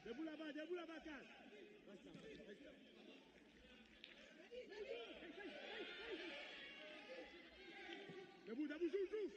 Debout là-bas, calme. Debout, joue.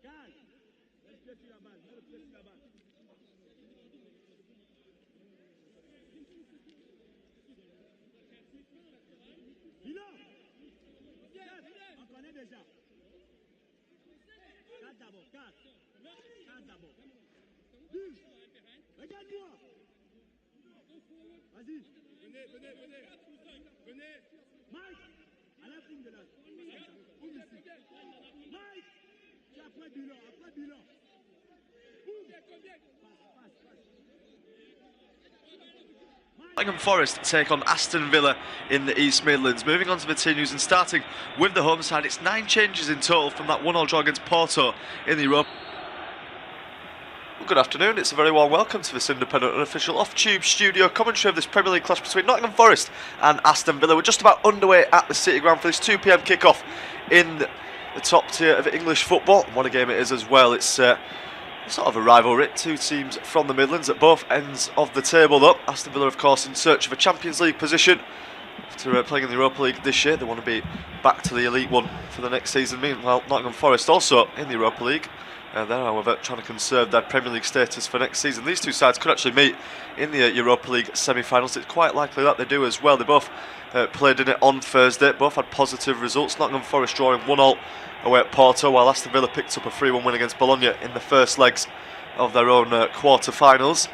Calme. Mets le pied sur la balle. Bilan. On connaît déjà. 4 d'abord, 4 d'abord. 10. Regarde-moi. Vas-y. Venez. Mike, à la fin de là. Mike, c'est après bilan. Nottingham Forest take on Aston Villa in the East Midlands. Moving on to the team news and starting with the home side, it's 9 changes in total from that 1-1 draw against Porto in the Europa. Well, good afternoon, it's a very warm welcome to this independent and official off-tube studio commentary of this Premier League clash between Nottingham Forest and Aston Villa. We're just about underway at the City Ground for this 2 PM kick-off in the top tier of English football. What a game it is as well. It's sort of a rivalry, 2 teams from the Midlands at both ends of the table though. Aston Villa of course in search of a Champions League position after playing in the Europa League this year. They want to be back to the Elite One for the next season. Meanwhile Nottingham Forest also in the Europa League. They're however trying to conserve their Premier League status for next season. These 2 sides could actually meet in the Europa League semi-finals. It's quite likely that they do as well. They both played in it on Thursday, both had positive results. Nottingham Forest drawing 1-1 away at Porto, while Aston Villa picked up a 3-1 win against Bologna in the first legs of their own quarter-finals.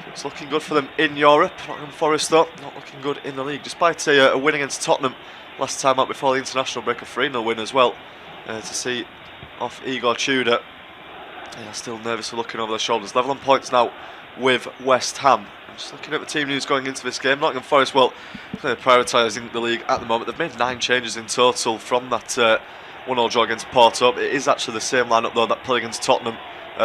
It's looking good for them in Europe. Nottingham Forest though, not looking good in the league, despite a win against Tottenham last time out before the international break, a 3-0 win as well to see off Igor Tudor. Yeah, still nervously looking over their shoulders. Level on points now with West Ham. I'm just looking at the team news going into this game. Nottingham Forest, well, they're prioritising the league at the moment. They've made 9 changes in total from that 1-0 draw against Porto. It is actually the same lineup though that played against Tottenham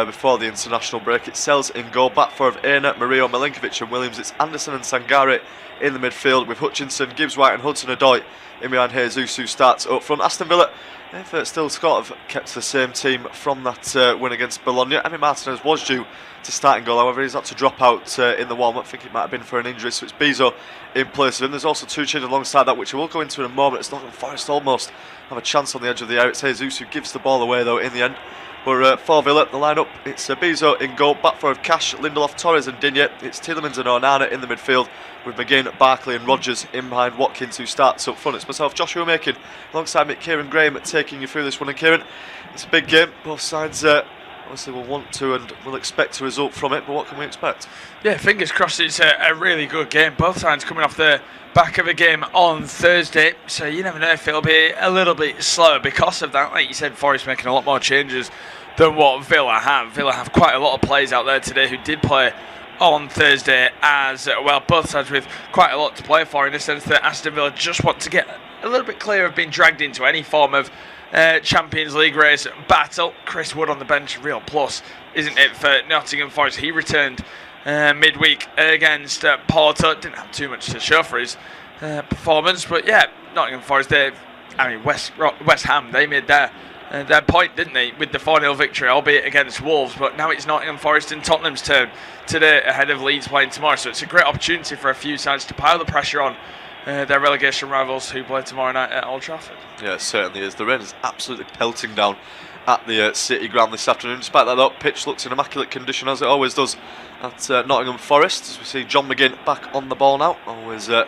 before the international break. It's Sells in goal, back four of Aina, Mario, Milinkovic and Williams. It's Anderson and Sangare in the midfield with Hutchinson, Gibbs White and Hudson-Odoi in behind Jesus, who starts up front. Aston Villa, they've still sort of kept the same team from that win against Bologna. Emi Martinez was due to start in goal, however he's had to drop out in the warm-up. I think it might have been for an injury, so it's Bezo in place of him. There's also two changes alongside that, which we'll go into in a moment. It's Nottingham Forest almost have a chance on the edge of the area. It's Jesus who gives the ball away though in the end. But for Villa, the line-up, it's Bezo in goal, back four of Cash, Lindelof, Torres and Digne. It's Tielemans and Onana in the midfield with McGinn, Barkley and Rodgers in behind Watkins, who starts up front. It's myself, Joshua Makin, alongside me, Kieran Graham, taking you through this one. And Kieran, it's a big game. Both sides obviously will want to and will expect a result from it, but what can we expect? Yeah, fingers crossed it's a really good game. Both sides coming off the back of a game on Thursday, so you never know if it'll be a little bit slower because of that. Like you said, Forest making a lot more changes than what Villa have. Villa have quite a lot of players out there today who did play on Thursday as well. Both sides with quite a lot to play for, in the sense that Aston Villa just want to get a little bit clear of being dragged into any form of Champions League race battle. Chris Wood on the bench, real plus, isn't it, for Nottingham Forest? He returned midweek against Porto. Didn't have too much to show for his performance, but yeah, Nottingham Forest, West Ham, they made their point, didn't they, with the 4-0 victory, albeit against Wolves. But now it's Nottingham Forest and Tottenham's turn today, ahead of Leeds playing tomorrow. So it's a great opportunity for a few sides to pile the pressure on their relegation rivals who play tomorrow night at Old Trafford. Yeah, it certainly is. The rain is absolutely pelting down at the City Ground this afternoon. Despite that, though, pitch looks in immaculate condition, as it always does at Nottingham Forest. As we see John McGinn back on the ball now. Always a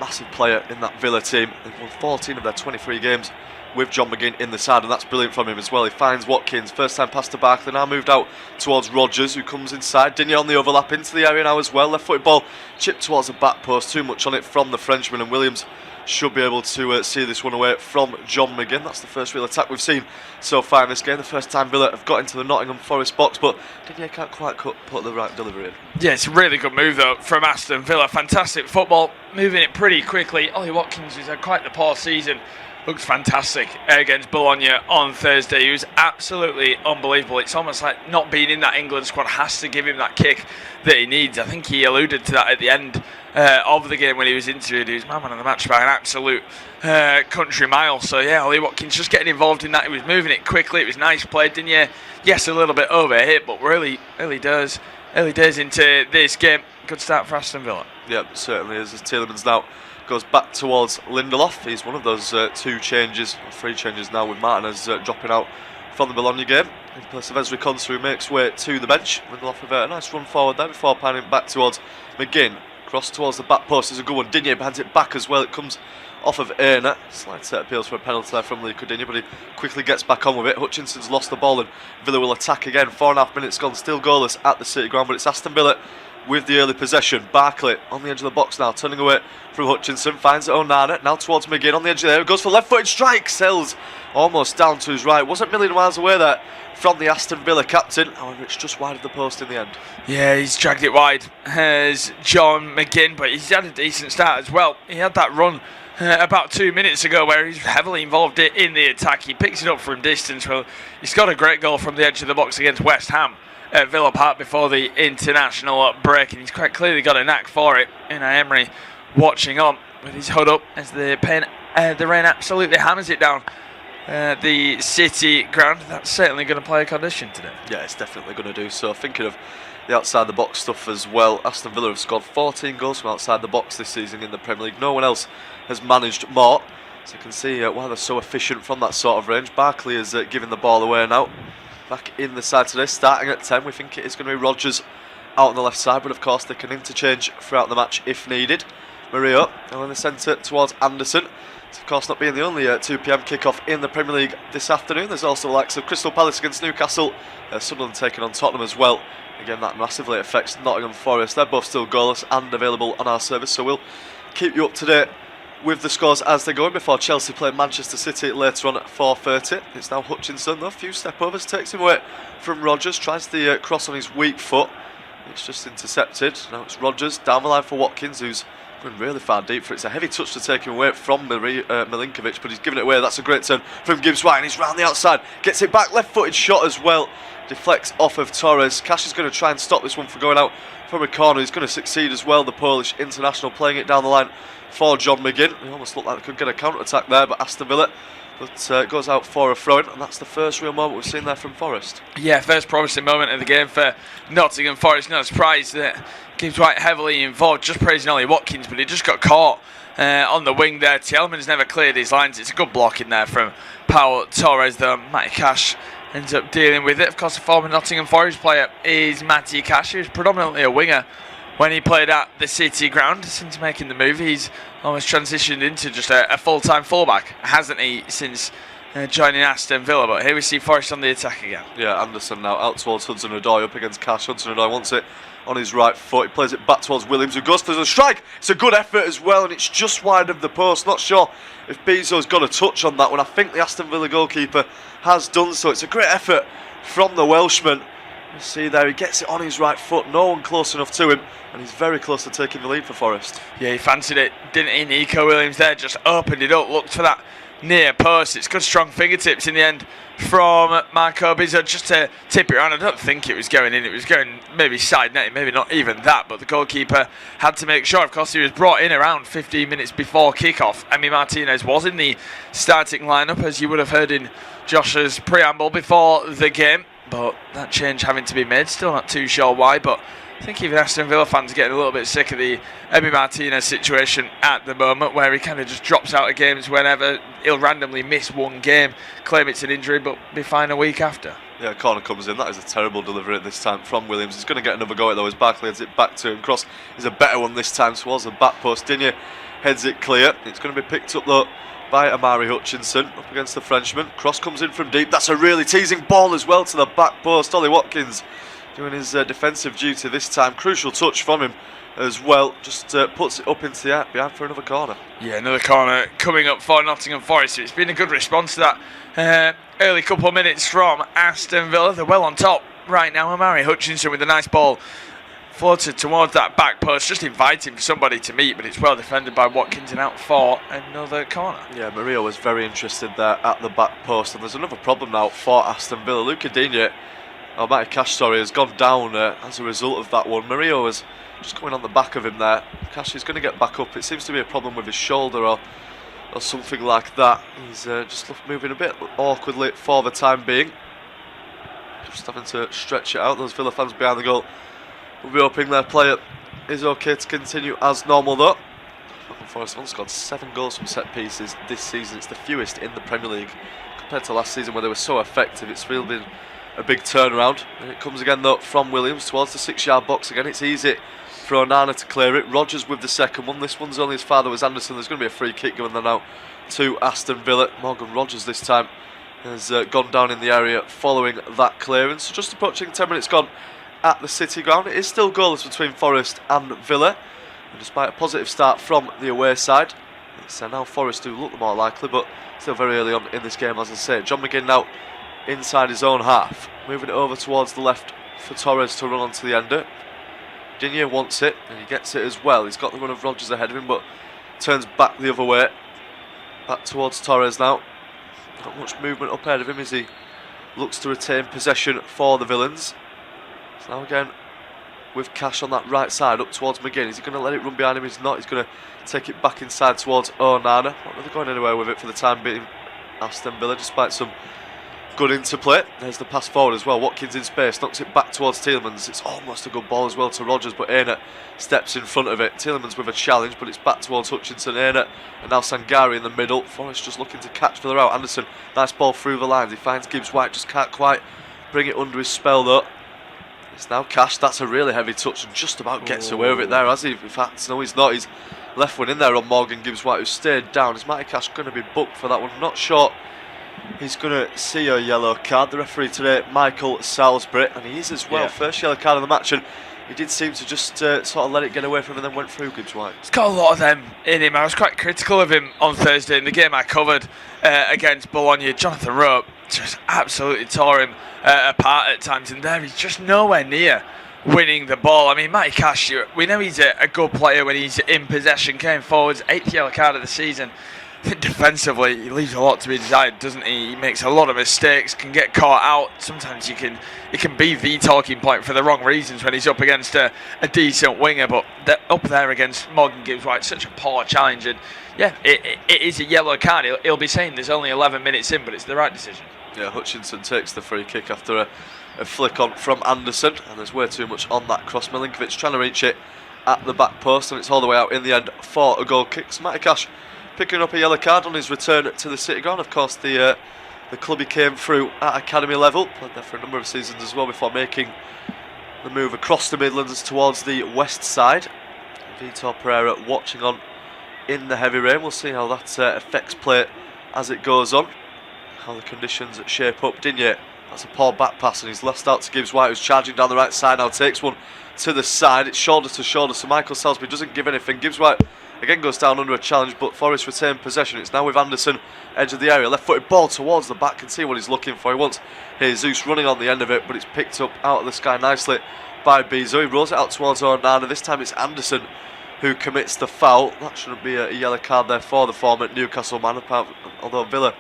massive player in that Villa team. They've won 14 of their 23 games with John McGinn in the side, and that's brilliant from him as well. He finds Watkins, first time pass to Barkley, now moved out towards Rodgers, who comes inside. Digne on the overlap into the area now as well. Left footed ball chipped towards the back post, too much on it from the Frenchman, and Williams should be able to see this one away from John McGinn. That's the first real attack we've seen so far in this game. The first time Villa have got into the Nottingham Forest box, but Digne can't quite put the right delivery in. Yeah, it's a really good move though from Aston Villa. Fantastic football, moving it pretty quickly. Ollie Watkins, who's had quite the poor season, looks fantastic against Bologna on Thursday. He was absolutely unbelievable. It's almost like not being in that England squad has to give him that kick that he needs. I think he alluded to that at the end of the game when he was interviewed. He was man of the match by an absolute country mile. So yeah, Ollie Watkins just getting involved in that. He was moving it quickly. It was nice play, didn't you? Yes, a little bit overhit, but really early days into this game. Good start for Aston Villa. Yeah, certainly is. As Tielemans now goes back towards Lindelof. He's one of those three changes now, with Martinez dropping out from the Bologna game in place of Ezri Konsa, who makes way to the bench. Lindelof with a nice run forward there before panning back towards McGinn. Cross towards the back post is a good one. Digne hands it back as well. It comes off of Aina. Slight set appeals for a penalty there from Lee Digne, but he quickly gets back on with it. Hutchinson's lost the ball and Villa will attack again. 4.5 minutes gone, still goalless at the City Ground, but it's Aston Villa with the early possession. Barkley on the edge of the box now, turning away from Hutchinson, finds Onana, now towards McGinn on the edge of there, goes for left-footed strike, Sells almost down to his right, wasn't a million miles away there from the Aston Villa captain, however it's just wide of the post in the end. Yeah, he's dragged it wide as John McGinn, but he's had a decent start as well. He had that run about 2 minutes ago where he's heavily involved in the attack. He picks it up from distance. Well, he's got a great goal from the edge of the box against West Ham at Villa Park before the international break, and he's quite clearly got a knack for it. Unai Emery watching on with his hood up as the rain absolutely hammers it down the City Ground. That's certainly going to play a condition today. Yeah, it's definitely going to do so. Thinking of the outside the box stuff as well, Aston Villa have scored 14 goals from outside the box this season in the Premier League. No one else has managed more, so you can see why they're so efficient from that sort of range. Barkley is giving the ball away now. Back in the side today, starting at 10. We think it is going to be Rodgers out on the left side, but of course they can interchange throughout the match if needed. Mario now in the centre towards Anderson. It's of course not being the only 2 PM kickoff in the Premier League this afternoon. There's also the likes of Crystal Palace against Newcastle, Sunderland taking on Tottenham as well. Again, that massively affects Nottingham Forest. They're both still goalless and available on our service, so we'll keep you up to date with the scores as they go before Chelsea play Manchester City later on at 4:30. It's now Hutchinson though, a few step overs, takes him away from Rodgers, tries the cross on his weak foot. It's just intercepted. Now it's Rodgers down the line for Watkins, who's Going really far deep for it. It's a heavy touch to take him away from Milinkovic, but he's given it away. That's a great turn from Gibbs White, and he's round the outside. Gets it back, left-footed shot as well. Deflects off of Torres. Cash is going to try and stop this one from going out from a corner. He's going to succeed as well, the Polish international, playing it down the line for John McGinn. He almost looked like they could get a counter-attack there, but Aston Villa goes out for a throw-in, and that's the first real moment we've seen there from Forest. Yeah, first promising moment of the game for Nottingham Forest. No surprise that Gibbs White heavily involved, just praising Ollie Watkins, but he just got caught on the wing there. Tielemans never cleared his lines. It's a good block in there from Paul Torres, though. Matty Cash ends up dealing with it. Of course, the former Nottingham Forest player is Matty Cash. He was predominantly a winger when he played at the City ground. Since making the move, he's almost transitioned into just a full-time fullback, hasn't he, since joining Aston Villa? But here we see Forest on the attack again. Yeah, Anderson now out towards Hudson-Odoi, up against Cash. Hudson-Odoi wants it on his right foot. He plays it back towards Williams, who goes for the strike. It's a good effort as well, and it's just wide of the post. Not sure if Bezo's got a touch on that one. I think the Aston Villa goalkeeper has done so. It's a great effort from the Welshman. You see there, he gets it on his right foot. No one close enough to him, and he's very close to taking the lead for Forest. Yeah, he fancied it, didn't he? Nico Williams there just opened it up, looked for that near post. It's good strong fingertips in the end from Marco Bizzo just to tip it around. I don't think it was going in. It was going maybe side netting, maybe not even that, but the goalkeeper had to make sure. Of course, he was brought in around 15 minutes before kickoff. Emi Martinez was in the starting lineup, as you would have heard in Josh's preamble before the game, but that change having to be made. Still not too sure why, but I think even Aston Villa fans are getting a little bit sick of the Emi Martinez situation at the moment, where he kind of just drops out of games whenever. He'll randomly miss one game, claim it's an injury, but be fine a week after. Yeah, corner comes in. That is a terrible delivery at this time from Williams. He's going to get another go at it though, as Barkley heads it back to him. Cross is a better one this time towards the back post. Digne heads it clear. It's going to be picked up though by Amari Hutchinson up against the Frenchman. Cross comes in from deep. That's a really teasing ball as well to the back post. Ollie Watkins doing his defensive duty this time. Crucial touch from him as well. Just puts it up into the air behind for another corner. Yeah, another corner coming up for Nottingham Forest. It's been a good response to that early couple of minutes from Aston Villa. They're well on top right now. Amari Hutchinson with a nice ball floated towards that back post, just inviting somebody to meet, but it's well defended by Watkins and out for another corner. Yeah, Mario was very interested there at the back post, and there's another problem now for Aston Villa. Luca Digne, Matty Cash, has gone down as a result of that one. Mario was just coming on the back of him there. Cash is going to get back up. It seems to be a problem with his shoulder or something like that. He's just moving a bit awkwardly for the time being. Just having to stretch it out. Those Villa fans behind the goal will be hoping their player is okay to continue as normal though. Forest have scored 7 goals from set pieces this season. It's the fewest in the Premier League compared to last season where they were so effective. It's really been a big turnaround, and it comes again though from Williams towards the 6-yard box again. It's easy for Onana to clear it. Rodgers with the second one. This one's only as far as Anderson. There's going to be a free kick going there now to Aston Villa. Morgan Rodgers this time has gone down in the area following that clearance. So just approaching 10 minutes gone at the City ground. It is still goalless between Forest and Villa, and despite a positive start from the away side, it's now Forest who look the more likely, but still very early on in this game, as I say. John McGinn now inside his own half, moving it over towards the left for Torres to run onto the ender. Digne wants it, and he gets it as well. He's got the run of Rodgers ahead of him, but turns back the other way. Back towards Torres now. Not much movement up ahead of him as he looks to retain possession for the Villains. So now again with Cash on that right side up towards McGinn. Is he going to let it run behind him? He's not. He's going to take it back inside towards Onana. Not really going anywhere with it for the time being, Aston Villa, despite some good interplay. There's the pass forward as well. Watkins in space, knocks it back towards Tielemans. It's almost a good ball as well to Rodgers, but Aina steps in front of it. Tielemans with a challenge, but it's back towards Hutchinson. Aina and now Sangari in the middle. Forrest just looking to catch Villa out. Anderson, nice ball through the lines. He finds Gibbs White, just can't quite bring it under his spell though. It's now Cash. That's a really heavy touch and just about gets away with it there, has he? In fact, no, he's not. He's left one in there on Morgan Gibbs White, who stayed down. Is Matty Cash going to be booked for that one? Not sure. He's going to see a yellow card. The referee today, Michael Salisbury, and he is as well. Yeah. First yellow card of the match, and he did seem to just sort of let it get away from him and then went through Gibbs White. He's got a lot of them in him. I was quite critical of him on Thursday in the game I covered against Bologna. Jonathan Rowe just absolutely tore him apart at times, and there he's just nowhere near winning the ball. I mean, Matty Cash, we know he's a good player when he's in possession. Came forwards, 8th yellow card of the season. I think defensively, he leaves a lot to be desired, doesn't he? He makes a lot of mistakes, can get caught out. Sometimes it can be the talking point for the wrong reasons when he's up against a decent winger. But up there against Morgan Gibbs-White, such a poor challenge. And yeah, it is a yellow card. He'll be saying there's only 11 minutes in, but it's the right decision. Yeah, Hutchinson takes the free kick after a flick on from Anderson, and there's way too much on that cross. Milinkovic trying to reach it at the back post, and it's all the way out in the end for a goal kick. Matty Cash picking up a yellow card on his return to the City ground. Of course, the club he came through at academy level, played there for a number of seasons as well before making the move across the Midlands towards the west side. Vitor Pereira watching on in the heavy rain. We'll see how that affects play as it goes on, how the conditions shape up. Digne, that's a poor back pass, and he's lost out to Gibbs-White, who's charging down the right side now, takes one to the side. It's shoulder to shoulder, so Michael Salisbury doesn't give anything. Gibbs-White again goes down under a challenge, but Forest retain possession. It's now with Anderson, edge of the area, left-footed ball towards the back. Can see what he's looking for. He wants Jesus running on the end of it, but it's picked up out of the sky nicely by Bezo. He rolls it out towards Onana. This time it's Anderson who commits the foul. That shouldn't be a yellow card there for the former Newcastle man, although Villa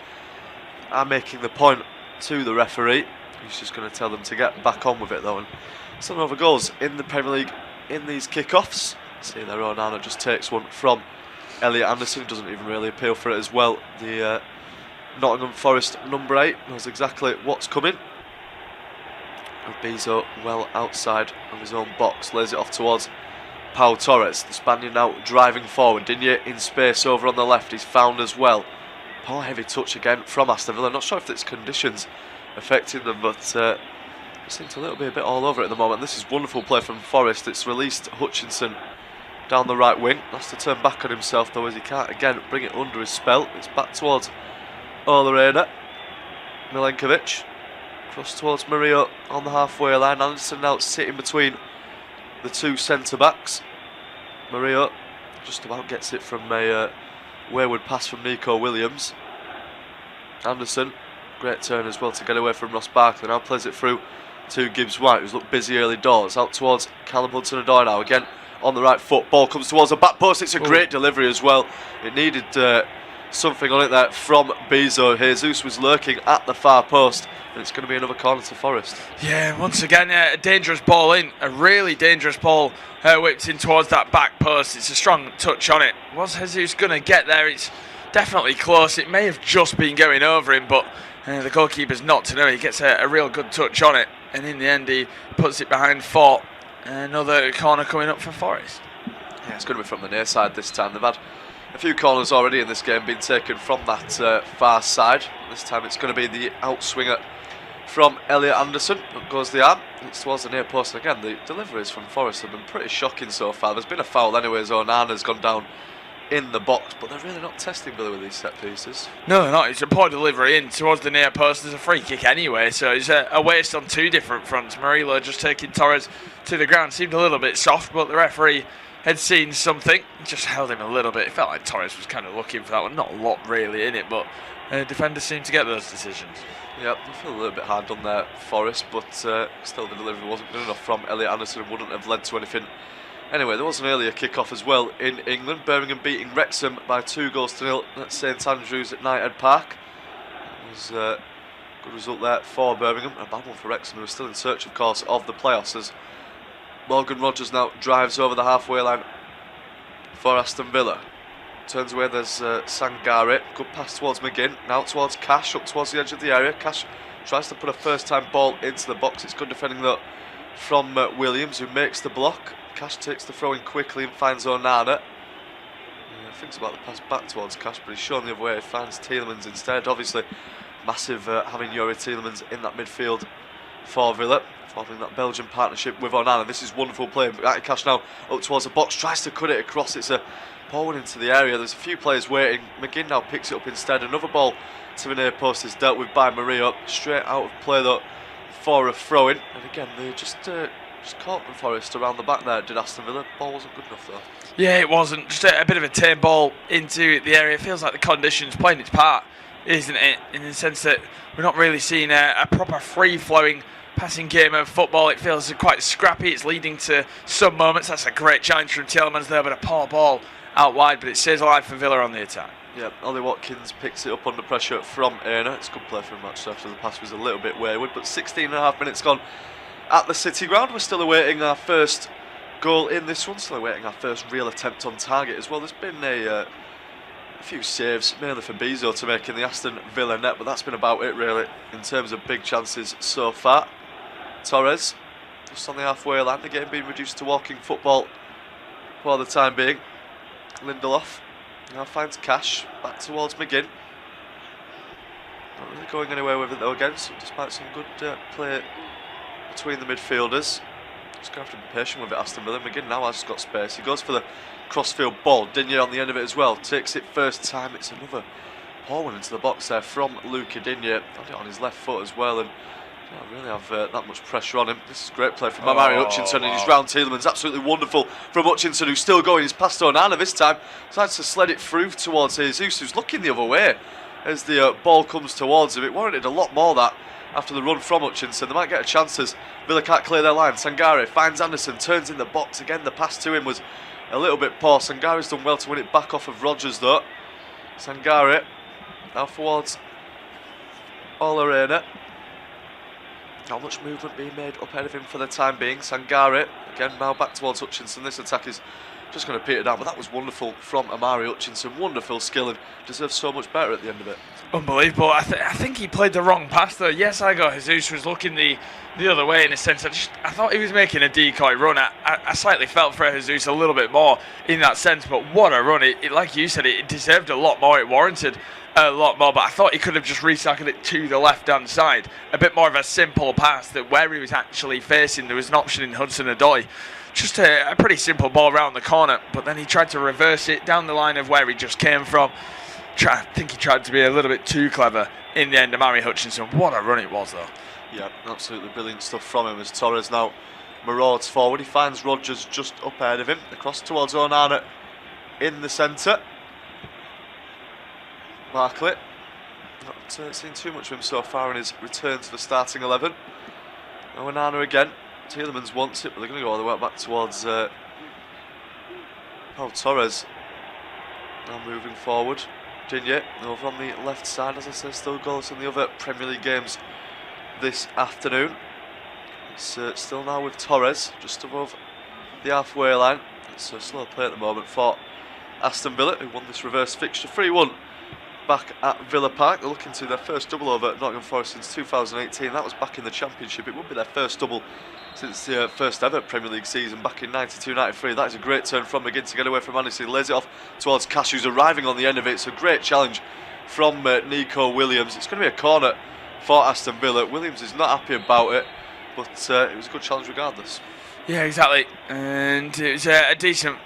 are making the point to the referee. He's just going to tell them to get back on with it though. And some other goals in the Premier League in these kickoffs. See there, Onana just takes one from Elliot Anderson, who doesn't even really appeal for it as well. The Nottingham Forest number 8 knows exactly what's coming. Bezo well outside of his own box, lays it off towards Pau Torres. The Spaniard now driving forward. Digne in space over on the left, he's found as well. Poor heavy touch again from Aston Villa. Not sure if it's conditions affecting them, but it seems to be a bit all over it at the moment. This is wonderful play from Forest. It's released Hutchinson down the right wing. Has to turn back on himself though, as he can't again bring it under his spell. It's back towards Ola Reina. Milinkovic cross towards Murillo on the halfway line. Anderson now sitting between the two centre backs. Murillo just about gets it from a wayward pass from Nico Williams. Anderson, great turn as well to get away from Ross Barkley. Now plays it through to Gibbs-White, who's looked busy early doors. Out towards Callum Hudson-Odoi now again on the right foot. Ball comes towards the back post. It's a great delivery as well. It needed something on it there from Bezo. Jesus was lurking at the far post, and it's going to be another corner to Forest. Yeah, once again, a dangerous ball in. A really dangerous ball whipped in towards that back post. It's a strong touch on it. Was Jesus going to get there? It's definitely close. It may have just been going over him, but the goalkeeper's not to know. He gets a real good touch on it, and in the end he puts it behind Fort. Another corner coming up for Forest. Yeah, it's going to be from the near side this time. They've had a few corners already in this game being taken from that far side. This time it's going to be the outswinger from Elliot Anderson. Up goes the arm. It's towards the near post. And again, the deliveries from Forest have been pretty shocking so far. There's been a foul anyways. Onana's gone down in the box, but they're really not testing Billy with these set pieces. No, they're not. It's a poor delivery in towards the near post. There's a free kick anyway, so it's a waste on two different fronts. Murillo just taking Torres to the ground. Seemed a little bit soft, but the referee had seen something. Just held him a little bit. It felt like Torres was kind of looking for that one. Not a lot really in it, but defenders seem to get those decisions. Yeah, I feel a little bit hard on there, Forest, but still the delivery wasn't good enough from Elliot Anderson. Wouldn't have led to anything. Anyway, there was an earlier kick-off as well in England. Birmingham beating Wrexham by 2-0 at St Andrews at Knighthead Park. It was a good result there for Birmingham. A bad one for Wrexham, who are still in search, of course, of the playoffs, as Morgan Rogers now drives over the halfway line for Aston Villa. Turns away, there's Sangare. Good pass towards McGinn. Now towards Cash, up towards the edge of the area. Cash tries to put a first-time ball into the box. It's good defending though from Williams, who makes the block. Cash takes the throw in quickly and finds Onana. Thinks about the pass back towards Cash, but he's shown the other way. He finds Tielemans instead. Obviously, massive having Yuri Tielemans in that midfield for Villa, following that Belgian partnership with Onana. This is wonderful play. Cash now up towards the box, tries to cut it across. It's a ball one into the area. There's a few players waiting. McGinn now picks it up instead. Another ball to the near post is dealt with by Murillo. Straight out of play though for a throw-in. And again, they just caught the Forest around the back there, did Aston Villa. Ball wasn't good enough though. Yeah, it wasn't. Just a bit of a tame ball into the area. It feels like the conditions playing its part, isn't it? In the sense that we're not really seeing a proper free-flowing passing game of football. It feels quite scrappy. It's leading to some moments. That's a great challenge from Tielemans there, but a poor ball out wide, but it stays alive for Villa on the attack. Yeah, Ollie Watkins picks it up under pressure from Erna. It's a good play for him actually after the pass was a little bit wayward, but 16.5 minutes gone at the City ground. We're still awaiting our first goal in this one, still awaiting our first real attempt on target as well. There's been a few saves, mainly for Bezo to make in the Aston Villa net, but that's been about it really in terms of big chances so far. Torres just on the halfway line, the game being reduced to walking football for the time being. Lindelof now finds Cash back towards McGinn. Not really going anywhere with it though again, so despite some good play between the midfielders. Just going to have to be patient with it, Aston Villa. McGinn now has got space. He goes for the crossfield ball. Digne on the end of it as well. Takes it first time. It's another poor one into the box there from Luca Digne. Had it on his left foot as well, and don't really have that much pressure on him. This is a great play from Mari Hutchinson, and he's round Tielemans. Absolutely wonderful from Hutchinson, who's still going. He's past Onana this time. Decides to sled it through towards Jesus, who's looking the other way as the ball comes towards him. It warranted a lot more that after the run from Hutchinson. They might get a chance as Villa can't clear their line. Sangare finds Anderson, turns in the box again. The pass to him was a little bit poor. Sangare's done well to win it back off of Rodgers though. Sangare now towards Olarena. Not much movement being made up ahead of him for the time being. Sangare again now back towards Hutchinson. This attack is just going to peter down, but that was wonderful from Amari Hutchinson. Wonderful skill and deserves so much better at the end of it. Unbelievable. I think he played the wrong pass though. Yes, I got Jesus was looking the other way in a sense. I thought he was making a decoy run. I slightly felt for Jesus a little bit more in that sense, but what a run. It like you said, it deserved a lot more. It warranted a lot more, but I thought he could have just recycled it to the left-hand side. A bit more of a simple pass that where he was actually facing, there was an option in Hudson-Odoi. Just a pretty simple ball around the corner, but then he tried to reverse it down the line of where he just came from. I think he tried to be a little bit too clever in the end of Mari Hutchinson. What a run it was though. Yeah, absolutely brilliant stuff from him as Torres now marauds forward. He finds Rodgers just up ahead of him, across towards Onana in the centre. Barkley, not seen too much of him so far in his return to the starting 11. Now Onana again. Tielemans wants it, but they're going to go all the way back towards Torres. Now moving forward. Digne over on the left side, as I said, still goals in the other Premier League games this afternoon. It's still now with Torres just above the halfway line. It's a slow play at the moment for Aston Villa, who won this reverse fixture 3-1 back at Villa Park. They're looking to their first double over at Nottingham Forest since 2018. That was back in the Championship. It would be their first double since the first ever Premier League season back in 92-93. That is a great turn from McGinn to get away from Anderson. He lays it off towards Cash, who's arriving on the end of it. It's a great challenge from Nico Williams. It's going to be a corner for Aston Villa. Williams is not happy about it, but it was a good challenge regardless. Yeah, exactly. And it was a decent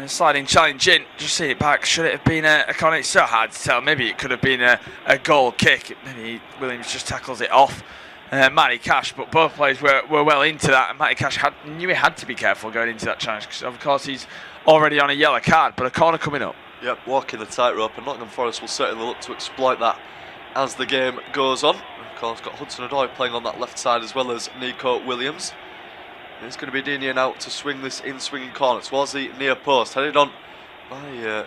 sliding challenge in. Just see it back. Should it have been a corner? It's so hard to tell. Maybe it could have been a goal kick. Maybe Williams just tackles it off Matty Cash, but both players were well into that, and Matty Cash knew he had to be careful going into that challenge because of course he's already on a yellow card, but a corner coming up. Yep, walking the tightrope, and Nottingham Forest will certainly look to exploit that as the game goes on. Of course, got Hudson-Odoi playing on that left side as well as Nico Williams. And it's going to be Digne now to swing this in-swinging corner towards the near post, headed on by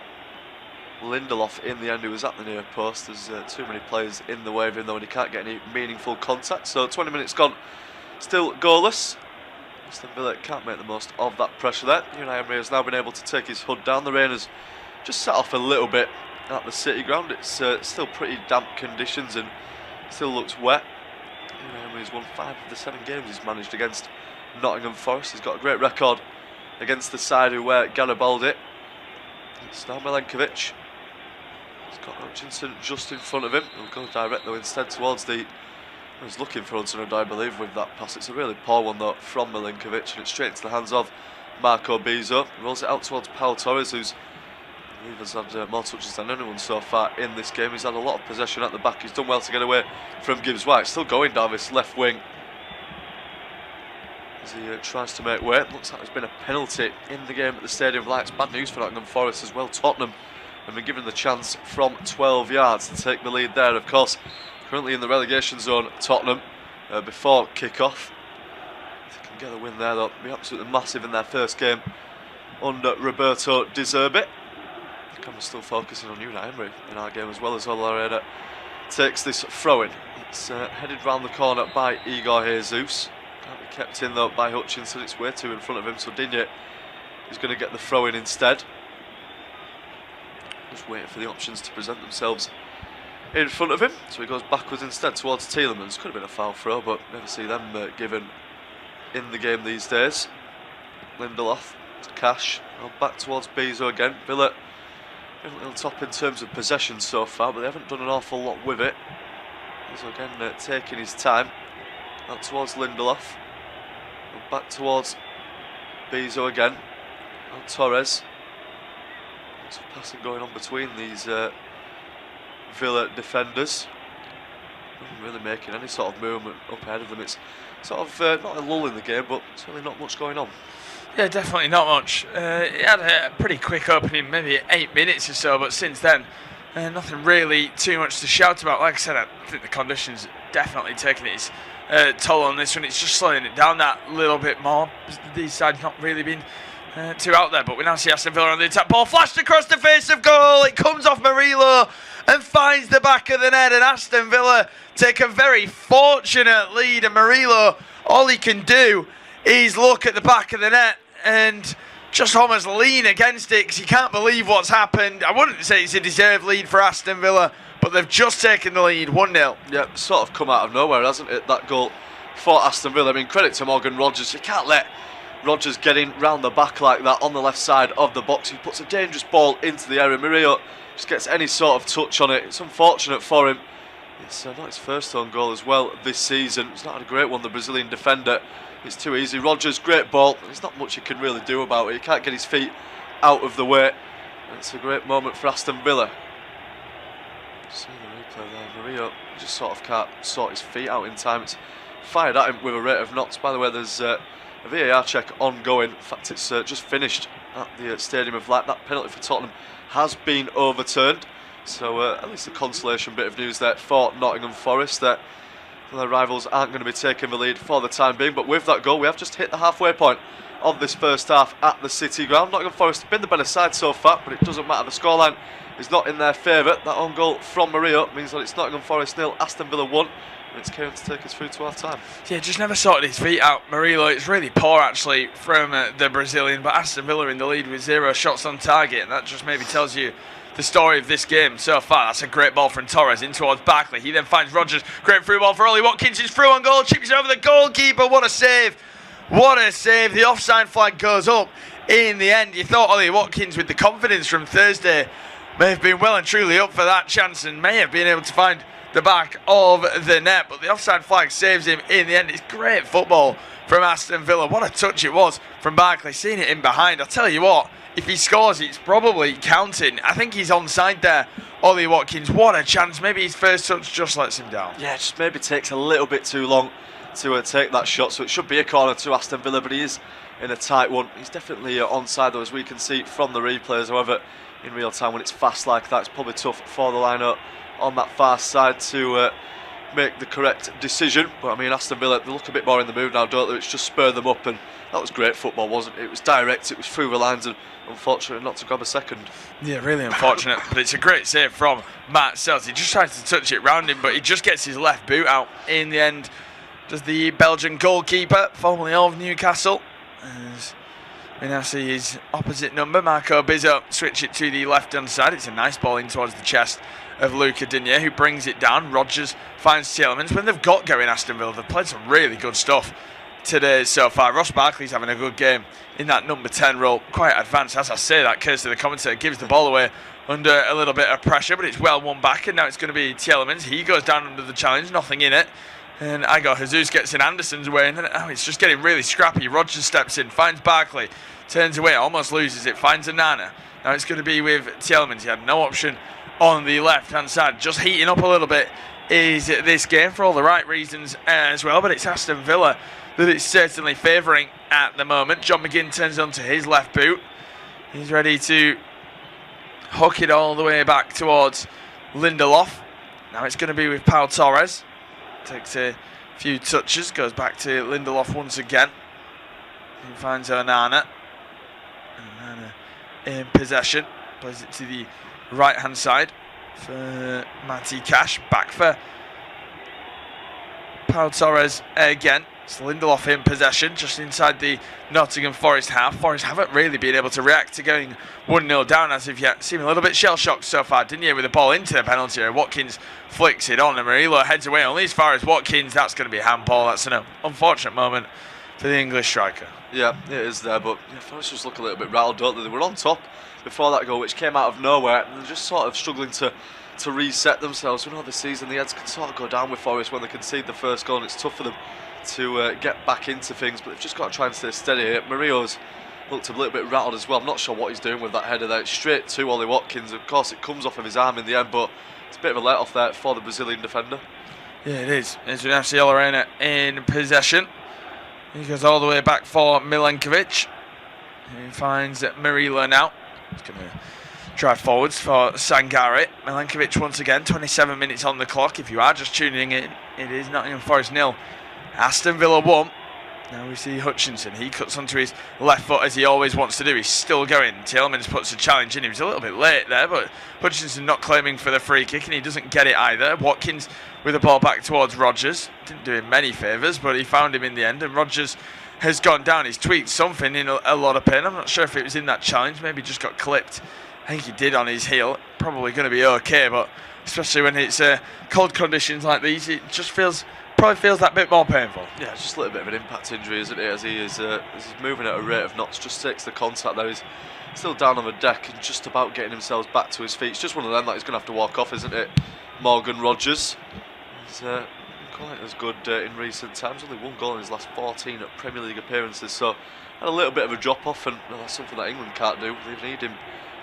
Lindelof in the end, who was at the near post. There's too many players in the way of him though, and he can't get any meaningful contact. So 20 minutes gone, still goalless. Aston Villa can't make the most of that pressure there. Unai Emery has now been able to take his hood down. The rain has just set off a little bit at the City ground. It's still pretty damp conditions and still looks wet. Unai Emery's won 5 of the 7 games he's managed against Nottingham Forest. He's got a great record against the side who wear Garibaldi. It's now Milenkovic. He's got Hutchinson just in front of him. He'll go direct though instead towards the... He was looking for Hudson-Odoi, I believe, with that pass. It's a really poor one though from Milenkovic, and it's straight into the hands of Marco Bezo. He rolls it out towards Pau Torres, who's I believe has had more touches than anyone so far in this game. He's had a lot of possession at the back. He's done well to get away from Gibbs White. Still going down this left wing as he tries to make way. Looks like there's been a penalty in the game at the Stadium of Lights. Bad news for Nottingham Forest as well. Tottenham have been given the chance from 12 yards to take the lead there. Of course, currently in the relegation zone, Tottenham, before kick-off. If they can get a win there, though, it'll be absolutely massive in their first game under Roberto De Zerbi. We're still focusing on Unai Emery in our game as well, as Olareda takes this throw-in. It's headed round the corner by Igor Jesus. Can't be kept in though by Hutchinson. It's way too in front of him, so Digne is going to get the throw-in instead. Just waiting for the options to present themselves in front of him, so he goes backwards instead towards Tielemans. Could have been a foul throw, but never see them given in the game these days. Lindelof, Cash, back towards Bezo again. Villa a little top in terms of possession so far, but they haven't done an awful lot with it. Bezo again taking his time. Out towards Lindelof. Back towards Bezo again. And Torres. Lots of passing going on between these Villa defenders. Not really making any sort of movement up ahead of them. It's sort of not a lull in the game, but certainly not much going on. Yeah, definitely not much. It had a pretty quick opening, maybe 8 minutes or so, but since then, nothing really too much to shout about. Like I said, I think the conditions definitely taking its toll on this one. It's just slowing it down that little bit more. These sides not really been too out there, but we now see Aston Villa on the attack. Ball flashed across the face of goal. It comes off Murillo and finds the back of the net, and Aston Villa take a very fortunate lead, and Murillo, all he can do is look at the back of the net and just almost lean against it because he can't believe what's happened. I wouldn't say it's a deserved lead for Aston Villa, but they've just taken the lead 1-0. Yeah, sort of come out of nowhere, hasn't it, that goal for Aston Villa. I mean, credit to Morgan Rogers. You can't let Rogers get in round the back like that on the left side of the box. He puts a dangerous ball into the area. Murillo just gets any sort of touch on it. It's unfortunate for him. It's not his first own goal as well this season. He's not had a great one, the Brazilian defender. It's too easy. Rogers, great ball. There's not much he can really do about it. He can't get his feet out of the way. And it's a great moment for Aston Villa. See the replay there. Murillo just sort of can't sort his feet out in time. It's fired at him with a rate of knots. By the way, there's a VAR check ongoing. In fact, it's just finished at the Stadium of Light. That penalty for Tottenham has been overturned. So at least a consolation bit of news there for Nottingham Forest, that their rivals aren't going to be taking the lead for the time being. But with that goal, we have just hit the halfway point of this first half at the City Ground. Nottingham Forest have been the better side so far, but it doesn't matter. The scoreline is not in their favour. That own goal from Murillo means that it's Nottingham Forest 0, Aston Villa 1. And it's Kieran to take us through to half time. Yeah, just never sorted his feet out. Murillo, it's really poor actually from the Brazilian, but Aston Villa in the lead with 0 shots on target, and that just maybe tells you the story of this game so far. That's a great ball from Torres in towards Barkley. He then finds Rogers. Great through ball for Ollie Watkins. He's through on goal. Chips it over the goalkeeper. What a save. What a save. The offside flag goes up in the end. You thought Ollie Watkins, with the confidence from Thursday, may have been well and truly up for that chance and may have been able to find the back of the net, but the offside flag saves him in the end. It's great football from Aston Villa. What a touch it was from Barkley, seeing it in behind. I'll tell you what, if he scores, it's probably counting. I think he's onside there, Ollie Watkins. What a chance. Maybe his first touch just lets him down. Yeah, just maybe takes a little bit too long to take that shot, so it should be a corner to Aston Villa, but he is in a tight one. He's definitely onside though, as we can see from the replays. However, in real time, when it's fast like that, it's probably tough for the lineup on that far side to make the correct decision. But I mean, Aston Villa, they look a bit more in the mood now, don't they? It's just spurred them up, and that was great football, wasn't it? It was direct, it was through the lines, and unfortunate not to grab a second. Yeah, really unfortunate, but it's a great save from Matt Sells. He just tries to touch it round him, but he just gets his left boot out in the end. Does the Belgian goalkeeper, formerly of Newcastle, as we now see his opposite number, Marco Bizzo, switch it to the left-hand side. It's a nice ball in towards the chest of Luca Digne, who brings it down. Rogers finds Tielemans. When they've got going, Aston Villa, they've played some really good stuff today so far. Ross Barkley's having a good game in that number 10 role, quite advanced. As I say that, Kirsty, the commentator, gives the ball away under a little bit of pressure, but it's well won back, and now it's going to be Tielemans. He goes down under the challenge, nothing in it, and Igor Jesus gets in Anderson's way, and then it's just getting really scrappy. Rogers steps in, finds Barkley, turns away, almost loses it, finds Anana. Now it's going to be with Tielemans. He had no option on the left-hand side. Just heating up a little bit is this game for all the right reasons as well, but it's Aston Villa that it's certainly favouring at the moment. John McGinn turns onto his left boot. He's ready to hook it all the way back towards Lindelof. Now it's going to be with Pau Torres. Takes a few touches, goes back to Lindelof once again. He finds Onana. Onana in possession, plays it to the right hand side for Matty Cash, back for Pau Torres again. It's Lindelof in possession, just inside the Nottingham Forest half. Forest haven't really been able to react to going 1-0 down as of yet. Seem a little bit shell-shocked so far, didn't you, with the ball into the penalty area. Watkins flicks it on and Murillo heads away only as far as Watkins. That's going to be a handball. That's an unfortunate moment for the English striker. Yeah, it is there, but Forest just look a little bit rattled, don't they? They were on top before that goal, which came out of nowhere, and they're just sort of struggling to reset themselves. We know this season the heads can sort of go down with Forest when they concede the first goal, and it's tough for them to get back into things, but they've just got to try and stay steady here. Murillo's looked a little bit rattled as well. I'm not sure what he's doing with that header there. It's straight to Ollie Watkins. Of course, it comes off of his arm in the end, but it's a bit of a let-off there for the Brazilian defender. Yeah, it is. As we now see Olorena in possession. He goes all the way back for Milenkovic. He finds Murillo now. He's going to drive forwards for Sangare. Milenkovic once again, 27 minutes on the clock. If you are just tuning in, it is Nottingham Forest 0, Aston Villa 1. Now we see Hutchinson. He cuts onto his left foot as he always wants to do. He's still going. Tielemans puts a challenge in. He was a little bit late there, but Hutchinson not claiming for the free kick, and he doesn't get it either. Watkins with the ball back towards Rodgers. Didn't do him many favours, but he found him in the end, and Rodgers has gone down. He's tweaked something in a lot of pain. I'm not sure if it was in that challenge. Maybe just got clipped. I think he did on his heel. Probably going to be okay, but especially when it's cold conditions like these, it just probably feels that bit more painful. Yeah, it's just a little bit of an impact injury, isn't it? As he's moving at a rate of knots, just takes the contact there. He's still down on the deck and just about getting himself back to his feet. It's just one of them that he's going to have to walk off, isn't it? Morgan Rodgers. He's quite as good in recent times. Only one goal in his last 14 at Premier League appearances, so had a little bit of a drop off, and that's something that England can't do. They need him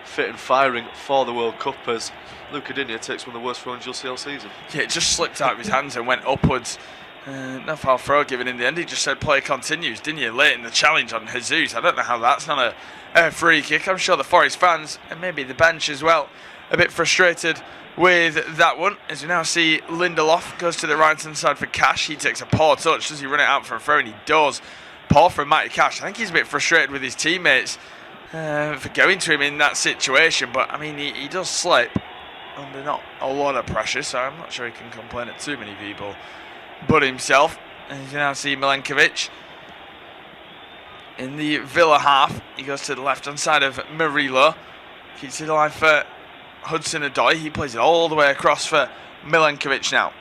fit and firing for the World Cup, as Luca Digne takes one of the worst throw-ins you'll see all season. Yeah, it just slipped out of his hands and went upwards. No foul throw given in the end. He just said play continues. Digne late in the challenge on Jesus. I don't know how that's not a free kick. I'm sure the Forest fans, and maybe the bench as well, a bit frustrated with that one. As we now see Lindelof goes to the right hand side for Cash. He takes a poor touch. Does he run it out for a throw? And he does. Poor from Matty Cash. I think he's a bit frustrated with his teammates for going to him in that situation, but I mean he does slip under not a lot of pressure, so I'm not sure he can complain at too many people but himself. And you can now see Milenkovic in the Villa half. He goes to the left hand side of Murillo, keeps it alive for Hudson-Odoi. He plays it all the way across for Milenkovic now.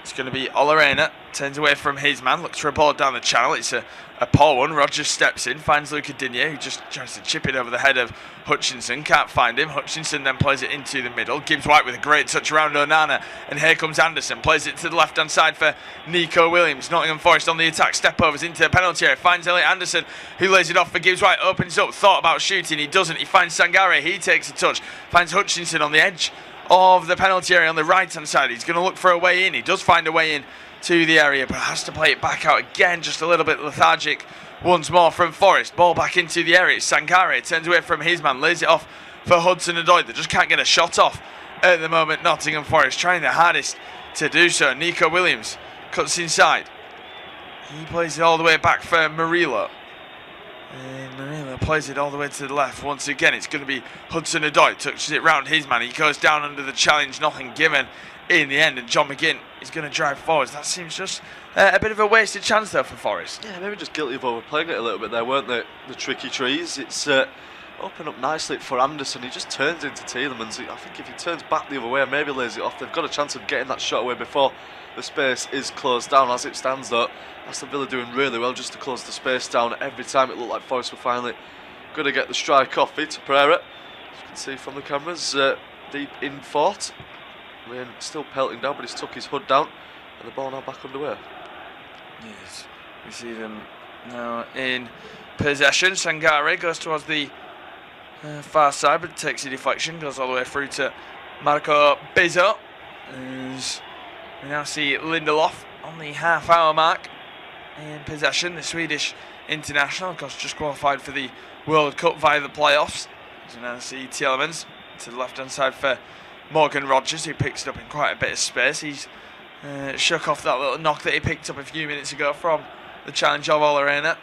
It's going to be Olorena, turns away from his man, looks for a ball down the channel. It's a poor one. Rodgers steps in, finds Luca Digne, who just tries to chip it over the head of Hutchinson. Can't find him. Hutchinson then plays it into the middle. Gibbs White with a great touch around Onana, and here comes Anderson. Plays it to the left hand side for Nico Williams. Nottingham Forest on the attack. Step overs into the penalty area. Finds Elliot Anderson, who lays it off for Gibbs White. Opens up. Thought about shooting. He doesn't. He finds Sangare. He takes a touch. Finds Hutchinson on the edge of the penalty area on the right hand side. He's going to look for a way in. He does find a way in to the area, but has to play it back out again. Just a little bit lethargic once more from Forest. Ball back into the area. Sangare turns away from his man, lays it off for Hudson-Odoi. They just can't get a shot off at the moment. Nottingham Forest trying their hardest to do so. Nico Williams cuts inside. He plays it all the way back for Murillo. And Murillo plays it all the way to the left. Once again, it's going to be Hudson-Odoi. Touches it round his man. He goes down under the challenge. Nothing given in the end. And John McGinn is going to drive forwards. That seems just a bit of a wasted chance there for Forest. Yeah, maybe just guilty of overplaying it a little bit there, weren't they? The tricky trees. It's opened up nicely for Anderson. He just turns into Tielemans. I think if he turns back the other way and maybe lays it off, they've got a chance of getting that shot away before the space is closed down. As it stands though, Aston Villa doing really well just to close the space down. Every time it looked like Forest were finally going to get the strike off. Vitor Pereira, as you can see from the cameras, deep in fort. Rain still pelting down, but he's took his hood down, and the ball now back underway. Yes, we see them now in possession. Sangare goes towards the far side, but takes a deflection, goes all the way through to Marco Bizzo. As we now see Lindelof on the half-hour mark in possession. The Swedish international, of course, just qualified for the World Cup via the playoffs. As we now see Tielemans to the left-hand side for Morgan Rodgers, who picks it up in quite a bit of space. He's shook off that little knock that he picked up a few minutes ago from the challenge of Olarena.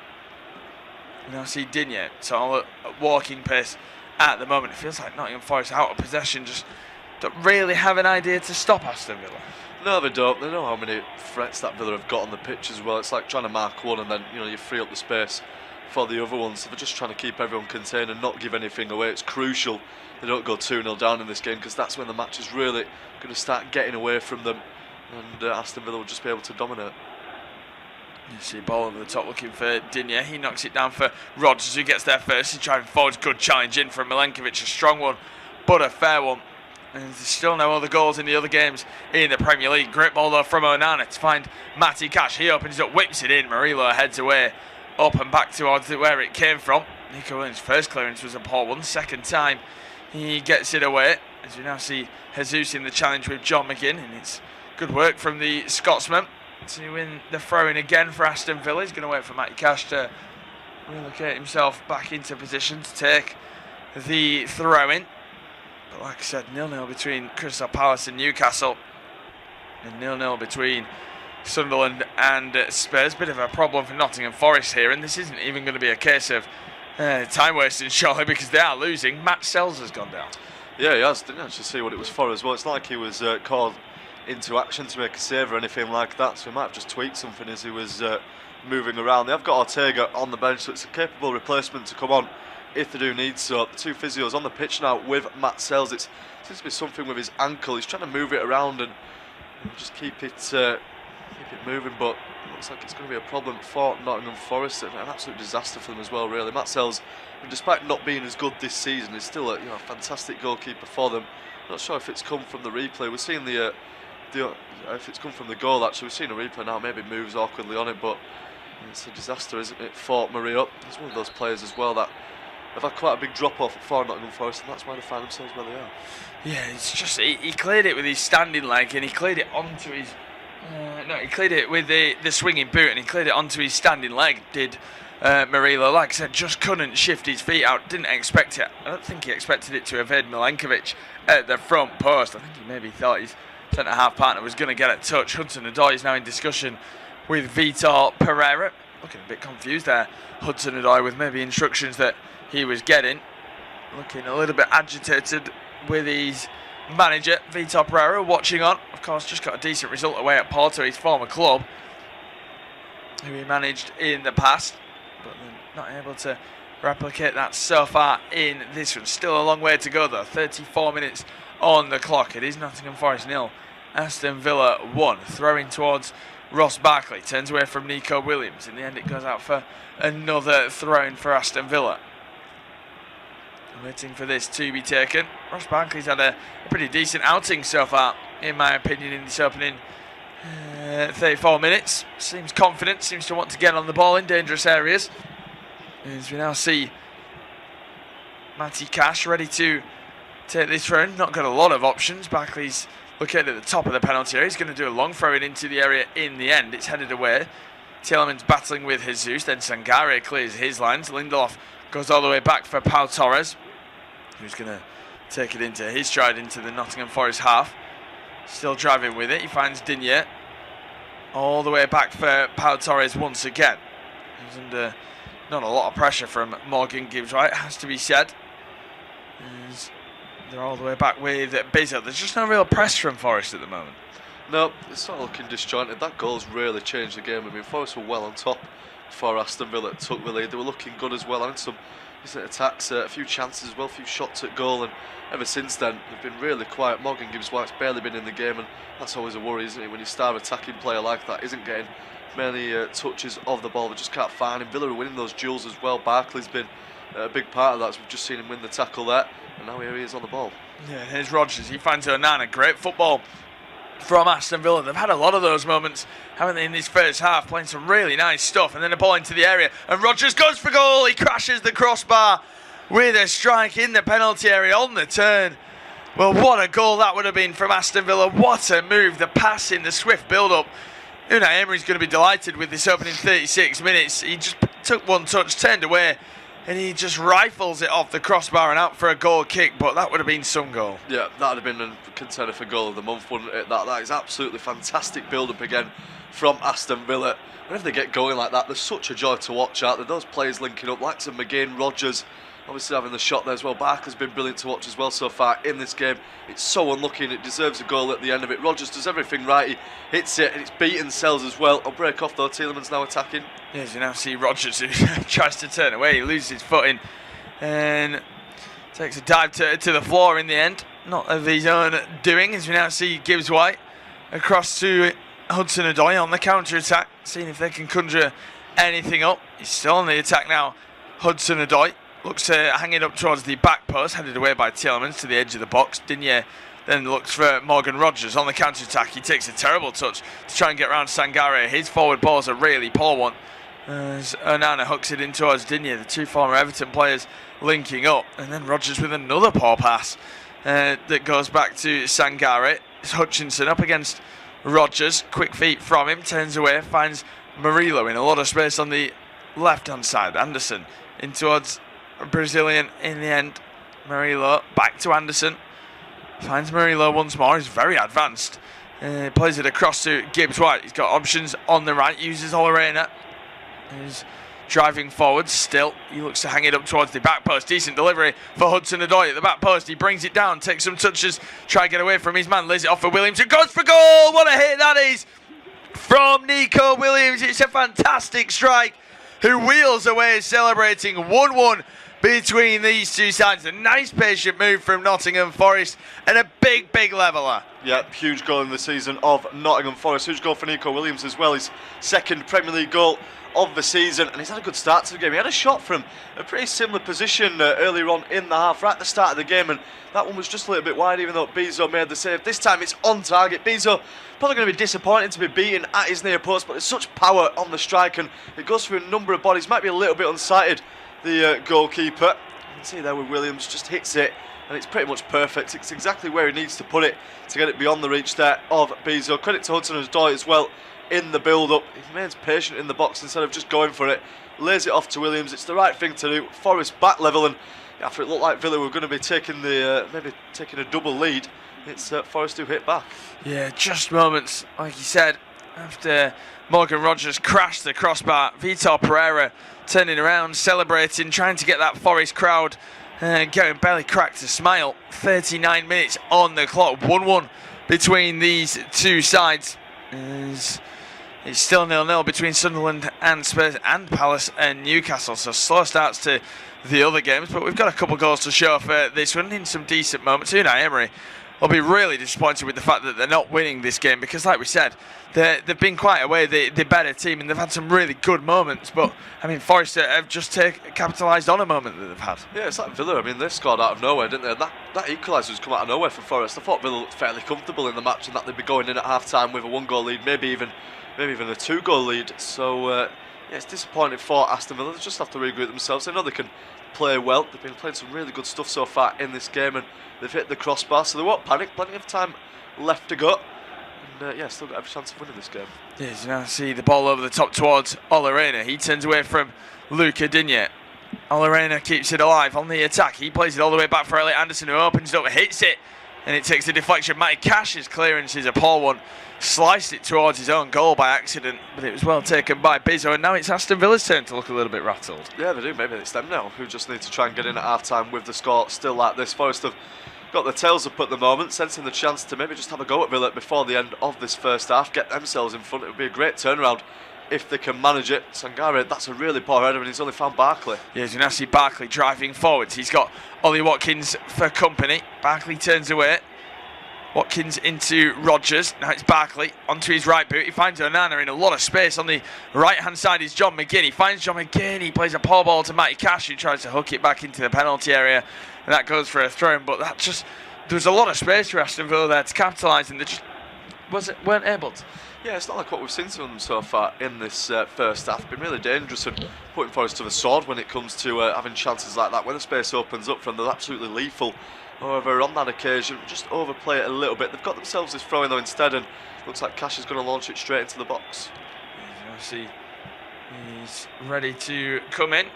You now see Digne, so at walking pace at the moment. It feels like Nottingham Forest out of possession, just don't really have an idea to stop Aston Villa. No, they don't. They know how many threats that Villa have got on the pitch as well. It's like trying to mark one and then you free up the space for the other ones. So they're just trying to keep everyone contained and not give anything away. It's crucial they don't go 2-0 down in this game, because that's when the match is really going to start getting away from them, and Aston Villa will just be able to dominate. You see ball over the top looking for Digne. He knocks it down for Rodgers, who gets there first. He's driving forwards. Good challenge in from Milenkovic. A strong one, but a fair one. And there's still no other goals in the other games in the Premier League. Great ball though from Onana to find Matty Cash. He opens up, whips it in. Murillo heads away, up and back towards where it came from. Nico Williams' first clearance was a poor one. Second time he gets it away. As we now see Jesus in the challenge with John McGinn. And it's good work from the Scotsman to win the throw-in again for Aston Villa. He's going to wait for Matty Cash to relocate himself back into position to take the throw-in. But like I said, 0-0 between Crystal Palace and Newcastle, and 0-0 between Sunderland and Spurs. Bit of a problem for Nottingham Forest here, and this isn't even going to be a case of time wasting, surely, because they are losing. Matt Sells has gone down. Yeah, he has. Didn't actually see what it was for as well. It's not like he was called into action to make a save or anything like that, so he might have just tweaked something as he was moving around. They have got Ortega on the bench, so it's a capable replacement to come on if they do need so. The two physios on the pitch now with Matt Sells. It seems to be something with his ankle. He's trying to move it around and just keep it moving, but it looks like it's going to be a problem for Nottingham Forest. An absolute disaster for them as well, really. Matt Sells, despite not being as good this season, is still a fantastic goalkeeper for them. Not sure if it's come from the replay. We're seeing if it's come from the goal, actually. We've seen a replay now, maybe moves awkwardly on it, but it's a disaster, isn't it, for Murillo. He's one of those players as well that have had quite a big drop-off for Nottingham Forest, and that's why they find themselves where they are. Yeah, it's just, he cleared it with his standing leg, and he cleared it onto his... he cleared it with the swinging boot, and he cleared it onto his standing leg, did Murillo. Like I said, just couldn't shift his feet out, didn't expect it. I don't think he expected it to evade Milenkovic at the front post. I think he maybe thought his centre-half partner was going to get a touch. Hudson-Odoi is now in discussion with Vitor Pereira. Looking a bit confused there, Hudson-Odoi, with maybe instructions that he was getting. Looking a little bit agitated with his manager, Vitor Pereira, watching on. Of course, just got a decent result away at Porto, his former club, who he managed in the past, but not able to replicate that so far in this one. Still a long way to go though. 34 minutes on the clock. It is Nottingham Forest 0, Aston Villa 1. Throwing towards Ross Barkley, turns away from Nico Williams. In the end, it goes out for another throw-in for Aston Villa. Waiting for this to be taken. Ross Barkley's had a pretty decent outing so far, in my opinion, in this opening 34 minutes. Seems confident, seems to want to get on the ball in dangerous areas. As we now see Matty Cash ready to take this run. Not got a lot of options. Barkley's located at the top of the penalty area. He's going to do a long throw in into the area in the end. It's headed away. Tielemans battling with Jesus. Then Sangare clears his lines. Lindelof goes all the way back for Pau Torres, who's going to take it into his stride into the Nottingham Forest half. Still driving with it. He finds Digne. All the way back for Pau Torres once again. He's under not a lot of pressure from Morgan Gibbs-White, has to be said. They're all the way back with Bizzo. There's just no real press from Forest at the moment. No, it's not looking disjointed. That goal's really changed the game. I mean, Forest were well on top before Aston Villa took the lead. They were looking good as well, and some decent attacks, a few chances as well, a few shots at goal, and ever since then they've been really quiet. Morgan Gibbs-White's barely been in the game, and that's always a worry, isn't it, when you start attacking player like that isn't getting many touches of the ball. They just can't find him. Villa are winning those duels as well. Barkley's been a big part of that, as we've just seen him win the tackle there, and now here he is on the ball. Yeah, here's Rodgers. He finds Onana. Great football from Aston Villa. They've had a lot of those moments, haven't they, in this first half, playing some really nice stuff, and then a ball into the area, and Rodgers goes for goal. He crashes the crossbar with a strike in the penalty area on the turn. Well, what a goal that would have been from Aston Villa. What a move. The pass in the swift build-up. Unai Emery's going to be delighted with this opening 36 minutes. He just took one touch, turned away, and he just rifles it off the crossbar and out for a goal kick, but that would have been some goal. Yeah, that would have been a contender for goal of the month, wouldn't it? That is absolutely fantastic build-up again from Aston Villa. Whenever they get going like that, they're such a joy to watch out there. Those players linking up, like some McGinn, Rodgers, obviously having the shot there as well. Barker's been brilliant to watch as well so far in this game. It's so unlucky and it deserves a goal at the end of it. Rodgers does everything right, he hits it and it's beaten Sells as well. I'll break off though, Tielemans now attacking. Yes, you now see Rodgers who tries to turn away, he loses his footing and takes a dive to the floor in the end. Not of his own doing, as we now see Gibbs White across to Hudson-Odoi on the counter-attack, seeing if they can conjure anything up. He's still on the attack now, Hudson-Odoi. Looks to hang it up towards the back post, headed away by Tielemans to the edge of the box. Digne then looks for Morgan Rodgers on the counter-attack. He takes a terrible touch to try and get around Sangare. His forward ball is a really poor one. As Onana hooks it in towards Digne, the two former Everton players linking up. And then Rodgers with another poor pass that goes back to Sangare. It's Hutchinson up against Rodgers. Quick feet from him, turns away, finds Murillo in a lot of space on the left-hand side. Anderson in towards Brazilian in the end. Murillo back to Anderson. Finds Murillo once more. He's very advanced. Plays it across to Gibbs White. He's got options on the right. Uses Olarena. He's driving forward still. He looks to hang it up towards the back post. Decent delivery for Hudson-Odoi at the back post. He brings it down, takes some touches, try and get away from his man. Lays it off for Williams, who goes for goal. What a hit that is from Nico Williams. It's a fantastic strike, who wheels away celebrating 1-1 between these two sides. A nice patient move from Nottingham Forest and a big leveller. Yeah, huge goal in the season of Nottingham Forest. Huge goal for Nico Williams as well. His second Premier League goal of the season, and he's had a good start to the game. He had a shot from a pretty similar position earlier on in the half, right at the start of the game, and that one was just a little bit wide, even though Bezo made the save. This time it's on target. Bezo probably going to be disappointed to be beaten at his near post, but there's such power on the strike, and it goes through a number of bodies. Might be a little bit unsighted, the goalkeeper. You can see there with Williams, just hits it, and it's pretty much perfect. It's exactly where he needs to put it to get it beyond the reach there of Bezo. Credit to Hudson-Odoi as well in the build-up. He remains patient in the box instead of just going for it. Lays it off to Williams. It's the right thing to do. Forest back level, and after it looked like Villa were going to be taking the maybe taking a double lead, it's Forest who hit back. Yeah, just moments, like you said, after Morgan Rodgers crashed the crossbar. Vitor Pereira turning around, celebrating, trying to get that Forest crowd getting barely cracked a smile. 39 minutes on the clock, 1-1 between these two sides. It's still 0-0 between Sunderland and Spurs and Palace and Newcastle, so slow starts to the other games, but we've got a couple of goals to show for this one in some decent moments. Unai Emery will be really disappointed with the fact that they're not winning this game, because like we said, they've been quite away, the better team, and they've had some really good moments, but I mean Forest have just capitalised on a moment that they've had. Yeah, it's like Villa. I mean, they scored out of nowhere, didn't they? That equaliser has come out of nowhere for Forest. I thought Villa looked fairly comfortable in the match and that they'd be going in at half-time with a 1-goal lead, maybe even a 2-goal lead. So yeah, it's disappointing for Aston Villa. They just have to regroup themselves. They know they can play well. They've been playing some really good stuff so far in this game, and they've hit the crossbar, so they won't panic. Plenty of time left to go, and yeah, still got every chance of winning this game. Yes, you now see the ball over the top towards Olarena. He turns away from Luca Digne. Olarena keeps it alive on the attack. He plays it all the way back for Elliot Anderson, who opens it up, hits it, and it takes a deflection. Matty Cash's clearance is a poor one. Sliced it towards his own goal by accident, but it was well taken by Bezo, and now it's Aston Villa's turn to look a little bit rattled. Yeah, they do. Maybe it's them now who just need to try and get in at half-time with the score still like this. Forest have got their tails up at the moment, sensing the chance to maybe just have a go at Villa before the end of this first half, get themselves in front. It would be a great turnaround if they can manage it. Sangare, that's a really poor header, and he's only found Barkley. Yeah, you now see Barkley driving forwards. He's got Ollie Watkins for company. Barkley turns away. Watkins into Rodgers. Now it's Barkley onto his right boot. He finds Onana in a lot of space. On the right-hand side is John McGinn. He finds John McGinn. He plays a poor ball to Matty Cash, who tries to hook it back into the penalty area. And that goes for a throw-in. But that just... there was a lot of space for Aston Villa there to capitalise, and they just weren't able to. Yeah, it's not like what we've seen from them so far in this first half. Been really dangerous and putting Forest to the sword when it comes to having chances like that. When the space opens up from them, they're absolutely lethal. However, on that occasion, just overplay it a little bit. They've got themselves this throw-in though instead, and looks like Cash is going to launch it straight into the box. You see, he's ready to come in.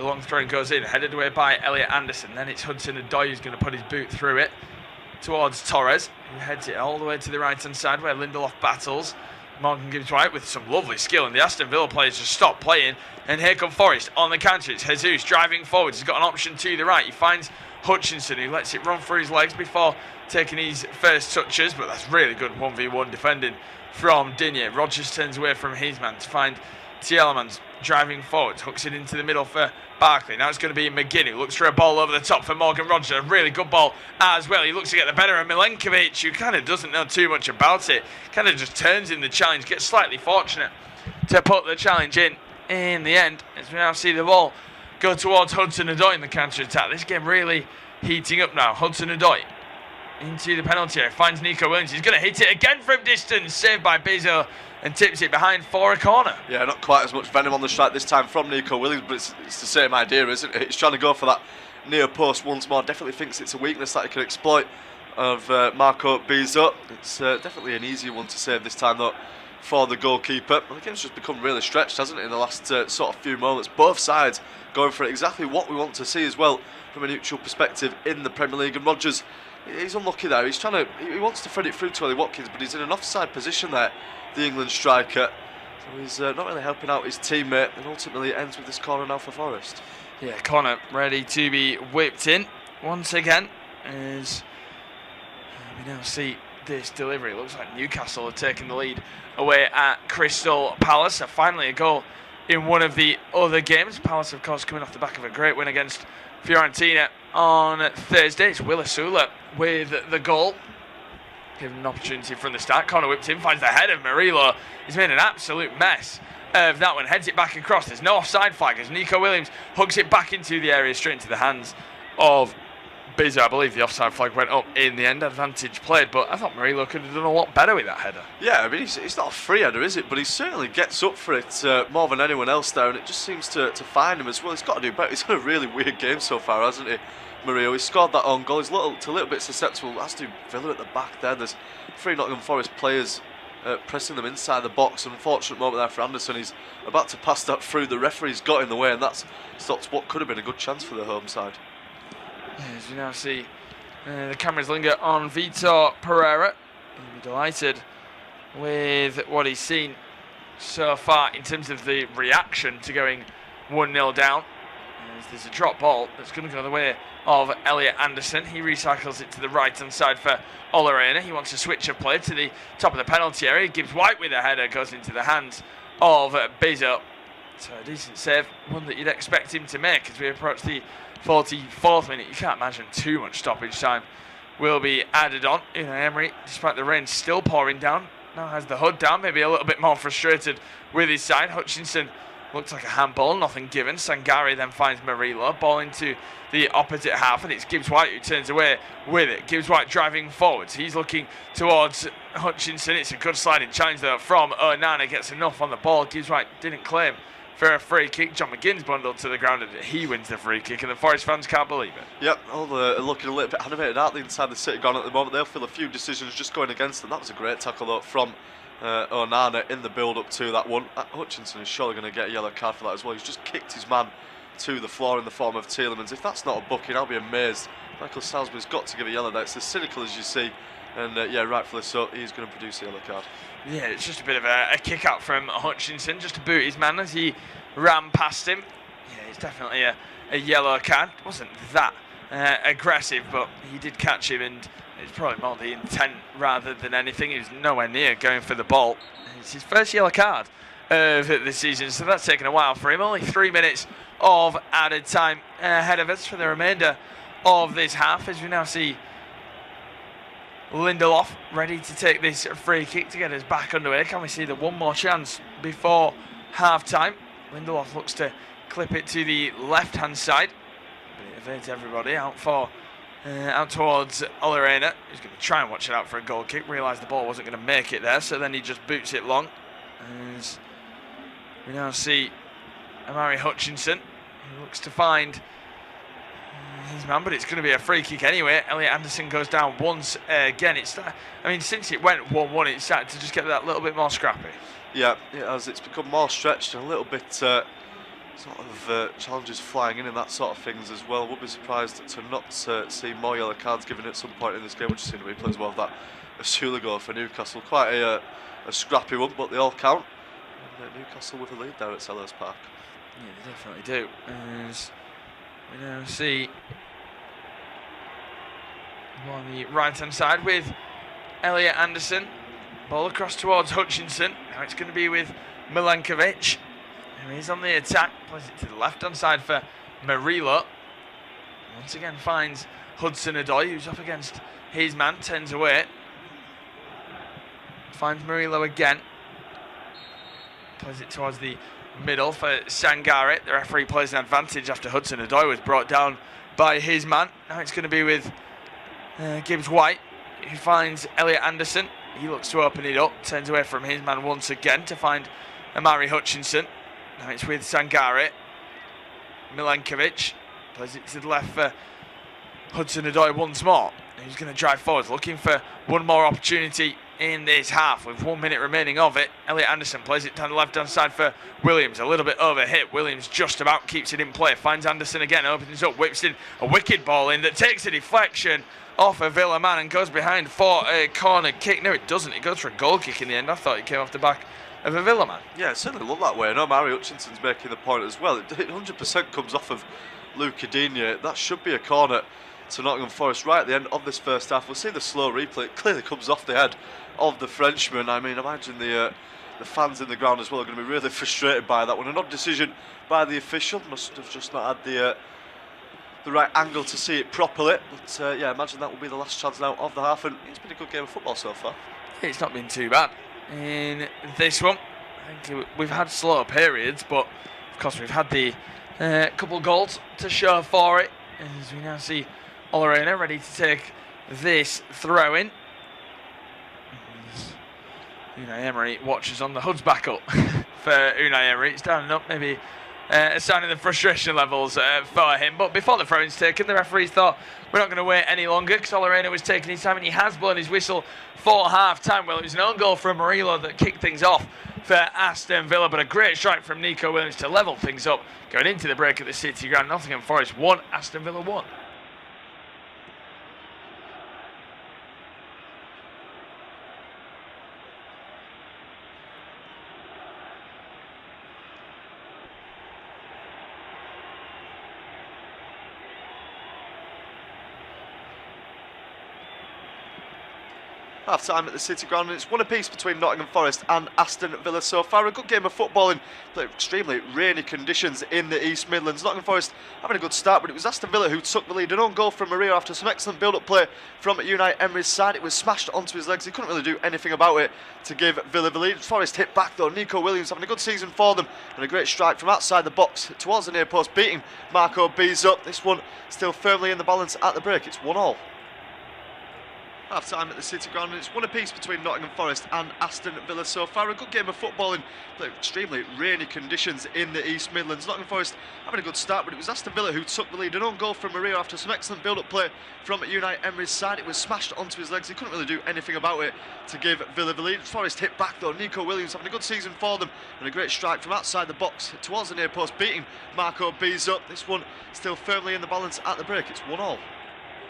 The long throw goes in, headed away by Elliot Anderson. Then it's Hudson-Odoi who's going to put his boot through it towards Torres, who heads it all the way to the right-hand side where Lindelof battles. Morgan gives White with some lovely skill, and the Aston Villa players just stop playing. And here come Forest on the counter. It's Jesus driving forward. He's got an option to the right. He finds Hutchinson, who lets it run through his legs before taking his first touches, but that's really good 1v1 defending from Digne. Rodgers turns away from his man to find Tielemans driving forward, hooks it into the middle for Barkley. Now it's going to be McGinn, who looks for a ball over the top for Morgan Rodgers. A really good ball as well. He looks to get the better of Milenkovic, who kind of doesn't know too much about it. Kind of just turns in the challenge, gets slightly fortunate to put the challenge in the end, as we now see the ball go towards Hudson-Odoi in the counter-attack. This game really heating up now. Hudson-Odoi into the penalty area, finds Nico Williams. He's going to hit it again from distance, saved by Bizzo, and tips it behind for a corner. Yeah, not quite as much venom on the strike this time from Nico Williams, but it's the same idea, isn't it? He's trying to go for that near post once more. Definitely thinks it's a weakness that he can exploit of Marco Bizzo. It's definitely an easier one to save this time, though, for the goalkeeper. The game's just become really stretched, hasn't it, in the last sort of few moments. Both sides going for it, exactly what we want to see as well from a neutral perspective in the Premier League. And Rodgers, he's unlucky there. He wants to thread it through to Ollie Watkins, but he's in an offside position there, the England striker. So he's not really helping out his teammate, and ultimately it ends with this corner now for Forest. Yeah, corner ready to be whipped in once again, as we now see this delivery. It looks like Newcastle are taking the lead away at Crystal Palace. So finally a goal in one of the other games. Palace, of course, coming off the back of a great win against Fiorentina on Thursday. It's Willisula with the goal. Given an opportunity from the start. Corner whipped in, finds the head of Murillo. He's made an absolute mess of that one. Heads it back across. There's no offside flag as Nico Williams hooks it back into the area, straight into the hands of Bizzo. I believe the offside flag went up in the end. Advantage played, but I thought Murillo could have done a lot better with that header. Yeah, I mean, it's not a free header, is it? But he certainly gets up for it more than anyone else there, and it just seems to find him as well. He's got to do better. He's had a really weird game so far, hasn't he, Murillo? He scored that own goal. He's a little bit susceptible. Has to Villa at the back there. There's 3 Nottingham Forest players pressing them inside the box. Unfortunate moment there for Anderson. He's about to pass that through. The referee's got in the way, and that's stopped what could have been a good chance for the home side. As you now see the cameras linger on Vitor Pereira. He'll be delighted with what he's seen so far in terms of the reaction to going 1-0 down. As there's a drop ball that's going to go the way of Elliot Anderson. He recycles it to the right-hand side for Olarena. He wants to switch of play to the top of the penalty area. Gibbs White with a header goes into the hands of Bizzo. So a decent save, one that you'd expect him to make as we approach the 44th minute. You can't imagine too much stoppage time will be added on. Emery, despite the rain still pouring down, now has the hood down, maybe a little bit more frustrated with his side. Hutchinson looks like a handball, nothing given. Sangari then finds Murillo, ball into the opposite half, and it's Gibbs White who turns away with it. Gibbs White driving forwards. He's looking towards Hutchinson. It's a good sliding challenge though from Onana. Gets enough on the ball. Gibbs White didn't claim for a free kick. John McGinn's bundled to the ground and he wins the free kick, and the Forest fans can't believe it. Yep, all looking a little bit animated out the inside the City ground at the moment. They'll feel a few decisions just going against them. That was a great tackle though from Onana in the build-up to that one. Hutchinson is surely going to get a yellow card for that as well. He's just kicked his man to the floor in the form of Tielemans. If that's not a booking, I'll be amazed. Michael Salisbury's got to give a yellow there. It's as cynical as you see, and yeah, rightfully so, he's going to produce a yellow card. Yeah, it's just a bit of a kick out from Hutchinson, just to boot his man as he ran past him. Yeah, it's definitely a yellow card. It wasn't that aggressive, but he did catch him, and it's probably more the intent rather than anything. He was nowhere near going for the ball. It's his first yellow card of the season, so that's taken a while for him. Only 3 minutes of added time ahead of us for the remainder of this half, as we now see Lindelof ready to take this free kick to get us back underway. Can we see the one more chance before half time? Lindelof looks to clip it to the left hand side, but it evades everybody out towards Olarena, who's going to try and watch it out for a goal kick. Realised the ball wasn't going to make it there, so then he just boots it long. As we now see Amari Hutchinson, who looks to find his man, but it's going to be a free kick anyway. Elliot Anderson goes down once again. Since it went 1-1, it started to just get that little bit more scrappy. Yeah, it has. It's become more stretched and a little bit sort of challenges flying in and that sort of things as well. Would be surprised to not see more yellow cards given at some point in this game, which seemed to be playing as well with that Asula goal for Newcastle. Quite a scrappy one, but they all count. And Newcastle with a lead there at Selhurst Park. Yeah, they definitely do. As we now see on the right-hand side with Elliot Anderson. Ball across towards Hutchinson. Now it's going to be with Milankovic. He's on the attack. Plays it to the left-hand side for Murillo. Once again finds Hudson-Odoi, who's up against his man. Turns away. Finds Murillo again. Plays it towards the middle for Sangare. The referee plays an advantage after Hudson-Odoi was brought down by his man. Now it's going to be with Gibbs-White, who finds Elliot Anderson. He looks to open it up, turns away from his man once again to find Amari Hutchinson. Now it's with Sangare. Milankovic plays it to the left for Hudson-Odoi once more. He's going to drive forward, looking for one more opportunity in this half with 1 minute remaining of it. Elliot Anderson plays it down the left-hand side for Williams. A little bit overhit. Williams just about keeps it in play. Finds Anderson again, opens up, whips in a wicked ball in that takes a deflection off a Villa man and goes behind for a corner kick. No, it doesn't. It goes for a goal kick in the end. I thought it came off the back of a Villa man. Yeah, it certainly looked that way. I know Mari Hutchinson's making the point as well. It 100% comes off of Luca Digne. That should be a corner to Nottingham Forest right at the end of this first half. We'll see the slow replay. It clearly comes off the head of the Frenchman. I mean, imagine the fans in the ground as well are going to be really frustrated by that one. An odd decision by the official. Must have just not had the right angle to see it properly. But yeah, imagine that will be the last chance now of the half. And it's been a good game of football so far. It's not been too bad in this one. I think we've had slow periods, but of course we've had the couple goals to show for it. As we now see Olarena ready to take this throw in. Unai Emery watches on. The hood's back up for Unai Emery. It's down and up, maybe a sign of the frustration levels for him. But before the throw-in's taken, the referees thought we're not going to wait any longer because Olarena was taking his time and he has blown his whistle for half-time. Well, it was an own goal from Murillo that kicked things off for Aston Villa, but a great strike from Nico Williams to level things up going into the break at the City Ground. Nottingham Forest 1, Aston Villa 1. Half time at the City Ground, and it's one apiece between Nottingham Forest and Aston Villa so far. A good game of football in extremely rainy conditions in the East Midlands. Nottingham Forest having a good start, but it was Aston Villa who took the lead. An own goal from Maria after some excellent build-up play from Unai Emery's side. It was smashed onto his legs. He couldn't really do anything about it to give Villa the lead. Forest hit back though. Nico Williams having a good season for them, and a great strike from outside the box towards the near post, beating Marco Bees-up. This one still firmly in the balance at the break. It's 1-1. Half time at the City Ground, and it's one apiece between Nottingham Forest and Aston Villa so far. A good game of football in extremely rainy conditions in the East Midlands. Nottingham Forest having a good start, but it was Aston Villa who took the lead. An own goal from Maria after some excellent build-up play from Unai Emery's side. It was smashed onto his legs. He couldn't really do anything about it to give Villa the lead. Forest hit back though. Nico Williams having a good season for them, and a great strike from outside the box towards the near post, beating Marco Bees-up. This one still firmly in the balance at the break. It's 1-1.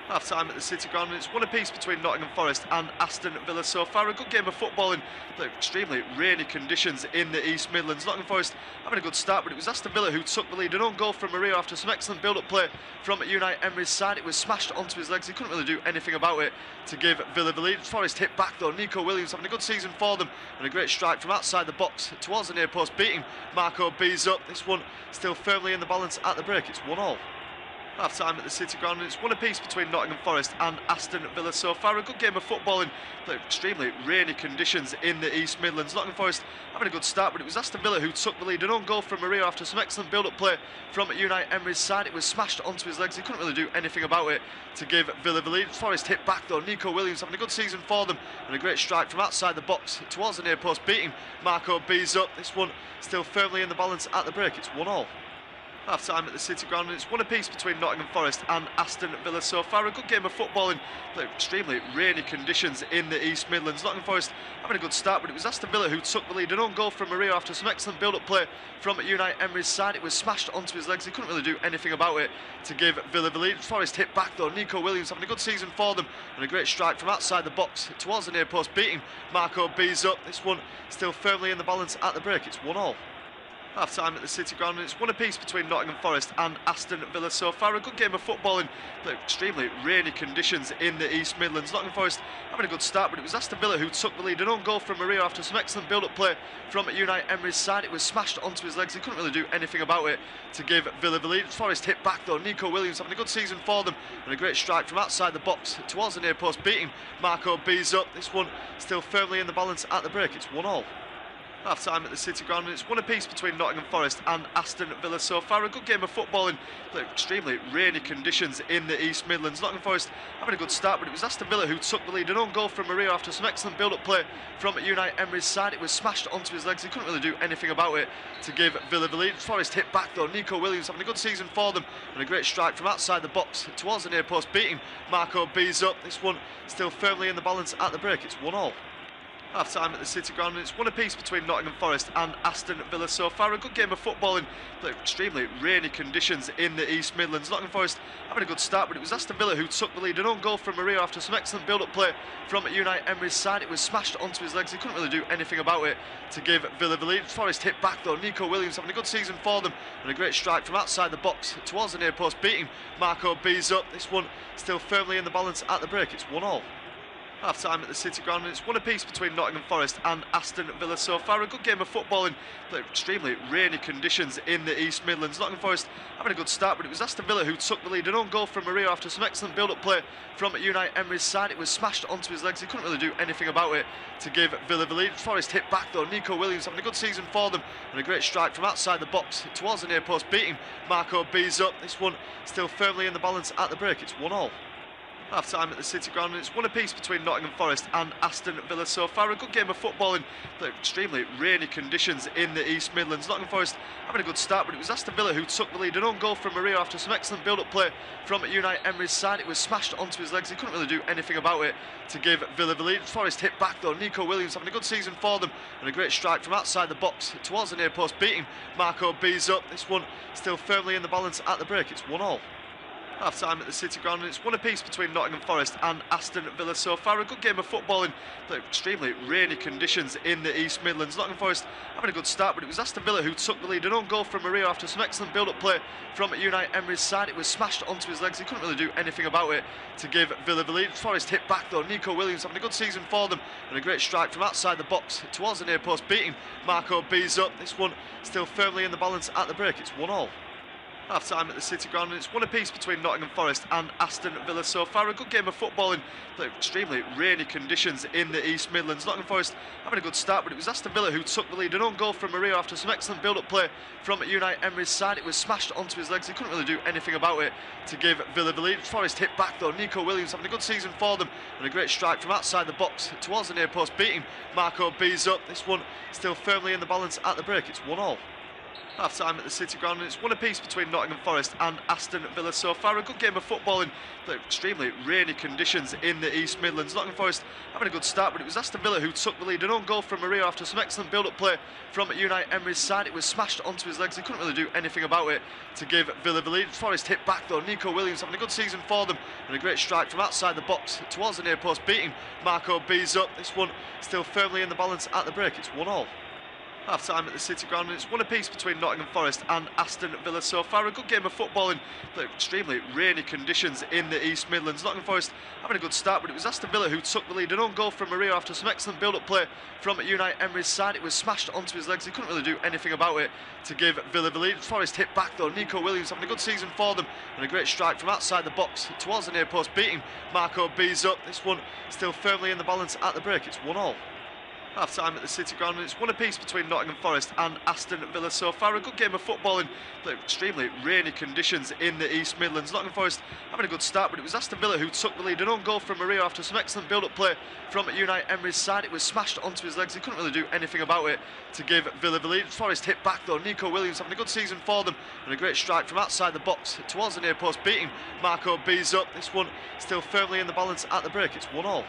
Half time at the City Ground, and it's one apiece between Nottingham Forest and Aston Villa so far. A good game of football in extremely rainy conditions in the East Midlands. Nottingham Forest having a good start, but it was Aston Villa who took the lead. An own goal from Maria after some excellent build-up play from Unai Emery's side. It was smashed onto his legs. He couldn't really do anything about it to give Villa the lead. Forest hit back though. Nico Williams having a good season for them, and a great strike from outside the box towards the near post, beating Marco Bees-up. This one still firmly in the balance at the break. It's 1-1. Half time at the City Ground, and it's one apiece between Nottingham Forest and Aston Villa so far. A good game of football in extremely rainy conditions in the East Midlands. Nottingham Forest having a good start, but it was Aston Villa who took the lead. An own goal from Maria after some excellent build-up play from Unai Emery's side. It was smashed onto his legs. He couldn't really do anything about it to give Villa the lead. Forest hit back though. Nico Williams having a good season for them, and a great strike from outside the box towards the near post, beating Marco Bees-up. This one still firmly in the balance at the break. It's 1-1. Half time at the City Ground, and it's one apiece between Nottingham Forest and Aston Villa so far. A good game of footballing, but extremely rainy conditions in the East Midlands. Nottingham Forest having a good start, but it was Aston Villa who took the lead. An own goal from Maria after some excellent build-up play from Unai Emery's side. It was smashed onto his legs. He couldn't really do anything about it to give Villa the lead. Forest hit back though. Nico Williams having a good season for them, and a great strike from outside the box towards the near post, beating Marco B's up. This one still firmly in the balance at the break. It's 1-1. Half time at the City Ground, and it's one apiece between Nottingham Forest and Aston Villa so far. A good game of footballing, but extremely rainy conditions in the East Midlands. Nottingham Forest having a good start, but it was Aston Villa who took the lead. An own goal from Maria after some excellent build-up play from Unai Emery's side. It was smashed onto his legs. He couldn't really do anything about it to give Villa the lead. Forest hit back though. Nico Williams having a good season for them, and a great strike from outside the box towards the near post, beating Marco B's up. This one still firmly in the balance at the break. It's 1-1. Half time at the City Ground, and it's one apiece between Nottingham Forest and Aston Villa so far. A good game of footballing, but extremely rainy conditions in the East Midlands. Nottingham Forest having a good start, but it was Aston Villa who took the lead. An own goal from Maria after some excellent build-up play from Unai Emery's side. It was smashed onto his legs. He couldn't really do anything about it to give Villa the lead. Forest hit back though. Nico Williams having a good season for them, and a great strike from outside the box towards the near post, beating Marco B's up. This one still firmly in the balance at the break. It's 1-1. Half time at the City Ground, and it's one apiece between Nottingham Forest and Aston Villa so far. A good game of footballing, but extremely rainy conditions in the East Midlands. Nottingham Forest having a good start, but it was Aston Villa who took the lead. An own goal from Maria after some excellent build-up play from Unai Emery's side. It was smashed onto his legs. He couldn't really do anything about it to give Villa the lead. Forest hit back though. Nico Williams having a good season for them, and a great strike from outside the box towards the near post, beating Marco B's up. This one still firmly in the balance at the break. It's 1-1. Half time at the City Ground, and it's one apiece between Nottingham Forest and Aston Villa so far. A good game of footballing, but extremely rainy conditions in the East Midlands. Nottingham Forest having a good start, but it was Aston Villa who took the lead. An own goal from Maria after some excellent build-up play from Unai Emery's side. It was smashed onto his legs. He couldn't really do anything about it to give Villa the lead. Forest hit back though. Nico Williams having a good season for them, and a great strike from outside the box towards the near post, beating Marco B's up. This one still firmly in the balance at the break. It's 1-1. Half time at the City Ground, and it's one apiece between Nottingham Forest and Aston Villa so far. A good game of footballing, but extremely rainy conditions in the East Midlands. Nottingham Forest having a good start, but it was Aston Villa who took the lead. An own goal from Maria after some excellent build-up play from Unai Emery's side. It was smashed onto his legs. He couldn't really do anything about it to give Villa the lead. Forest hit back though. Nico Williams having a good season for them, and a great strike from outside the box towards the near post, beating Marco B's up. This one still firmly in the balance at the break. It's 1-1. Half time at the City Ground, and it's one apiece between Nottingham Forest and Aston Villa so far. A good game of footballing, but extremely rainy conditions in the East Midlands. Nottingham Forest having a good start, but it was Aston Villa who took the lead. An own goal from Maria after some excellent build-up play from Unai Emery's side. It was smashed onto his legs. He couldn't really do anything about it to give Villa the lead. Forest hit back though. Nico Williams having a good season for them, and a great strike from outside the box towards the near post, beating Marco B's up. This one still firmly in the balance at the break. It's 1-1. Half time at the City Ground, and it's one apiece between Nottingham Forest and Aston Villa so far. A good game of footballing, but extremely rainy conditions in the East Midlands. Nottingham Forest having a good start, but it was Aston Villa who took the lead. An own goal from Maria after some excellent build-up play from Unai Emery's side. It was smashed onto his legs. He couldn't really do anything about it to give Villa the lead. Forest hit back though. Nico Williams having a good season for them, and a great strike from outside the box towards the near post, beating Marco B's up. This one still firmly in the balance at the break. It's 1-1. Half time at the City Ground, and it's one apiece between Nottingham Forest and Aston Villa so far. A good game of footballing, but extremely rainy conditions in the East Midlands. Nottingham Forest having a good start, but it was Aston Villa who took the lead. An own goal from Maria after some excellent build-up play from Unai Emery's side. It was smashed onto his legs. He couldn't really do anything about it to give Villa the lead. Forest hit back though. Nico Williams having a good season for them, and a great strike from outside the box towards the near post, beating Marco B's up. This one still firmly in the balance at the break. It's 1-1. Half time at the City Ground, and it's one apiece between Nottingham Forest and Aston Villa so far. A good game of footballing, but extremely rainy conditions in the East Midlands. Nottingham Forest having a good start, but it was Aston Villa who took the lead. An own goal from Maria after some excellent build-up play from Unai Emery's side. It was smashed onto his legs. He couldn't really do anything about it to give Villa the lead. Forest hit back though. Nico Williams having a good season for them, and a great strike from outside the box towards the near post, beating Marco B's up. This one still firmly in the balance at the break. It's 1-1. Half time at the City Ground, and it's one apiece between Nottingham Forest and Aston Villa so far. A good game of footballing, but extremely rainy conditions in the East Midlands. Nottingham Forest having a good start, but it was Aston Villa who took the lead. An own goal from Maria after some excellent build-up play from Unai Emery's side. It was smashed onto his legs. He couldn't really do anything about it to give Villa the lead. Forest hit back though. Nico Williams having a good season for them, and a great strike from outside the box towards the near post, beating Marco B's up. This one still firmly in the balance at the break. It's 1-1.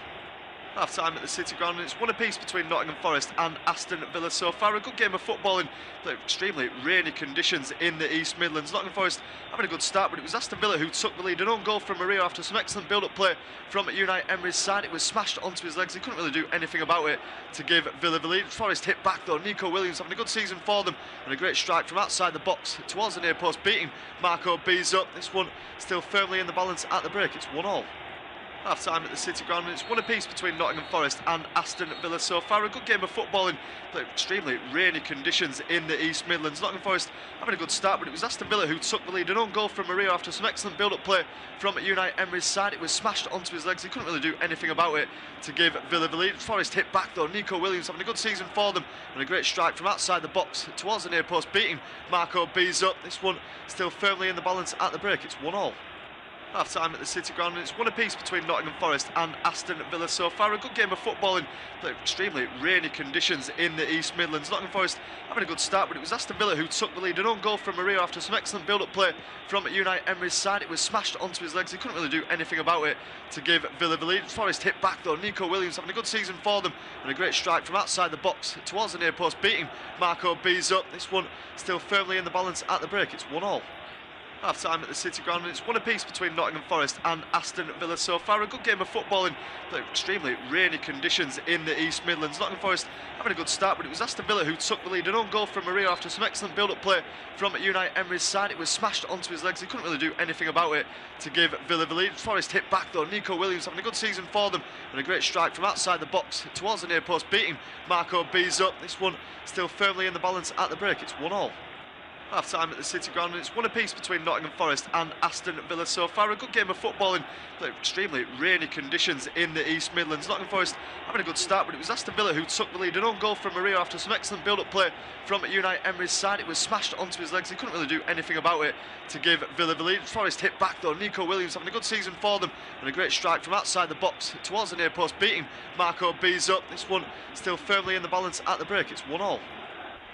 Half time at the City Ground, and it's one apiece between Nottingham Forest and Aston Villa so far. A good game of footballing, but extremely rainy conditions in the East Midlands. Nottingham Forest having a good start, but it was Aston Villa who took the lead. An own goal from Maria after some excellent build-up play from Unai Emery's side. It was smashed onto his legs. He couldn't really do anything about it to give Villa the lead. Forest hit back though. Nico Williams having a good season for them, and a great strike from outside the box towards the near post, beating Marco B's up. This one still firmly in the balance at the break. It's 1-1. Half time at the City Ground, and it's one apiece between Nottingham Forest and Aston Villa so far. A good game of footballing, but extremely rainy conditions in the East Midlands. Nottingham Forest having a good start, but it was Aston Villa who took the lead. An own goal from Maria after some excellent build-up play from Unai Emery's side. It was smashed onto his legs. He couldn't really do anything about it to give Villa the lead. Forest hit back though. Nico Williams having a good season for them, and a great strike from outside the box towards the near post, beating Marco B's up. This one still firmly in the balance at the break. It's 1-1. Half time at the City Ground, and it's one apiece between Nottingham Forest and Aston Villa so far. A good game of footballing, but extremely rainy conditions in the East Midlands. Nottingham Forest having a good start, but it was Aston Villa who took the lead. An own goal from Maria after some excellent build-up play from Unai Emery's side. It was smashed onto his legs. He couldn't really do anything about it to give Villa the lead. Forest hit back though. Nico Williams having a good season for them, and a great strike from outside the box towards the near post, beating Marco B's up. This one still firmly in the balance at the break. It's 1-1. Half time at the City Ground, and it's one apiece between Nottingham Forest and Aston Villa so far. A good game of footballing, but extremely rainy conditions in the East Midlands. Nottingham Forest having a good start, but it was Aston Villa who took the lead. An own goal from Maria after some excellent build-up play from Unai Emery's side. It was smashed onto his legs. He couldn't really do anything about it to give Villa the lead. Forest hit back though. Nico Williams having a good season for them, and a great strike from outside the box towards the near post, beating Marco B's up. This one still firmly in the balance at the break. It's 1-1. Half time at the City Ground, and it's one apiece between Nottingham Forest and Aston Villa so far. A good game of footballing, but extremely rainy conditions in the East Midlands. Nottingham Forest having a good start, but it was Aston Villa who took the lead. An own goal from Maria after some excellent build-up play from Unai Emery's side. It was smashed onto his legs. He couldn't really do anything about it to give Villa the lead. Forest hit back though. Nico Williams having a good season for them, and a great strike from outside the box towards the near post, beating Marco B's up. This one still firmly in the balance at the break. It's 1-1.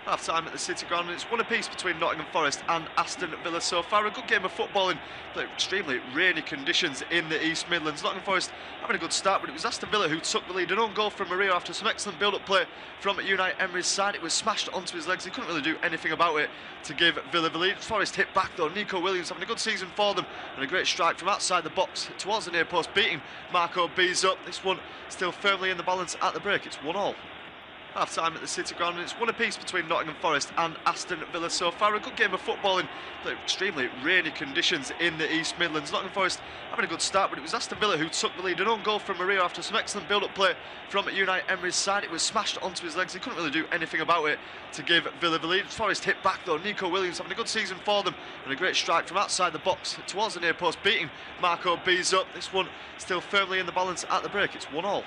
Half time at the City Ground, and it's one apiece between Nottingham Forest and Aston Villa so far. A good game of footballing, but extremely rainy conditions in the East Midlands. Nottingham Forest having a good start, but it was Aston Villa who took the lead. An own goal from Maria after some excellent build-up play from Unai Emery's side. It was smashed onto his legs. He couldn't really do anything about it to give Villa the lead. Forest hit back though. Nico Williams having a good season for them, and a great strike from outside the box towards the near post, beating Marco B's up. This one still firmly in the balance at the break. It's 1-1. Half time at the City Ground, and it's one apiece between Nottingham Forest and Aston Villa so far. A good game of footballing, but extremely rainy conditions in the East Midlands. Nottingham Forest having a good start, but it was Aston Villa who took the lead. An own goal from Maria after some excellent build-up play from Unai Emery's side. It was smashed onto his legs. He couldn't really do anything about it to give Villa the lead. Forest hit back though. Nico Williams having a good season for them, and a great strike from outside the box towards the near post, beating Marco B's up. This one still firmly in the balance at the break. It's 1-1.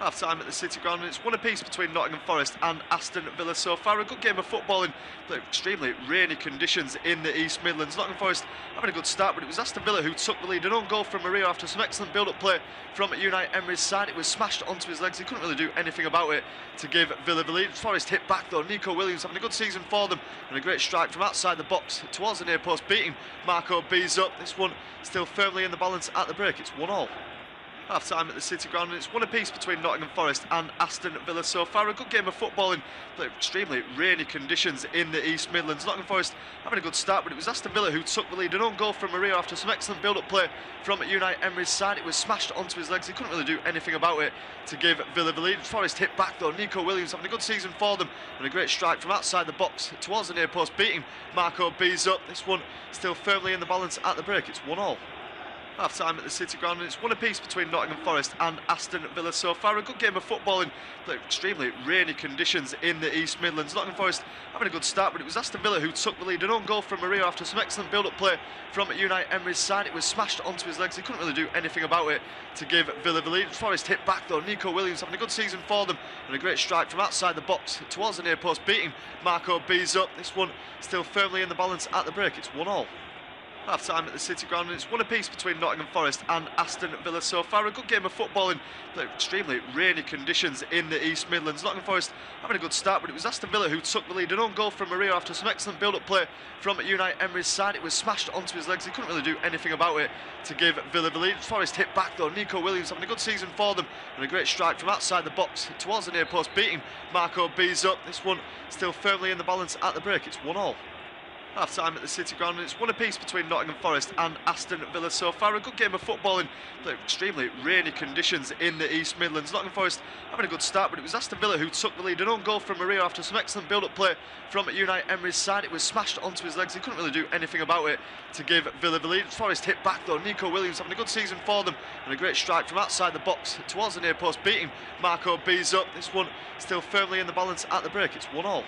Half time at the City Ground, and it's one apiece between Nottingham Forest and Aston Villa so far. A good game of footballing, but extremely rainy conditions in the East Midlands. Nottingham Forest having a good start, but it was Aston Villa who took the lead. An own goal from Maria after some excellent build-up play from Unai Emery's side. It was smashed onto his legs. He couldn't really do anything about it to give Villa the lead. Forest hit back though. Nico Williams having a good season for them, and a great strike from outside the box towards the near post, beating Marco B's up. This one still firmly in the balance at the break. It's 1-1. Half time at the City Ground, and it's one apiece between Nottingham Forest and Aston Villa so far. A good game of footballing, but extremely rainy conditions in the East Midlands. Nottingham Forest having a good start, but it was Aston Villa who took the lead. An own goal from Maria after some excellent build-up play from Unai Emery's side. It was smashed onto his legs. He couldn't really do anything about it to give Villa the lead. Forest hit back though. Nico Williams having a good season for them, and a great strike from outside the box towards the near post, beating Marco B's up. This one still firmly in the balance at the break. It's 1-1. Half time at the City Ground, and it's one apiece between Nottingham Forest and Aston Villa so far. A good game of football in extremely rainy conditions in the East Midlands. Nottingham Forest having a good start, but it was Aston Villa who took the lead. An own goal from Maria after some excellent build-up play from Unai Emery's side. It was smashed onto his legs. He couldn't really do anything about it to give Villa the lead. Forest hit back though. Nico Williams having a good season for them, and a great strike from outside the box towards the near post, beating Marco B's up. This one still firmly in the balance at the break. It's 1-1. Half time at the City Ground, and it's one apiece between Nottingham Forest and Aston Villa so far. A good game of football in extremely rainy conditions in the East Midlands. Nottingham Forest having a good start, but it was Aston Villa who took the lead. An own goal from Maria after some excellent build-up play from Unai Emery's side. It was smashed onto his legs. He couldn't really do anything about it to give Villa the lead. Forest hit back though. Nico Williams having a good season for them, and a great strike from outside the box towards the near post, beating Marco B's up. This one still firmly in the balance at the break. It's 1-1. Half time at the City Ground, and it's one apiece between Nottingham Forest and Aston Villa so far. A good game of football in extremely rainy conditions in the East Midlands. Nottingham Forest having a good start, but it was Aston Villa who took the lead. An own goal from Maria after some excellent build-up play from Unai Emery's side. It was smashed onto his legs. He couldn't really do anything about it to give Villa the lead. Forest hit back though. Nico Williams having a good season for them, and a great strike from outside the box towards the near post, beating Marco B's up. This one still firmly in the balance at the break. It's 1-1.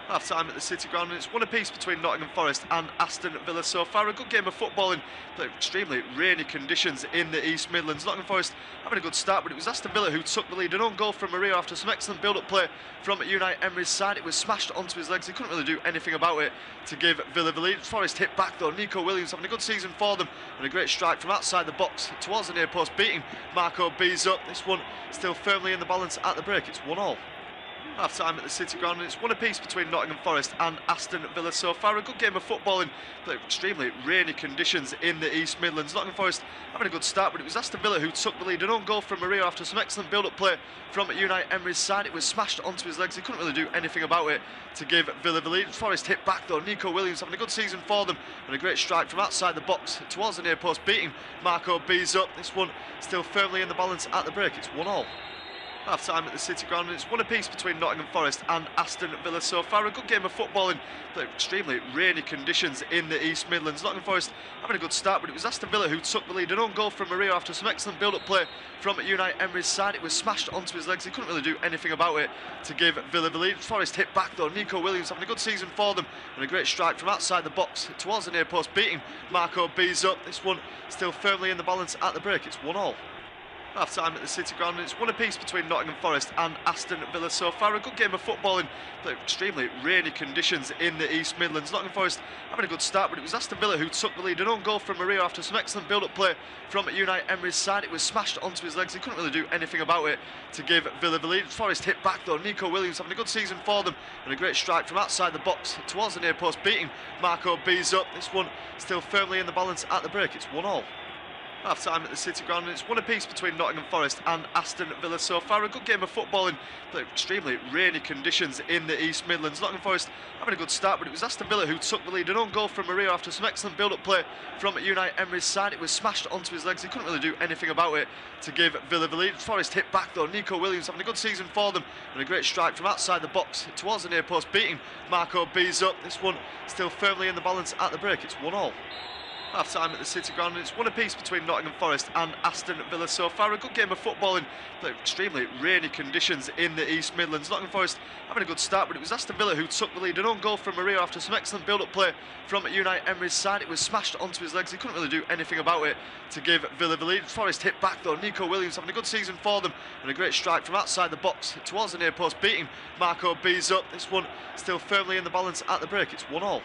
Half time at the City Ground, and it's one apiece between Nottingham Forest and Aston Villa so far. A good game of football in extremely rainy conditions in the East Midlands. Nottingham Forest having a good start, but it was Aston Villa who took the lead. An own goal from Maria after some excellent build-up play from Unai Emery's side. It was smashed onto his legs. He couldn't really do anything about it to give Villa the lead. Forest hit back though. Nico Williams having a good season for them, and a great strike from outside the box towards the near post, beating Marco B's up. This one still firmly in the balance at the break. It's 1-1. Half time at the City Ground, and it's one apiece between Nottingham Forest and Aston Villa so far. A good game of football in extremely rainy conditions in the East Midlands. Nottingham Forest having a good start, but it was Aston Villa who took the lead. An own goal from Maria after some excellent build-up play from Unai Emery's side. It was smashed onto his legs. He couldn't really do anything about it to give Villa the lead. Forest hit back though. Nico Williams having a good season for them, and a great strike from outside the box towards the near post, beating Marco B's up. This one still firmly in the balance at the break. It's 1-1. Half time at the City Ground, and it's one apiece between Nottingham Forest and Aston Villa so far. A good game of football in extremely rainy conditions in the East Midlands. Nottingham Forest having a good start, but it was Aston Villa who took the lead. An own goal from Maria after some excellent build-up play from Unai Emery's side. It was smashed onto his legs. He couldn't really do anything about it to give Villa the lead. Forest hit back though. Nico Williams having a good season for them, and a great strike from outside the box towards the near post, beating Marco B's up. This one still firmly in the balance at the break. It's 1-1. Half time at the City Ground, and it's one apiece between Nottingham Forest and Aston Villa so far. A good game of football in extremely rainy conditions in the East Midlands. Nottingham Forest having a good start, but it was Aston Villa who took the lead. An own goal from Maria after some excellent build-up play from Unai Emery's side. It was smashed onto his legs. He couldn't really do anything about it to give Villa the lead. Forest hit back though. Nico Williams having a good season for them, and a great strike from outside the box towards the near post, beating Marco B's up. This one still firmly in the balance at the break. It's 1-1. Half time at the City Ground, and it's one apiece between Nottingham Forest and Aston Villa so far. A good game of football in extremely rainy conditions in the East Midlands. Nottingham Forest having a good start, but it was Aston Villa who took the lead. An own goal from Maria after some excellent build-up play from Unai Emery's side. It was smashed onto his legs. He couldn't really do anything about it to give Villa the lead. Forest hit back though. Nico Williams having a good season for them, and a great strike from outside the box towards the near post, beating Marco B's up. This one still firmly in the balance at the break. It's 1-1. Half time at the City Ground, and it's one apiece between Nottingham Forest and Aston Villa so far. A good game of football in extremely rainy conditions in the East Midlands. Nottingham Forest having a good start, but it was Aston Villa who took the lead. An own goal from Maria after some excellent build-up play from Unai Emery's side. It was smashed onto his legs. He couldn't really do anything about it to give Villa the lead. Forest hit back though. Nico Williams having a good season for them, and a great strike from outside the box towards the near post, beating Marco B's up. This one still firmly in the balance at the break. It's 1-1.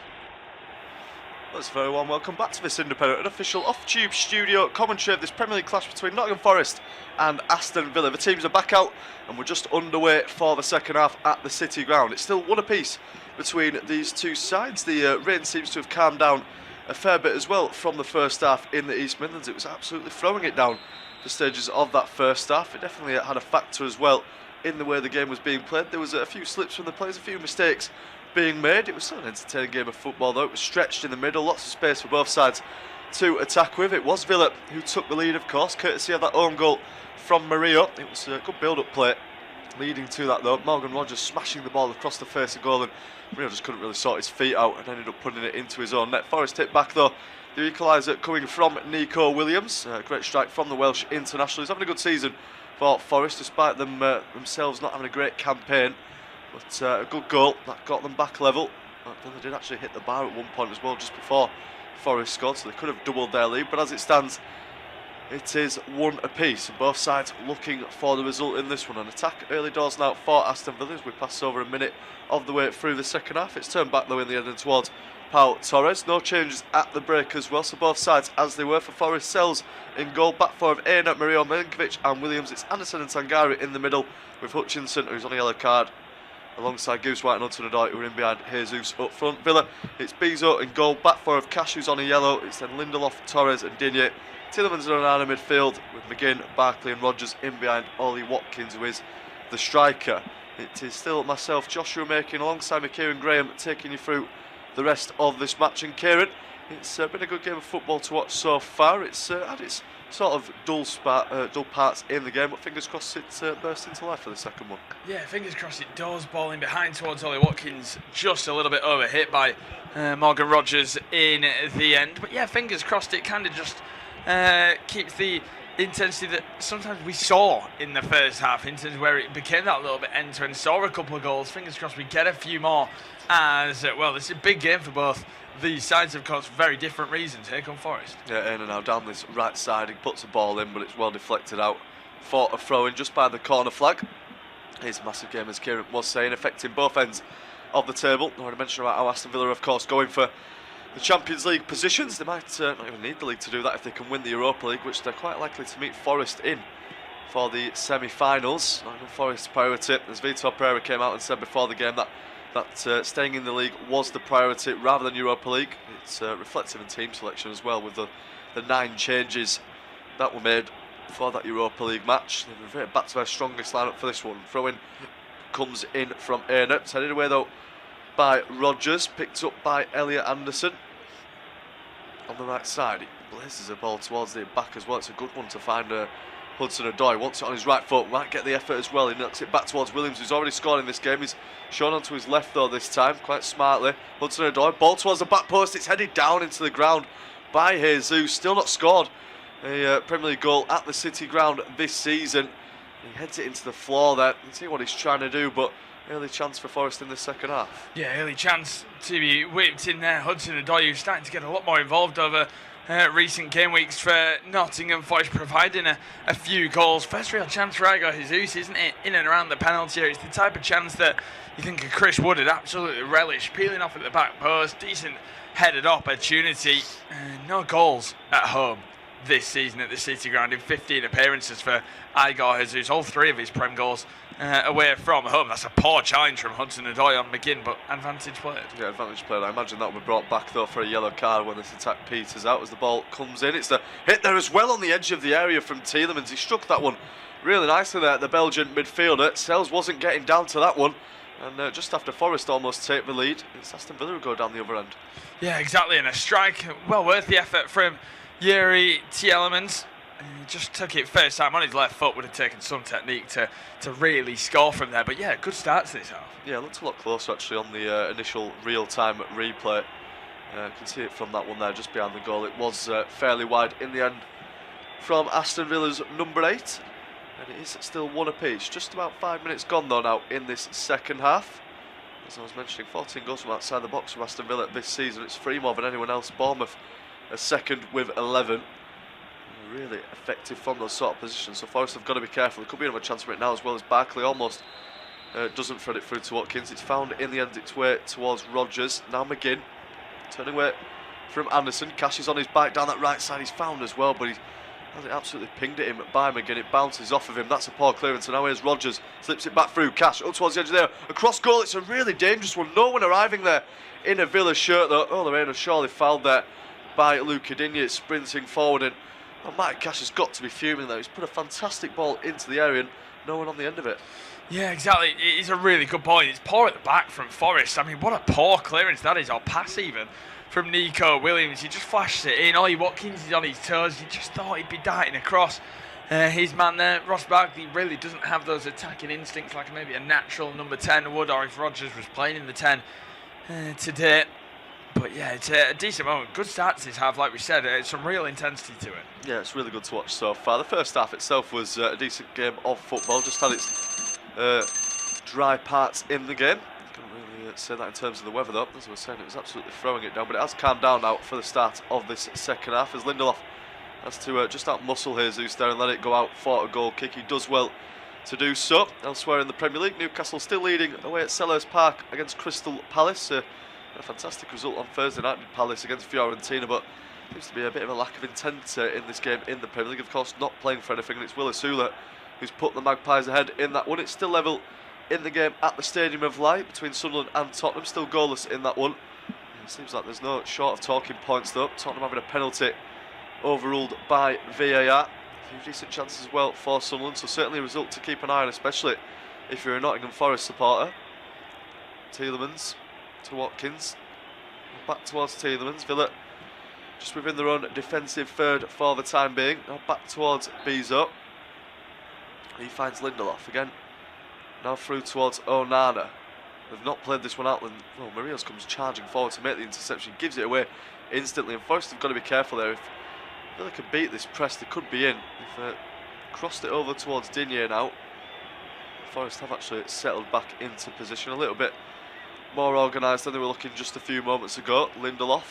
That's very warm. Welcome back to this independent and official off-tube studio commentary of this Premier League clash between Nottingham Forest and Aston Villa. The teams are back out, and we're just underway for the second half at the City Ground. It's still one apiece between these two sides. The rain seems to have calmed down a fair bit as well from the first half in the East Midlands. It was absolutely throwing it down the stages of that first half. It definitely had a factor as well in the way the game was being played. There was a few slips from the players, a few mistakes being made. It was still an entertaining game of football though. It was stretched in the middle, lots of space for both sides to attack with. It was Villa who took the lead, of course, courtesy of that own goal from Maria. It was a good build-up play leading to that though. Morgan Rogers smashing the ball across the face of goal, and Maria just couldn't really sort his feet out and ended up putting it into his own net. Forest hit back though. The equaliser coming from Nico Williams. Great strike from the Welsh international. He's having a good season for Forest, despite them themselves not having a great campaign. But a good goal that got them back level. But then they did actually hit the bar at one point as well, just before Forest scored, so they could have doubled their lead. But as it stands, it is 1 apiece, and both sides looking for the result in this one. An attack early doors now for Aston Villa as we pass over a minute of the way through the second half. It's turned back though in the end and towards Pau Torres. No changes at the break as well, so both sides as they were. For Forest, Sells in goal, back four of Aina, Mario Milinkovic and Williams. It's Anderson and Tangari in the middle, with Hutchinson, who's on a yellow card, alongside Goose White and Hudson-Odoi, who are in behind Jesus up front. Villa, it's Bezo in goal, back four of Cash, who's on a yellow. It's then Lindelof, Torres and Digne. Tillemans and Onana midfield, with McGinn, Barkley and Rodgers in behind Ollie Watkins, who is the striker. It is still myself, Joshua Making, alongside me, Kieran Graham, taking you through the rest of this match. And Kieran, it's been a good game of football to watch so far. It's had its sort of dull parts in the game, but fingers crossed it burst into life for the second one. Yeah, fingers crossed it does. Ball in behind towards Ollie Watkins, just a little bit overhit by Morgan Rodgers in the end. But yeah, fingers crossed it kind of just keeps the intensity that sometimes we saw in the first half, in terms of where it became that little bit end-to-end. Saw a couple of goals. Fingers crossed we get a few more as well. This is a big game for both these sides, of course, for very different reasons. Here come Forest. Yeah, Aina now down this right side. He puts the ball in, but it's well deflected out for a throw-in just by the corner flag. It's a massive game, as Kieran was saying, affecting both ends of the table. I want to mention about how Aston Villa, of course, going for the Champions League positions. They might not even need the league to do that if they can win the Europa League, which they're quite likely to meet Forest in for the semi-finals. Forest's priority, as Vitor Pereira came out and said before the game, that staying in the league was the priority rather than Europa League. It's reflective in team selection as well, with the 9 changes that were made for that Europa League match. They've reverted back to their strongest lineup for this one. Throw-in comes in from Aina. It's headed away though by Rodgers, picked up by Elliot Anderson on the right side. He blazes the ball towards the back as well. It's a good one to find Hudson-Odoi. Wants it on his right foot, might get the effort as well. He knocks it back towards Williams, who's already scored in this game. He's shown onto his left though this time, quite smartly. Hudson-Odoi, ball towards the back post. It's headed down into the ground by Jesus. Still not scored a Premier League goal at the City ground this season. He heads it into the floor there. You can see what he's trying to do, but early chance for Forest in the second half. Yeah, early chance to be whipped in there. Hudson-Odoi, who's starting to get a lot more involved over recent game weeks for Nottingham Forest, providing a few goals. First real chance for Igor Jesus, isn't it? In and around the penalty area. It's the type of chance that you think Chris Wood would absolutely relish. Peeling off at the back post, decent headed opportunity. No goals at home this season at the City ground in 15 appearances for Igor Jesus. All 3 of his Prem goals away from home. That's a poor challenge from Hudson-Odoi on McGinn, but advantage played. Yeah, advantage played. I imagine that will be brought back though for a yellow card when this attack peters out as the ball comes in. It's the hit there as well on the edge of the area from Tillemans. He struck that one really nicely there, the Belgian midfielder. Sells wasn't getting down to that one, and just after Forest almost take the lead, it's Aston Villa who go down the other end. Yeah, exactly, and a strike well worth the effort from Yuri Tillemans. He just took it first time on his left foot. Would have taken some technique to really score from there. But yeah, good start to this half. Yeah, it looked a lot closer actually on the initial real-time replay. You can see it from that one there, just behind the goal. It was fairly wide in the end from Aston Villa's number 8. And it is still 1 apiece. Just about 5 minutes gone though now in this second half. As I was mentioning, 14 goals from outside the box from Aston Villa this season. It's 3 more than anyone else. Bournemouth a second with 11. Really effective from those sort of positions, so Forest have got to be careful. There could be another chance for it now, as well as Barkley almost doesn't thread it through to Watkins. It's found in the end its way towards Rodgers. Now McGinn turning away from Anderson. Cash is on his back down that right side. He's found as well, but he has it absolutely pinged at him by McGinn. It bounces off of him. That's a poor clearance, and now here's Rodgers. Slips it back through. Cash up towards the edge there. Across goal. It's a really dangerous one. No one arriving there in a Villa shirt though. Oh, the rain surely fouled there by Luca Digne, sprinting forward, and Mike Cash has got to be fuming there. He's put a fantastic ball into the area and no one on the end of it. Yeah, exactly. It's a really good point. It's poor at the back from Forest. I mean, what a poor clearance that is, or pass even, from Nico Williams. He just flashes it in. Ollie Watkins is on his toes. You just thought he'd be darting across his man there. Ross Barkley really doesn't have those attacking instincts like maybe a natural number 10 would, or if Rodgers was playing in the 10 today. But yeah, it's a decent moment. Good start to this half, like we said. Some real intensity to it. Yeah, it's really good to watch so far. The first half itself was a decent game of football. Just had its dry parts in the game. Couldn't really say that in terms of the weather, though. As I was saying, it was absolutely throwing it down. But it has calmed down now for the start of this second half, as Lindelof has to just out-muscle Jesus there and let it go out for a goal kick. He does well to do so. Elsewhere in the Premier League, Newcastle still leading away at Selhurst Park against Crystal Palace. A fantastic result on Thursday night in Palace against Fiorentina, but seems to be a bit of a lack of intent in this game in the Premier League. Of course, not playing for anything, and it's Willisula who's put the Magpies ahead in that one. It's still level in the game at the Stadium of Light between Sunderland and Tottenham, still goalless in that one. It seems like there's no short of talking points though. Tottenham having a penalty overruled by VAR. A few decent chances as well for Sunderland, so certainly a result to keep an eye on, especially if you're a Nottingham Forest supporter. Tielemans to Watkins, back towards Tielemans. Villa just within their own defensive third for the time being. Now back towards Bezo. He finds Lindelof again. Now through towards Onana. They've not played this one out. Well, Marios comes charging forward to make the interception, gives it away instantly. And Forest have got to be careful there. If Villa can beat this press, they could be in. If crossed it over towards Digne now. Forest have actually settled back into position a little bit more organised than they were looking just a few moments ago. Lindelof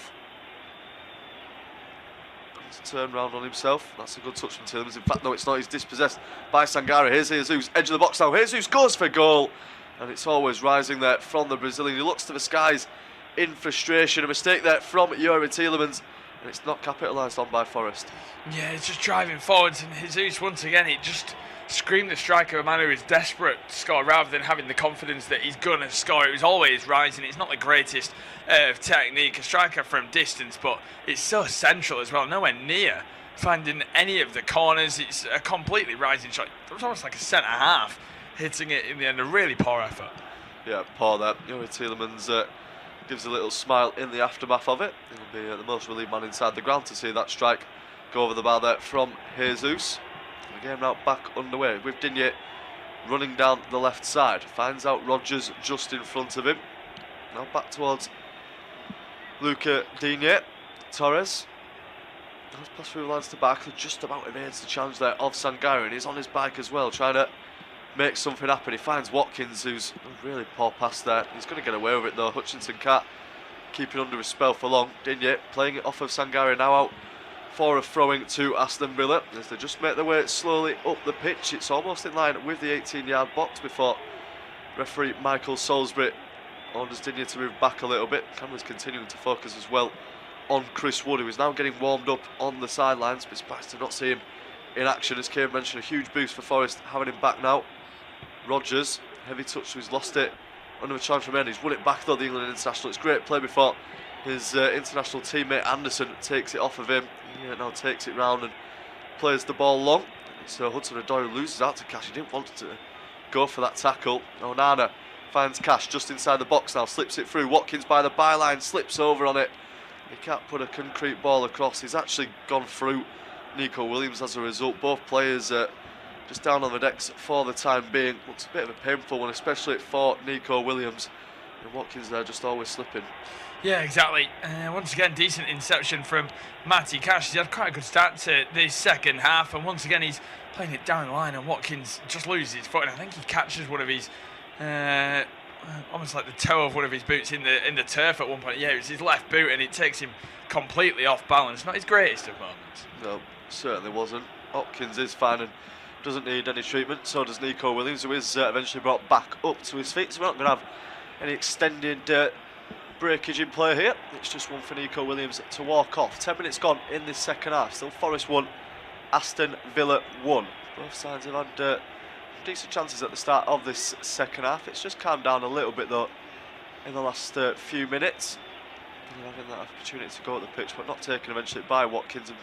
turn round on himself. That's a good touch from Tielemans. In fact, no, it's not. He's dispossessed by Sangare. Here's Jesus, edge of the box now. Jesus goes for goal, and it's always rising there from the Brazilian. He looks to the skies in frustration. A mistake there from Youri Tielemans, and it's not capitalised on by Forest. Yeah, it's just driving forwards, and Jesus once again, it just screamed the strike of a man who is desperate to score rather than having the confidence that he's going to score. It was always rising. It's not the greatest of technique, a striker from distance, but it's so central as well, nowhere near finding any of the corners. It's a completely rising shot. It was almost like a centre half hitting it in the end. A really poor effort. Yeah, poor there. Youri Tielemans gives a little smile in the aftermath of it. He'll be the most relieved man inside the ground to see that strike go over the bar there from Jesus. The game now back underway with Digne running down the left side. Finds out Rodgers just in front of him. Now back towards Luca Digne. Torres. Let's pass through the lines to back. Just about evades the challenge there of Sangare, and he's on his bike as well, trying to make something happen. He finds Watkins, who's a really poor pass there. He's going to get away with it though. Hutchinson can't keep it under his spell for long. Digne playing it off of Sangare, now out for a throwing to Aston Villa as they just make their way slowly up the pitch. It's almost in line with the 18-yard box before referee Michael Salisbury orders Digne to move back a little bit. Cameron's continuing to focus as well on Chris Wood, who is now getting warmed up on the sidelines. But surprised to not see him in action. As Kieran mentioned, a huge boost for Forest having him back now. Rodgers, heavy touch, so he's lost it under a charge from end. He's won it back though, the England international. It's great play before his international teammate Anderson takes it off of him. He now takes it round and plays the ball long. So Hudson-Odoi loses out to Cash. He didn't want to go for that tackle. Onana finds Cash just inside the box now, slips it through. Watkins by the byline, slips over on it. He can't put a concrete ball across. He's actually gone through Nico Williams as a result. Both players just down on the decks for the time being. Looks a bit of a painful one, especially for Nico Williams. And Watkins there just always slipping. Yeah, exactly. Once again, decent interception from Matty Cash. He had quite a good start to this second half, and once again he's playing it down the line, and Watkins just loses his foot, and I think he catches one of his, almost like the toe of one of his boots in the turf at one point. Yeah, it was his left boot, and it takes him completely off balance. Not his greatest of moments. No, certainly wasn't. Hopkins is fine and doesn't need any treatment. So does Nico Williams, who is eventually brought back up to his feet. So we're not going to have any extended breakage in play here. It's just one for Nico Williams to walk off. 10 minutes gone in this second half. Still Forest 1, Aston Villa 1. Both sides have had decent chances at the start of this second half. It's just calmed down a little bit though in the last few minutes. Having that opportunity to go at the pitch, but not taken eventually by Watkins. And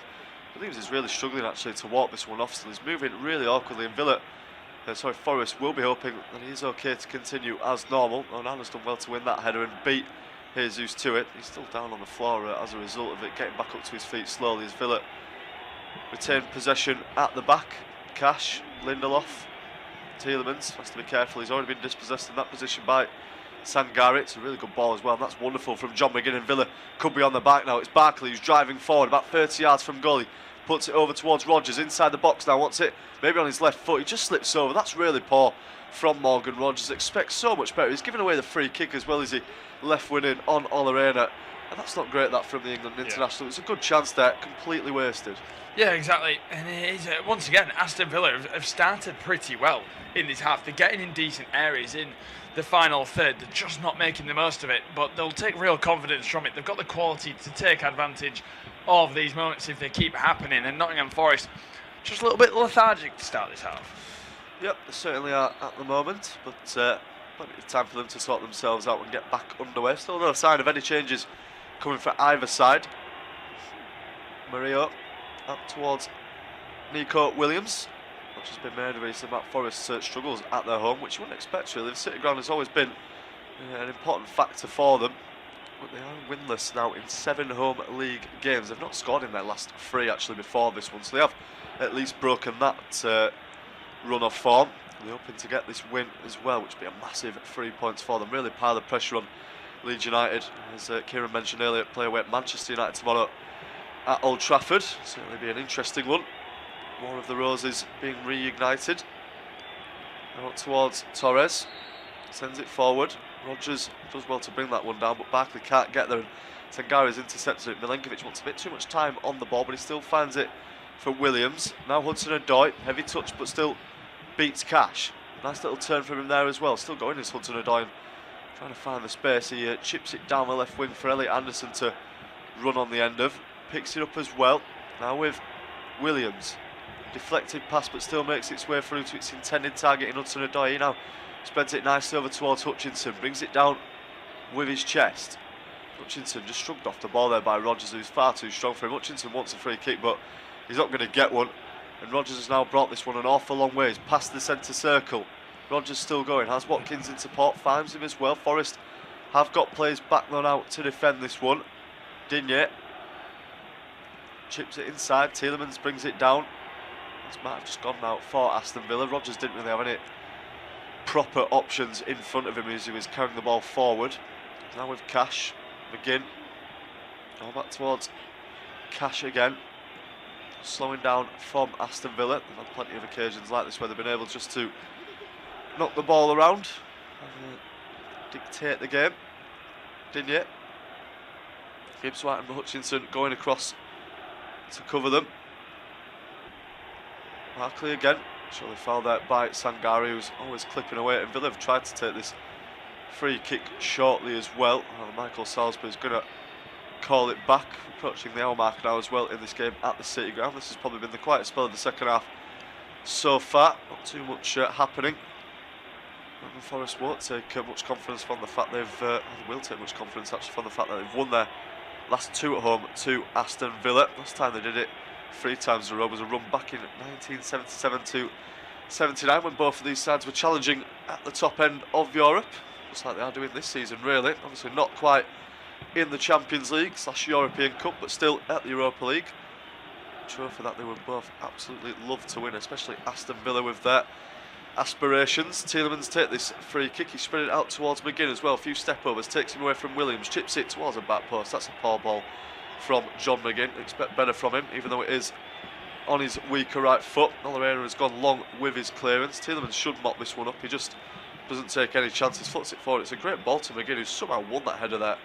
Williams is really struggling actually to walk this one off. So he's moving really awkwardly, and Forest will be hoping that he's okay to continue as normal. Onana's done well to win that header and beat Jesus to it. He's still down on the floor as a result of it, getting back up to his feet slowly as Villa retain possession at the back. Cash, Lindelof, Tielemans has to be careful. He's already been dispossessed in that position by Sangari. It's a really good ball as well, and that's wonderful from John McGinn, and Villa could be on the back now. It's Barkley who's driving forward about 30 yards from goal. He puts it over towards Rodgers inside the box now, wants it maybe on his left foot. He just slips over. That's really poor from Morgan Rodgers. Expects so much better. He's giving away the free kick as well as he left winning on Olarena. And that's not great, that, from the England international. It's a good chance there, completely wasted. Yeah, exactly. And it is, once again, Aston Villa have started pretty well in this half. They're getting in decent areas in the final third. They're just not making the most of it, but they'll take real confidence from it. They've got the quality to take advantage of these moments if they keep happening. And Nottingham Forest, just a little bit lethargic to start this half. Yep, they certainly are at the moment, but plenty of time for them to sort themselves out and get back underway. Still no sign of any changes coming for either side. Mario up towards Nico Williams, which has been made recently about Forest's struggles at their home, which you wouldn't expect really. The City Ground has always been an important factor for them, but they are winless now in 7 home league games. They've not scored in their last 3 actually before this one, so they have at least broken that run of form. They're hoping to get this win as well, which would be a massive 3 points for them. Really pile the pressure on Leeds United, as Kieran mentioned earlier, play away at Manchester United tomorrow at Old Trafford. Certainly be an interesting one. More of the roses being reignited. Out towards Torres, sends it forward. Rodgers does well to bring that one down, but Barkley can't get there, and Sangari's intercepted it. Milenkovic wants a bit too much time on the ball, but he still finds it for Williams. Now Hudson-Odoi, heavy touch, but still beats Cash. Nice little turn from him there as well. Still going is Hudson-Odoi, trying to find the space. He chips it down the left wing for Elliot Anderson to run on the end of. Picks it up as well. Now with Williams. Deflected pass, but still makes its way through to its intended target in Hudson-Odoi. He now spreads it nicely over towards Hutchinson. Brings it down with his chest. Hutchinson just shrugged off the ball there by Rodgers, who's far too strong for him. Hutchinson wants a free kick, but he's not going to get one. And Rodgers has now brought this one an awful long way. He's past the centre circle. Rodgers still going. Has Watkins in support. Finds him as well. Forest have got players back though now to defend this one. Digne chips it inside. Tielemans brings it down. This might have just gone out for Aston Villa. Rodgers didn't really have any proper options in front of him as he was carrying the ball forward. Now with Cash, McGinn. All back towards Cash again. Slowing down from Aston Villa. They've had plenty of occasions like this where they've been able just to knock the ball around and dictate the game. Digne. Gibbs White and Hutchinson going across to cover them. Barkley again. Surely fouled there by Sangari, who's always clipping away. And Villa have tried to take this free kick shortly as well. Michael Salisbury's going to call it back. Approaching the hour mark now as well in this game at the City Ground. This has probably been the quietest spell of the second half so far. Not too much happening. Nottingham Forest won't take much confidence from the fact they've will take much confidence actually from the fact that they've won their last 2 at home to Aston Villa. Last time they did it 3 times in a row was a run back in 1977 to 79 when both of these sides were challenging at the top end of Europe, just like they are doing this season really. Obviously not quite in the Champions League / European Cup, but still at the Europa League. A trophy that they would both absolutely love to win, especially Aston Villa with their aspirations. Tielemans take this free kick. He spread it out towards McGinn as well. A few step overs, takes him away from Williams, chips it towards a back post. That's a poor ball from John McGinn. Expect better from him, even though it is on his weaker right foot. Olarena has gone long with his clearance. Tielemans should mop this one up. He just doesn't take any chances, foots it forward. It's a great ball to McGinn, who somehow won that header there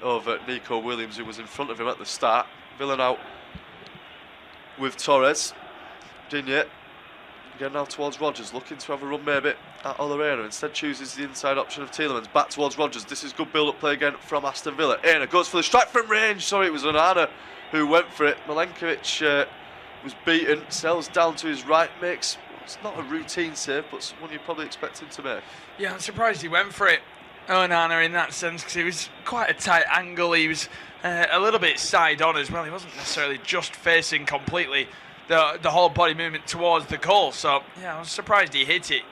over Nico Williams, who was in front of him at the start. Villa now with Torres. Digne again now towards Rodgers, looking to have a run maybe at Olarena. Instead chooses the inside option of Tielemans. Back towards Rodgers. This is good build-up play again from Aston Villa. Aina goes for the strike from range. Sorry, it was Onana who went for it. Milenkovic was beaten. Sells down to his right. Makes, it's not a routine save, but one you probably expect him to make. Yeah, I'm surprised he went for it, Onana, in that sense, because it was quite a tight angle. He was a little bit side on as well. He wasn't necessarily just facing completely the whole body movement towards the goal. So yeah, I was surprised he hit it.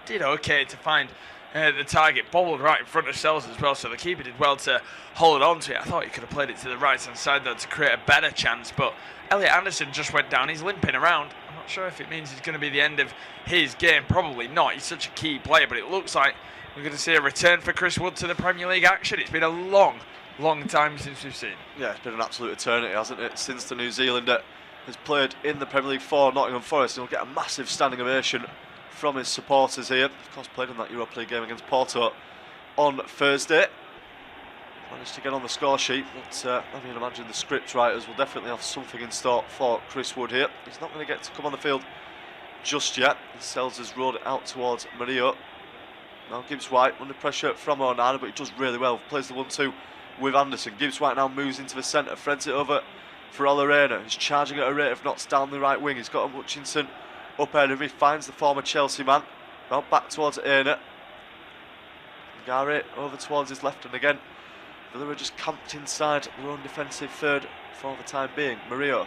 Did okay to find the target. Bobbled right in front of Sells as well, so the keeper did well to hold on to it. I thought he could have played it to the right hand side though to create a better chance, but Elliot Anderson just went down. He's limping around. I'm not sure if it means it's going to be the end of his game. Probably not. He's such a key player, but it looks like we're going to see a return for Chris Wood to the Premier League action. It's been a long time since we've seen. Yeah, it's been an absolute eternity, hasn't it, since the New Zealander has played in the Premier League for Nottingham Forest. He'll get a massive standing ovation from his supporters here. Of course, played in that Europa League game against Porto on Thursday. Managed to get on the score sheet, but I mean, imagine the script writers will definitely have something in store for Chris Wood here. He's not going to get to come on the field just yet. Sells has rolled it out towards Murillo. Now Gibbs White under pressure from Onana, but he does really well. Plays the 1-2 with Anderson. Gibbs White now moves into the centre, threads it over for Olorena. He's charging at a rate of knots down the right wing. He's got a Hutchinson up ahead of him. He finds the former Chelsea man. Now back towards Aina. Gary over towards his left, and again Villa are just camped inside their own defensive third for the time being. Murillo.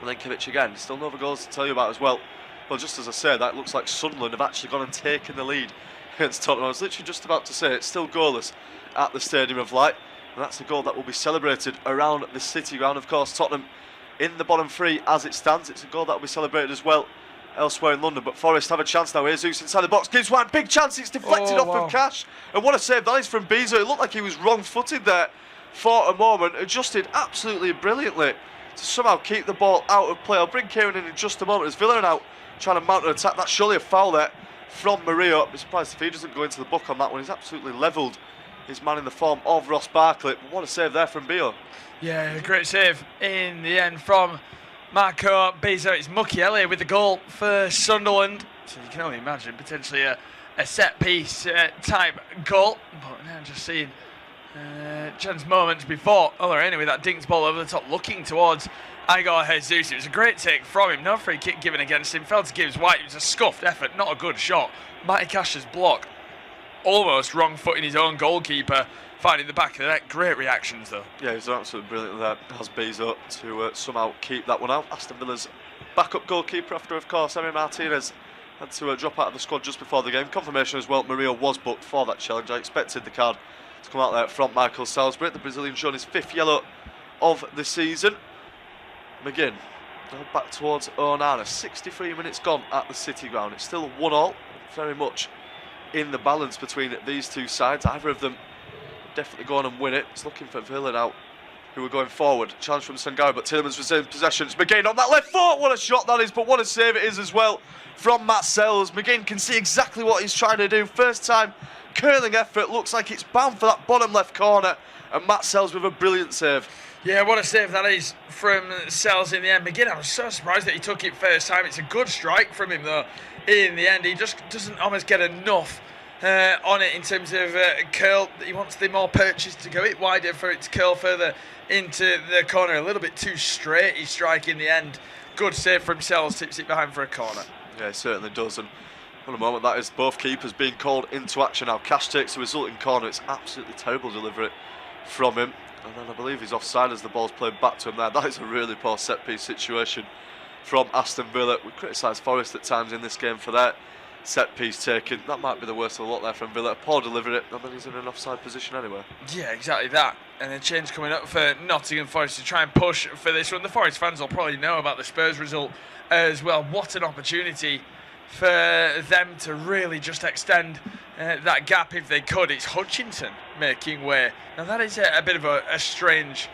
Milenkovic again. Still no other goals to tell you about as well. Well, just as I say, that looks like Sunderland have actually gone and taken the lead against Tottenham. I was literally just about to say it's still goalless at the Stadium of Light, and that's a goal that will be celebrated around the City ground. Of course, Tottenham in the bottom three as it stands. It's a goal that will be celebrated as well elsewhere in London, but Forest have a chance now. Jesus inside the box, gives one big chance. It's deflected off from Cash, and what a save that is from Bezo. It looked like he was wrong-footed there for a moment. Adjusted absolutely brilliantly to somehow keep the ball out of play. I'll bring Kieran in just a moment as Villa are now trying to mount an attack. That's surely a foul there from Murillo. I'm surprised if he doesn't go into the book on that one. He's absolutely levelled his man in the form of Ross Barkley. But what a save there from Bezo. Yeah, great save in the end from Marco Bezo. It's Mukiele with the goal for Sunderland. So you can only imagine potentially a set piece type goal. But now just seeing chance moments before Olorena with that dinked ball over the top, looking towards Igor Jesus. It was a great take from him. No free kick given against him. Fell to Gibbs White. It was a scuffed effort, not a good shot. Matty Cash's block, almost wrong footing his own goalkeeper, finding the back of the net. Great reactions though. Yeah, he's absolutely brilliant there. Has Bezo to somehow keep that one out. Aston Villa's backup goalkeeper after, of course, Emi Martinez had to drop out of the squad just before the game. Confirmation as well, Murillo was booked for that challenge. I expected the card to come out there from Michael Salisbury. The Brazilian showing his 5th yellow of the season. McGinn now back towards Onana. 63 minutes gone at the City ground. It's still 1-1, very much in the balance between these two sides. Either of them definitely go on and win it. It's looking for Villa now, who are going forward. Challenge from Sangari, but Tillemans resumes possession. It's McGinn on that left foot. What a shot that is, but what a save it is as well from Matt Sells. McGinn can see exactly what he's trying to do. First time curling effort. Looks like it's bound for that bottom left corner, and Matt Sells with a brilliant save. Yeah, what a save that is from Sells in the end. McGinn, I was so surprised that he took it first time. It's a good strike from him though in the end. He just doesn't almost get enough on it in terms of curl. He wants the more purchase to go it wider for it to curl further into the corner. A little bit too straight his strike in the end. Good save from Sells, tips it behind for a corner. Yeah, it certainly does. And for a moment, that is both keepers being called into action now. Cash takes the resulting corner. It's absolutely terrible delivery from him. And then I believe he's offside as the ball's played back to him there. That is a really poor set-piece situation from Aston Villa. We criticised Forest at times in this game for their set-piece taken. That might be the worst of the lot there from Villa. Poor delivery, and then he's in an offside position anyway. Yeah, exactly that. And a change coming up for Nottingham Forest to try and push for this one. The Forest fans will probably know about the Spurs result as well. What an opportunity for them to really just extend that gap if they could. It's Hutchinson making way. Now that is a bit of a strange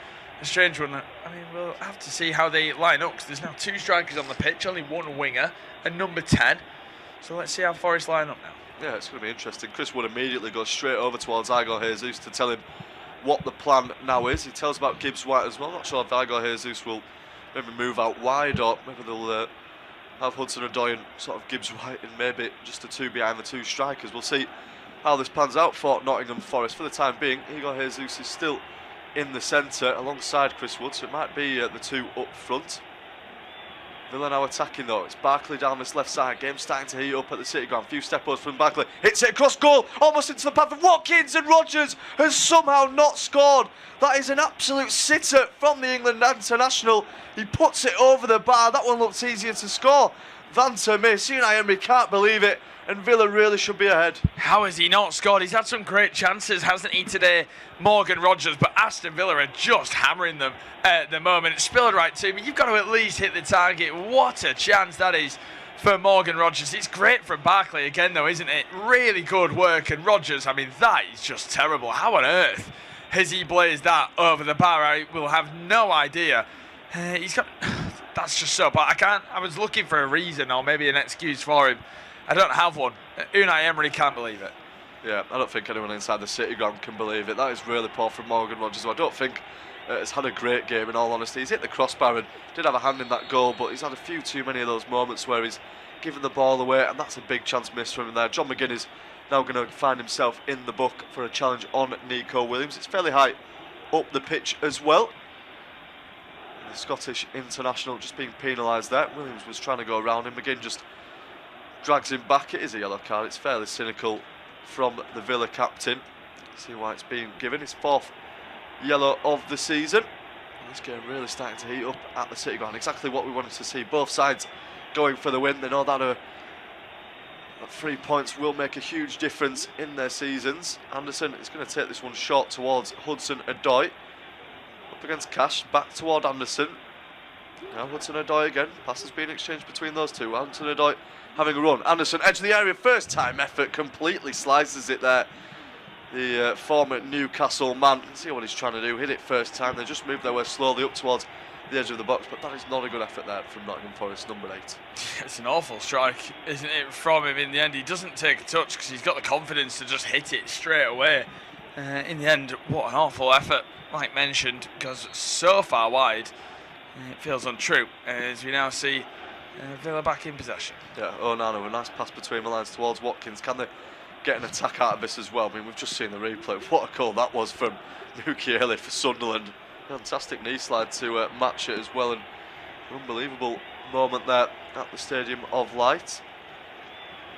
one. I mean, we'll have to see how they line up, because there's now 2 strikers on the pitch, only 1 winger, and number 10. So let's see how Forest line up now. Yeah, it's going to be interesting. Chris Wood immediately goes straight over towards Igor Jesus to tell him what the plan now is. He tells about Gibbs White as well. Not sure if Igor Jesus will maybe move out wide, or maybe they'll have Hudson Odoi and sort of Gibbs White and maybe just the 2 behind the 2 strikers. We'll see how this pans out for Nottingham Forest. For the time being, Igor Jesus is still in the centre alongside Chris Wood, so it might be the 2 up front. Villa now attacking though. It's Barkley down this left side. Game starting to heat up at the City ground. Few step-ups from Barkley. Hits it across goal, almost into the path of Watkins, and Rodgers has somehow not scored. That is an absolute sitter from the England international. He puts it over the bar. That one looks easier to score than to miss. Unai Emery can't believe it, and Villa really should be ahead. How has he not scored? He's had some great chances, hasn't he, today, Morgan Rogers, but Aston Villa are just hammering them at the moment. It's spilled right to me. You've got to at least hit the target. What a chance that is for Morgan Rogers. It's great from Barkley again, though, isn't it? Really good work, and Rogers, I mean, that is just terrible. How on earth has he blazed that over the bar? I will have no idea. He's got... That's just so... But I was looking for a reason or maybe an excuse for him. I don't have one. Unai Emery can't believe it. Yeah, I don't think anyone inside the City ground can believe it. That is really poor from Morgan Rogers, who I don't think has had a great game, in all honesty. He's hit the crossbar and did have a hand in that goal, but he's had a few too many of those moments where he's given the ball away, and that's a big chance missed from him there. John McGinn is now going to find himself in the book for a challenge on Nico Williams. It's fairly high up the pitch as well. The Scottish international just being penalised there. Williams was trying to go around him. McGinn just drags him back. It is a yellow card. It's fairly cynical from the Villa captain. See why it's being given. His 4th yellow of the season. And this game really starting to heat up at the City ground. Exactly what we wanted to see. Both sides going for the win. They know that 3 points will make a huge difference in their seasons. Anderson is going to take this one short towards Hudson-Odoi. Up against Cash, back toward Anderson. Now Hudson-Odoi again. Passes being exchanged between those two. Hudson-Odoi having a run. Anderson, edge of the area, first time effort, completely slices it there. The former Newcastle man, see what he's trying to do, hit it first time. They just moved their way slowly up towards the edge of the box, but that is not a good effort there from Nottingham Forest, number 8. It's an awful strike, isn't it, from him in the end. He doesn't take a touch because he's got the confidence to just hit it straight away. In the end, what an awful effort, like mentioned, goes so far wide. It feels untrue, as we now see Villa back in possession. Yeah, Onana, a nice pass between the lines towards Watkins. Can they get an attack out of this as well? I mean, we've just seen the replay. What a goal that was from Mukiele for Sunderland. Fantastic knee slide to match it as well, and an unbelievable moment there at the Stadium of Light.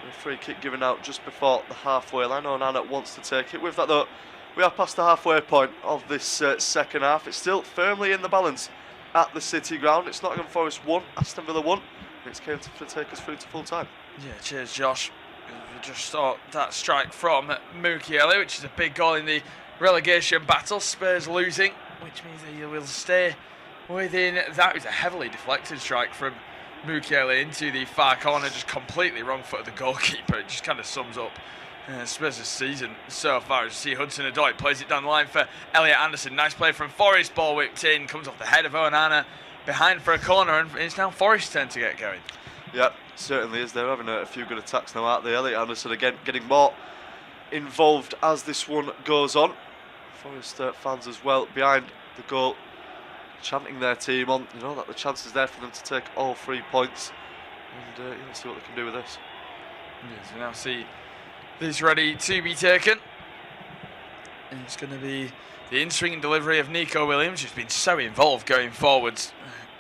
A free kick given out just before the halfway line. Onana wants to take it. With that though, we are past the halfway point of this second half. It's still firmly in the balance at the City ground. It's Nottingham Forest 1, Aston Villa 1. It's came to take us through to full time. Yeah, cheers Josh. We just saw that strike from Mukiele, which is a big goal in the relegation battle. Spurs losing, which means that he will stay within that. It was a heavily deflected strike from Mukiele into the far corner, just completely wrong foot of the goalkeeper. It just kind of sums up Spurs' season so far. As you see, Hudson-Odoi plays it down the line for Elliot Anderson. Nice play from Forest, ball whipped in, comes off the head of Onana, behind for a corner, and it's now Forest's turn to get going. Yeah, certainly is. They're having a few good attacks now, aren't they? Elliot Anderson again getting more involved as this one goes on. Forest fans as well behind the goal, chanting their team on. You know that the chance is there for them to take all 3 points, and let's see what they can do with this. Yes, we now see this ready to be taken, and it's going to be the in-swing delivery of Nico Williams, who's been so involved going forwards.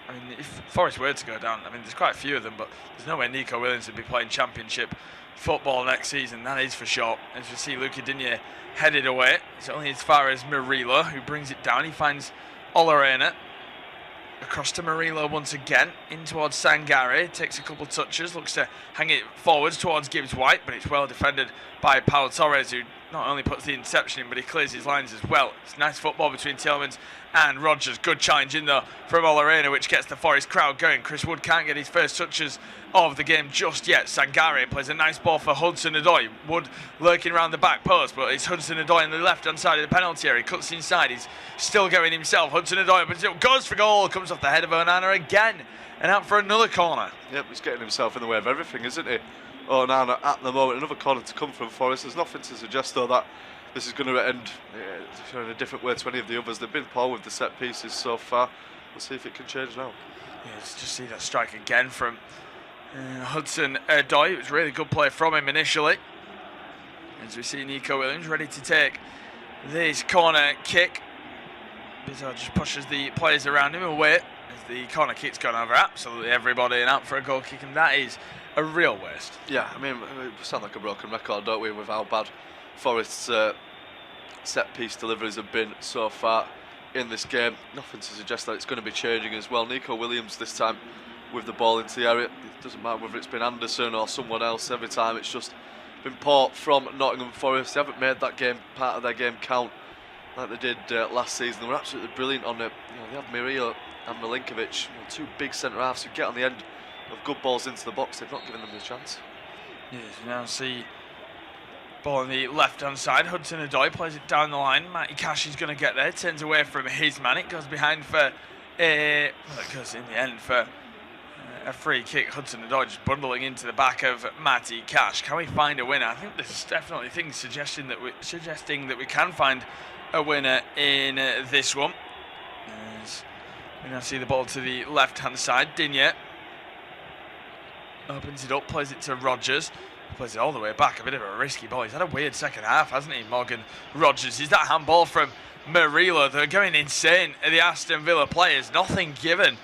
I mean, if Forest were to go down, I mean, there's quite a few of them, but there's no way Nico Williams would be playing Championship football next season, that is for sure. As we see Luca Digne headed away, it's only as far as Murillo, who brings it down. He finds Olarena. Across to Murillo once again, in towards Sangare, takes a couple touches, looks to hang it forwards towards Gibbs-White, but it's well defended by Pau Torres, who not only puts the interception in, but he clears his lines as well. It's nice football between Tielemans and Rogers. Good challenge in though from Olarena, which gets the Forest crowd going. Chris Wood can't get his first touches of the game just yet. Sangare plays a nice ball for Hudson-Odoi. Wood lurking around the back post, but it's Hudson-Odoi on the left-hand side of the penalty area. He cuts inside, he's still going himself. Hudson-Odoi, but it goes for goal, comes off the head of Onana again, and out for another corner. Yep, he's getting himself in the way of everything, isn't he? Onana at the moment. Another corner to come from Forest. There's nothing to suggest though that this is going to end in a different way to any of the others. They've been poor with the set pieces so far. We'll see if it can change now. Yeah, let's just see that strike again from Hudson-Odoi. It was really good play from him initially. As we see Nico Williams ready to take this corner kick. Bizarre just pushes the players around him away as the corner kick's gone over absolutely everybody and out for a goal kick, and that is a real waste. Yeah, I mean, we sound like a broken record, don't we, with how bad Forest's set-piece deliveries have been so far in this game. Nothing to suggest that it's going to be changing as well. Nico Williams this time with the ball into the area. It doesn't matter whether it's been Anderson or someone else. Every time it's just been poor from Nottingham Forest. They haven't made that game part of their game count like they did last season. They were absolutely brilliant on it. They have Murillo and Milinkovic, two big centre halves who get on the end of good balls into the box. They've not given them the chance. Yes, we now see ball on the left-hand side. Hudson-Odoi plays it down the line. Matty Cash is going to get there. Turns away from his man. It goes behind for it goes in the end for a free kick. Hudson-Odoi just bundling into the back of Matty Cash. Can we find a winner? I think there's definitely things suggesting that we can find a winner in this one. As we now see the ball to the left-hand side. Digne opens it up, plays it to Rogers. Plays it all the way back, a bit of a risky ball. He's had a weird second half, hasn't he, Morgan Rogers? Is that handball from Murillo? They're going insane, the Aston Villa players. Nothing given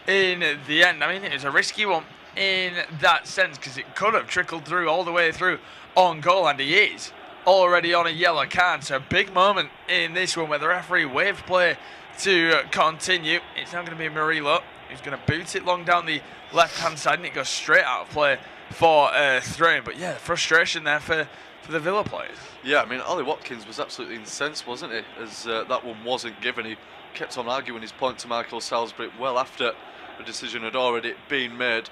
in the end. I mean, it was a risky one in that sense because it could have trickled through all the way through on goal, and he is already on a yellow card. So a big moment in this one where the referee waved play to continue. It's now going to be Murillo who's going to boot it long down the left-hand side, and it goes straight out of play for throw-in. But yeah, frustration there for the Villa players. Yeah, I mean, Ollie Watkins was absolutely incensed, wasn't he, as that one wasn't given. He kept on arguing his point to Michael Salisbury well after the decision had already been made.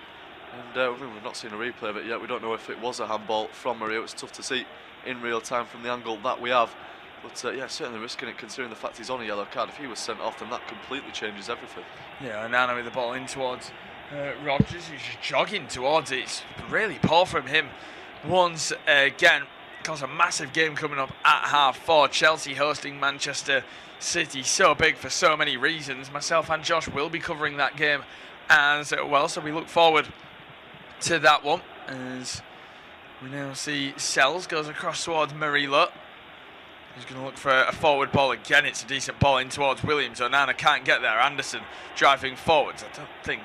And we've not seen a replay of it yet. We don't know if it was a handball from Murillo. It's tough to see in real time from the angle that we have. But yeah, certainly risking it considering the fact he's on a yellow card. If he was sent off, then that completely changes everything. Yeah, Nana with the ball in towards Rogers, who's just jogging towards it. It's really poor from him once again. Of course, a massive game coming up at half-4. Chelsea hosting Manchester City. So big for so many reasons. Myself and Josh will be covering that game as well, so we look forward to that one. As we now see Sells goes across towards Murillo. He's going to look for a forward ball again. It's a decent ball in towards Williams. Onana can't get there. Anderson driving forwards. I don't think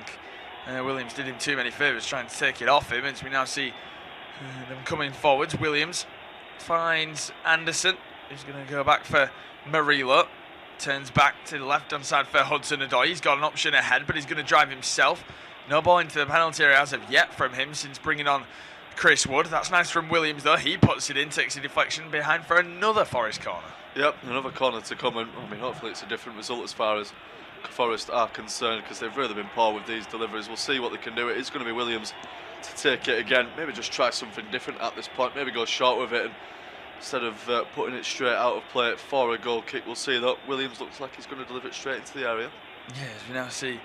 Williams did him too many favours trying to take it off him. As we now see them coming forwards. Williams finds Anderson, who's going to go back for Murillo. Turns back to the left-hand side for Hudson-Odoi. He's got an option ahead, but he's going to drive himself. No ball into the penalty area as of yet from him since bringing on Chris Wood. That's nice from Williams though. He puts it in, takes a deflection behind for another Forest corner. Yep, another corner to come, and I mean, hopefully it's a different result as far as Forest are concerned, because they've really been poor with these deliveries. We'll see what they can do. It is going to be Williams to take it again. Maybe just try something different at this point. Maybe go short with it, and instead of putting it straight out of play for a goal kick. We'll see that Williams looks like he's going to deliver it straight into the area. Yes, we now see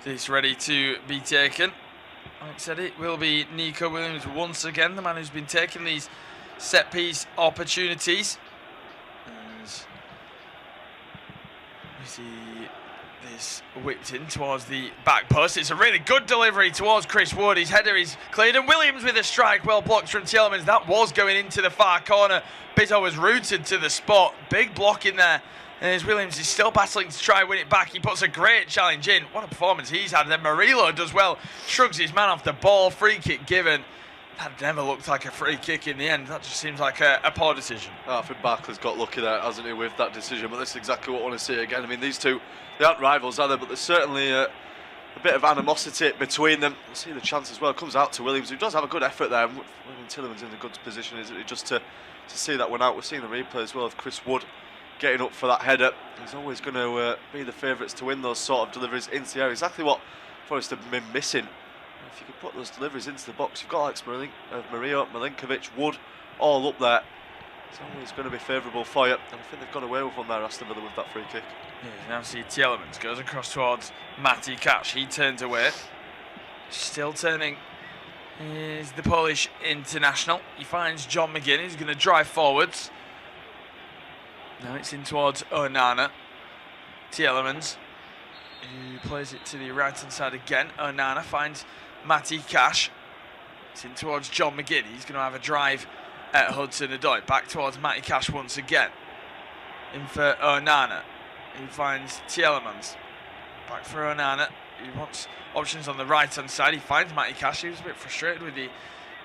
this ready to be taken. Like I said, it will be Nico Williams once again, the man who's been taking these set-piece opportunities. As we see this whipped in towards the back post. It's a really good delivery towards Chris Wood. His header is cleared, and Williams with a strike, well blocked from Tielemans. That was going into the far corner. Bito was rooted to the spot. Big block in there. And as Williams is still battling to try and win it back, he puts a great challenge in. What a performance he's had. And then Murillo does well, shrugs his man off the ball. Free kick given. That never looked like a free kick in the end. That just seems like a poor decision. I think Barkley's got lucky there, hasn't he, with that decision. But this is exactly what I want to see again. I mean, these two, they aren't rivals, are they? But there's certainly a bit of animosity between them. We'll see the chance as well. It comes out to Williams, who does have a good effort there. And Tielemans in a good position, isn't he, just to see that one out. We're seeing the replay as well of Chris Wood getting up for that header. He's always going to be the favourites to win those sort of deliveries into the area. Exactly what Forest have been missing. If you could put those deliveries into the box, you've got Alex Murillo, Milinkovic, Wood, all up there. It's always going to be favourable for you. And I think they've got away with one there, Aston Villa, with that free kick. Yeah, you now see Tielemans goes across towards Matty Cash. He turns away. Still turning is the Polish international. He finds John McGinn. He's going to drive forwards. Now it's in towards Onana. Tielemans, who plays it to the right-hand side again. Onana finds Matty Cash. It's in towards John McGinn. He's going to have a drive at Hudson-Odoi. Back towards Matty Cash once again. In for Onana. He finds Tielemans. Back for Onana. He wants options on the right-hand side. He finds Matty Cash. He was a bit frustrated with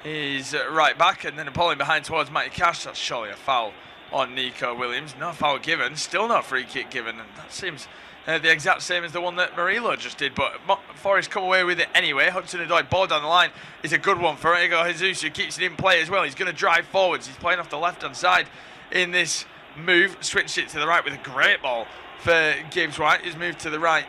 his right back. And then a ball in behind towards Matty Cash. That's surely a foul on Nico Williams. No foul given, still no free kick given, and that seems the exact same as the one that Murillo just did, but Forest come away with it anyway. Hudson-Odoi, ball down the line, is a good one for Igor Jesus, who keeps it in play as well. He's going to drive forwards. He's playing off the left-hand side in this move. Switched it to the right with a great ball for Gibbs White. He's moved to the right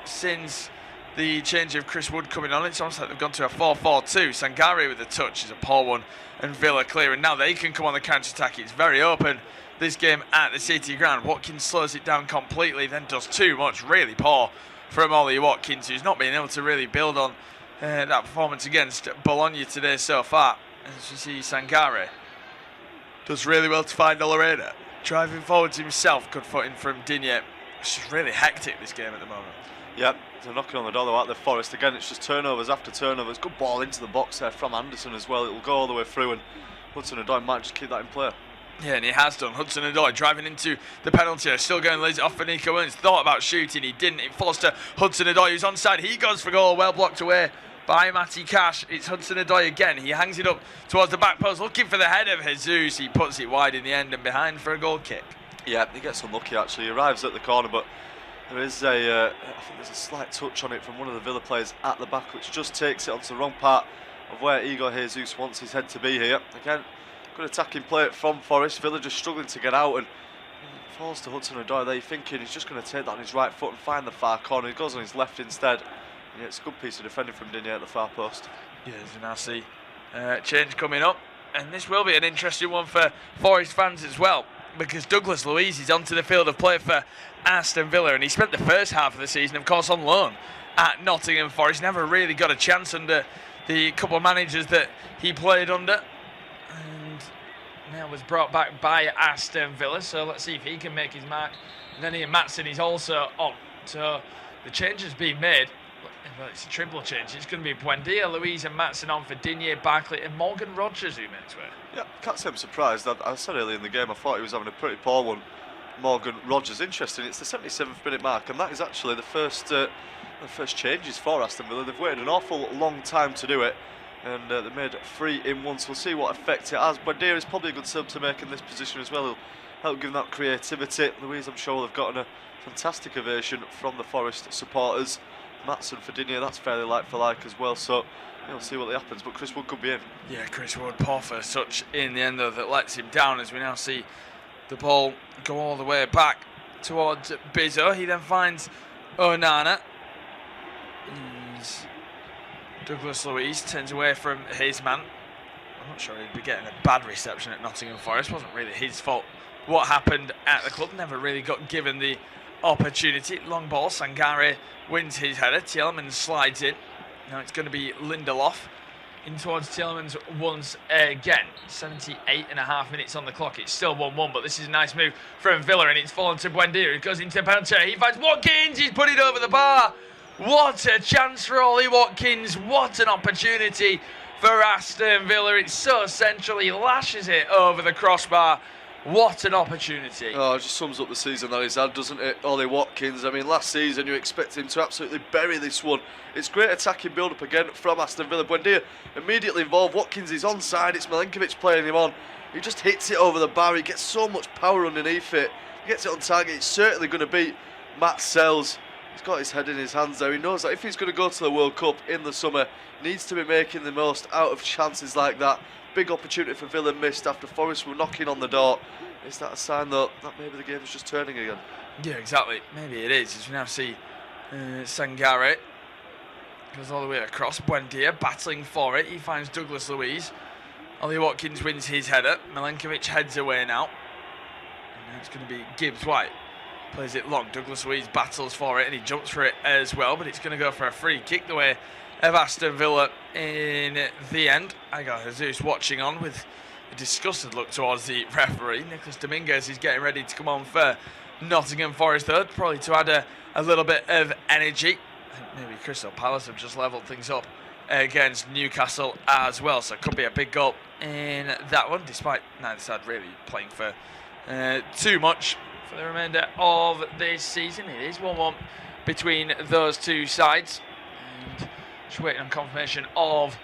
since the change of Chris Wood coming on. It's almost like they've gone to a 4-4-2. Sangare with a touch is a poor one, and Villa clear, and now they can come on the counter-attack. It's very open, this game at the City ground. Watkins slows it down completely, then does too much. Really poor from Ollie Watkins, who's not been able to really build on that performance against Bologna today so far. As you see, Sangare does really well to find Lorena. Driving forwards himself, good footing from Digne. It's just really hectic, this game at the moment. Yep, they're knocking on the door though at the Forest. Again, it's just turnovers after turnovers. Good ball into the box there from Anderson as well. It'll go all the way through, and Hudson-Odoi might just keep that in play. Yeah, and he has done. Hudson-Odoi driving into the penalty. Still going to lays it off for Nico Williams. Thought about shooting, he didn't. It falls to Hudson-Odoi, who's onside. He goes for goal, well blocked away by Matty Cash. It's Hudson-Odoi again. He hangs it up towards the back post, looking for the head of Jesus. He puts it wide in the end and behind for a goal kick. Yeah, he gets unlucky actually. He arrives at the corner, but there is I think there's a slight touch on it from one of the Villa players at the back, which just takes it onto the wrong part of where Igor Jesus wants his head to be here. Again, good attacking play from Forest. Villa just struggling to get out, and it falls to Hudson-Odoi there. You're thinking he's just going to take that on his right foot and find the far corner. He goes on his left instead. And it's a good piece of defending from Digne at the far post. Yeah, as you now see change coming up, and this will be an interesting one for Forest fans as well, because Douglas Luiz is onto the field of play for Aston Villa, and he spent the first half of the season, of course, on loan at Nottingham Forest. Never really got a chance under the couple of managers that he played under, and now was brought back by Aston Villa. So let's see if he can make his mark. And then Ian Matson is also on. So the change has been made. Well, it's a triple change. It's going to be Buendia, Luiz and Matson on for Digne, Barkley and Morgan Rogers, who makes way. Yeah, can't say I'm surprised. I said earlier in the game I thought he was having a pretty poor one. Morgan Rogers, interesting. It's the 77th minute mark, and that is actually the first changes for Aston Villa. They've waited an awful long time to do it, and they made 3 in 1. So we'll see what effect it has. Buendia is probably a good sub to make in this position as well. He'll help give them that creativity. Luiz, I'm sure they've gotten a fantastic ovation from the Forest supporters. Matson for Digne, that's fairly like for like as well, so we'll see what happens, but Chris Wood could be in. Yeah, Chris Wood, poor first touch in the end though that lets him down, as we now see the ball go all the way back towards Bizzo. He then finds Onana. Douglas Luiz turns away from his man. I'm not sure he'd be getting a bad reception at Nottingham Forest. It wasn't really his fault what happened at the club. Never really got given the opportunity. Long ball, Sangare wins his header. Tielemans slides in. Now it's going to be Lindelof in towards Tielemans once again. 78.5 minutes on the clock. It's still 1-1, but this is a nice move from Villa, and it's fallen to Buendia, who goes into penalty. He finds Watkins. He's put it over the bar. What a chance for Ollie Watkins. What an opportunity for Aston Villa. It's so central. He lashes it over the crossbar. What an opportunity. Oh, it just sums up the season that he's had, doesn't it? Ollie Watkins. I mean, last season you expect him to absolutely bury this one. It's great attacking build-up again from Aston Villa. Buendia immediately involved. Watkins is onside. It's Milenkovic playing him on. He just hits it over the bar. He gets so much power underneath it. He gets it on target. It's certainly going to beat Matt Sells. He's got his head in his hands there. He knows that if he's going to go to the World Cup in the summer, he needs to be making the most out of chances like that. Big opportunity for Villa missed after Forest were knocking on the door. Is that a sign though that maybe the game is just turning again? Yeah, exactly. Maybe it is. As we now see Sangare goes all the way across. Buendia battling for it. He finds Douglas Luiz. Ollie Watkins wins his header. Milenkovic heads away now. And now it's going to be Gibbs White. Plays it long. Douglas Luiz battles for it and he jumps for it as well. But it's going to go for a free kick the way of Aston Villa in the end. I got Jesus watching on with a disgusted look towards the referee. Nicholas Dominguez is getting ready to come on for Nottingham Forest though, probably to add a little bit of energy. I think maybe Crystal Palace have just levelled things up against Newcastle as well, so it could be a big goal in that one, despite neither side really playing for too much for the remainder of this season. It is 1-1 between those two sides, and just waiting on confirmation of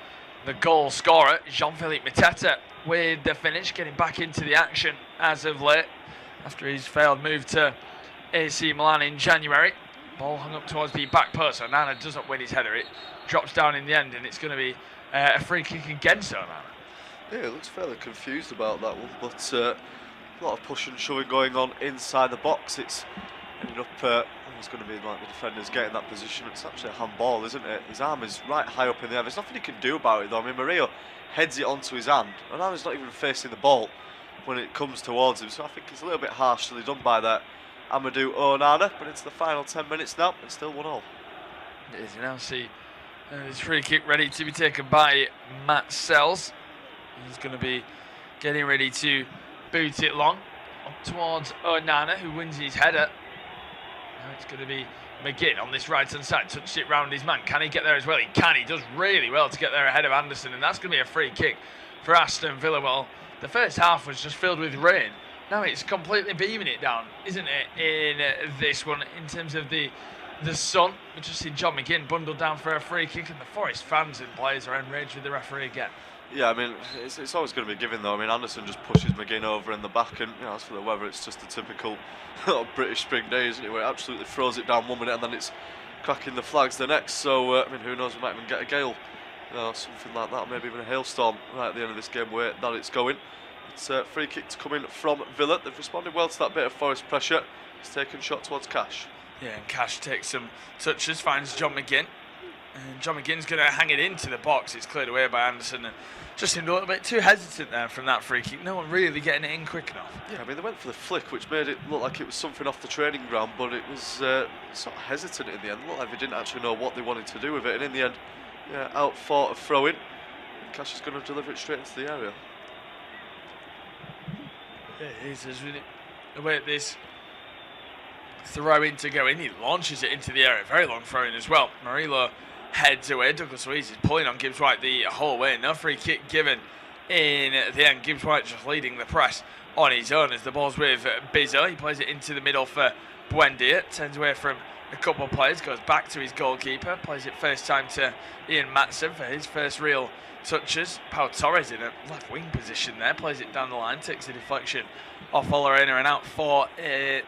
the goal scorer, Jean-Philippe Mateta, with the finish, getting back into the action as of late after his failed move to AC Milan in January. Ball hung up towards the back post. Onana doesn't win his header. It drops down in the end, and it's going to be a free kick against Onana. Yeah, he looks fairly confused about that one, but a lot of push and shoving going on inside the box. It's ended up, it's going to be like the defenders getting that position. It's actually a handball, isn't it? His arm is right high up in the air. There's nothing he can do about it, though. I mean, Murillo heads it onto his hand. Onana's not even facing the ball when it comes towards him, so I think it's a little bit harshly done by that Amadou Onana. But it's the final 10 minutes now, it's still 1-1. It is. You now see this free kick ready to be taken by Matt Sells. He's going to be getting ready to boot it long up towards Onana, who wins his header. Now it's going to be McGinn on this right-hand side, touched it round his man. Can he get there as well? He can. He does really well to get there ahead of Anderson, and that's going to be a free kick for Aston Villa. Well, the first half was just filled with rain. Now it's completely beaming it down, isn't it, in this one, in terms of the sun. We just see John McGinn bundled down for a free kick, and the Forest fans and players are enraged with the referee again. Yeah, I mean, it's always going to be given, though. I mean, Anderson just pushes McGinn over in the back, and as for the weather, it's just a typical British spring day, isn't it, where it absolutely throws it down 1 minute and then it's cracking the flags the next. So, I mean, who knows, we might even get a gale, something like that, maybe even a hailstorm right at the end of this game where that it's going. It's a free kick to come in from Villa. They've responded well to that bit of Forest pressure. He's taken shot towards Cash. Yeah, and Cash takes some touches, finds John McGinn. And John McGinn's going to hang it into the box. It's cleared away by Anderson, and just seemed a little bit too hesitant there from that free kick. No one really getting it in quick enough. Yeah, I mean, they went for the flick, which made it look like it was something off the training ground, but it was sort of hesitant in the end. It looked like they didn't actually know what they wanted to do with it, and in the end, yeah, out for a throw-in. Cash is going to deliver it straight into the area. It is, as we await this throw-in to go in. He launches it into the area. Very long throw-in as well. Murillo heads away. Douglas Luiz is pulling on Gibbs White the whole way. No free kick given in the end. Gibbs White just leading the press on his own as the ball's with Bizzo. He plays it into the middle for Buendia. Turns away from a couple of players. Goes back to his goalkeeper. Plays it first time to Ian Matson for his first real touches. Pau Torres in a left wing position there. Plays it down the line. Takes the deflection off Olarena and out for a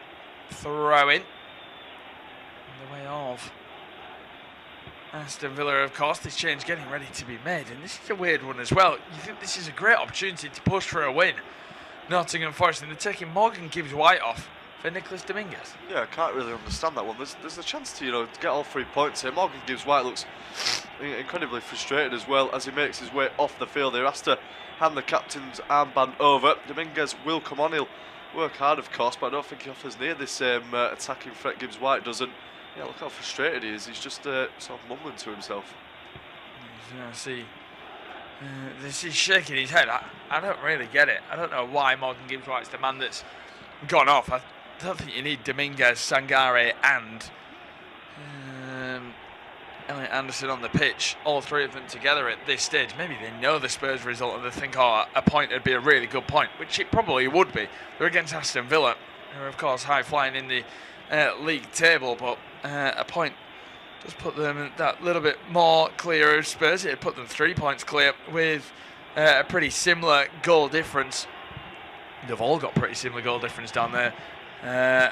throw-in. In the way of Aston Villa, of course. This change getting ready to be made, and this is a weird one as well. You think this is a great opportunity to push for a win. Nottingham Forest, and they're taking Morgan Gibbs White off for Nicholas Dominguez. Yeah, I can't really understand that one. There's a chance to get all 3 points here. Morgan Gibbs White looks incredibly frustrated as well as he makes his way off the field. He has to hand the captain's armband over. Dominguez will come on. He'll work hard, of course, but I don't think he offers near the same attacking threat Gibbs White doesn't. Yeah, look how frustrated he is. He's just sort of mumbling to himself. See, this is shaking his head. I don't really get it. I don't know why Morgan Gibbs White's the man that's gone off. I don't think you need Dominguez, Sangare and Elliot Anderson on the pitch, all 3 of them together at this stage. Maybe they know the Spurs result and they think, oh, a point would be a really good point, which it probably would be. They're against Aston Villa, who are, of course, high-flying in the league table, but a point does put them that little bit more clear of Spurs. It put them 3 points clear with a pretty similar goal difference. They've all got pretty similar goal difference down there,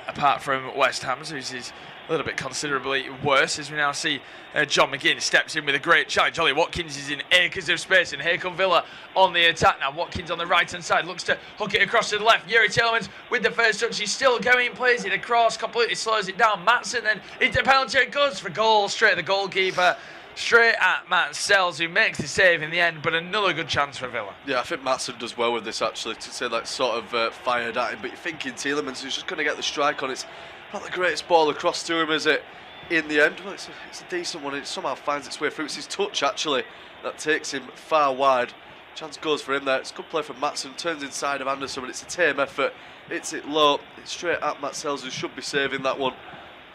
apart from West Ham's, whose is a little bit considerably worse, as we now see John McGinn steps in with a great challenge. Ollie Watkins is in acres of space, and here come Villa on the attack now. Watkins on the right-hand side looks to hook it across to the left. Yuri Tielemans with the first touch. He's still going, plays it across, completely slows it down. Matson then into penalty, it goes for goal, straight at the goalkeeper. Straight at Matt Sells, who makes the save in the end, but another good chance for Villa. Yeah, I think Matson does well with this, actually, to say that sort of fired at him. But you're thinking Tielemans, who's just going to get the strike on. It's not the greatest ball across to him, is it? In the end, well, it's a decent one. It somehow finds its way through. It's his touch, actually, that takes him far wide. Chance goes for him there. It's a good play from Matson. Turns inside of Anderson, but it's a tame effort. It's it low. It's straight at Matt Sells, who should be saving that one.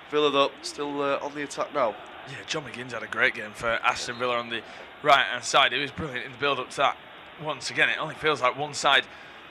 Villa, though, still on the attack now. Yeah, John McGinn's had a great game for Aston Villa on the right-hand side. He was brilliant in the build-up to that. Once again, it only feels like one side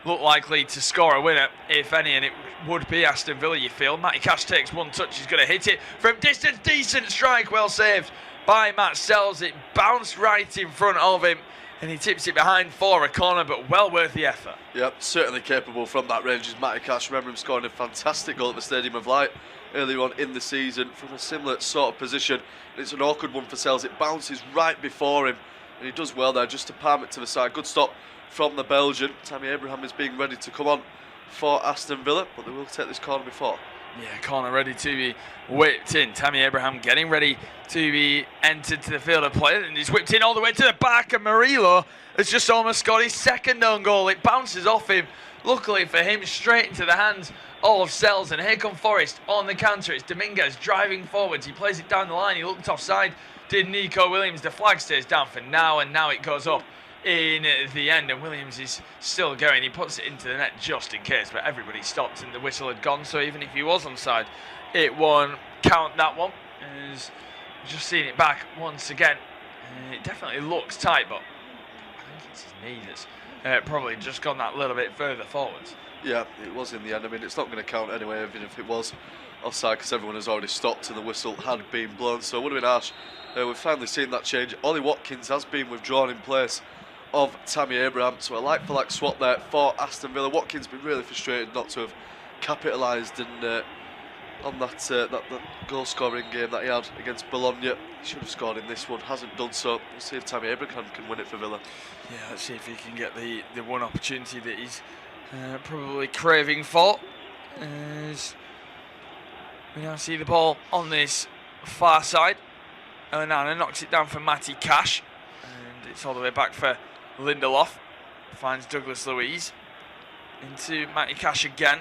look likely to score a winner, if any, and it would be Aston Villa, you feel. Matty Cash takes one touch. He's going to hit it from distance. Decent strike, well saved by Matt Sells. It bounced right in front of him, and he tips it behind for a corner, but well worth the effort. Yep, certainly capable from that range is Matty Cash. Remember him scoring a fantastic goal at the Stadium of Light earlier on in the season from a similar sort of position. And it's an awkward one for Sells. It bounces right before him, and he does well there just to palm it to the side. Good stop from the Belgian. Tammy Abraham is being ready to come on for Aston Villa, but they will take this corner before. Yeah, corner ready to be whipped in. Tammy Abraham getting ready to be entered to the field of play, and he's whipped in all the way to the back, and Murillo has just almost scored his second own goal. It bounces off him, luckily for him, straight into the hands of Sells, and here come Forest on the counter. It's Dominguez driving forwards. He plays it down the line. He looked offside, did Nico Williams. The flag stays down for now, and now it goes up in the end, and Williams is still going. He puts it into the net just in case, but everybody stopped and the whistle had gone, so even if he was onside, it won't count that one. As just seeing it back once again, it definitely looks tight, but I think it's his knee that's probably just gone that little bit further forwards. Yeah, it was in the end. I mean, it's not going to count anyway, even if it was offside, because everyone has already stopped and the whistle had been blown, so it would have been harsh. We've finally seen that change. Ollie Watkins has been withdrawn in place of Tammy Abraham, so a like-for-like swap there for Aston Villa. Watkins been really frustrated not to have capitalised and on that goal-scoring game that he had against Bologna. He should have scored in this one, hasn't done so. We'll see if Tammy Abraham can win it for Villa. Yeah, let's see if he can get the one opportunity that he's probably craving for. As we now see the ball on this far side. Onana knocks it down for Matty Cash, and it's all the way back for Lindelof. Finds Douglas Luiz into Matty Cash again.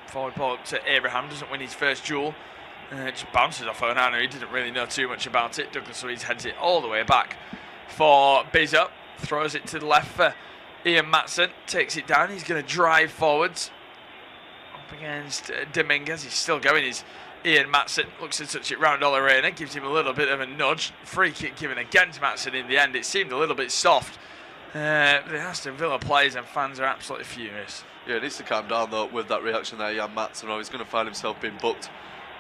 Forward ball up to Abraham, doesn't win his first duel. It just bounces off Onana. He didn't really know too much about it. Douglas Luiz heads it all the way back for Bizzo. Throws it to the left for Ian Matson. Takes it down. He's going to drive forwards up against Dominguez. He's still going. He's Ian Matson. Looks to touch it round Olarena. Gives him a little bit of a nudge. Free kick given against Matson in the end. It seemed a little bit soft. The Aston Villa players and fans are absolutely furious. Yeah, he needs to calm down though with that reaction there, Ian Matson, or he's going to find himself being booked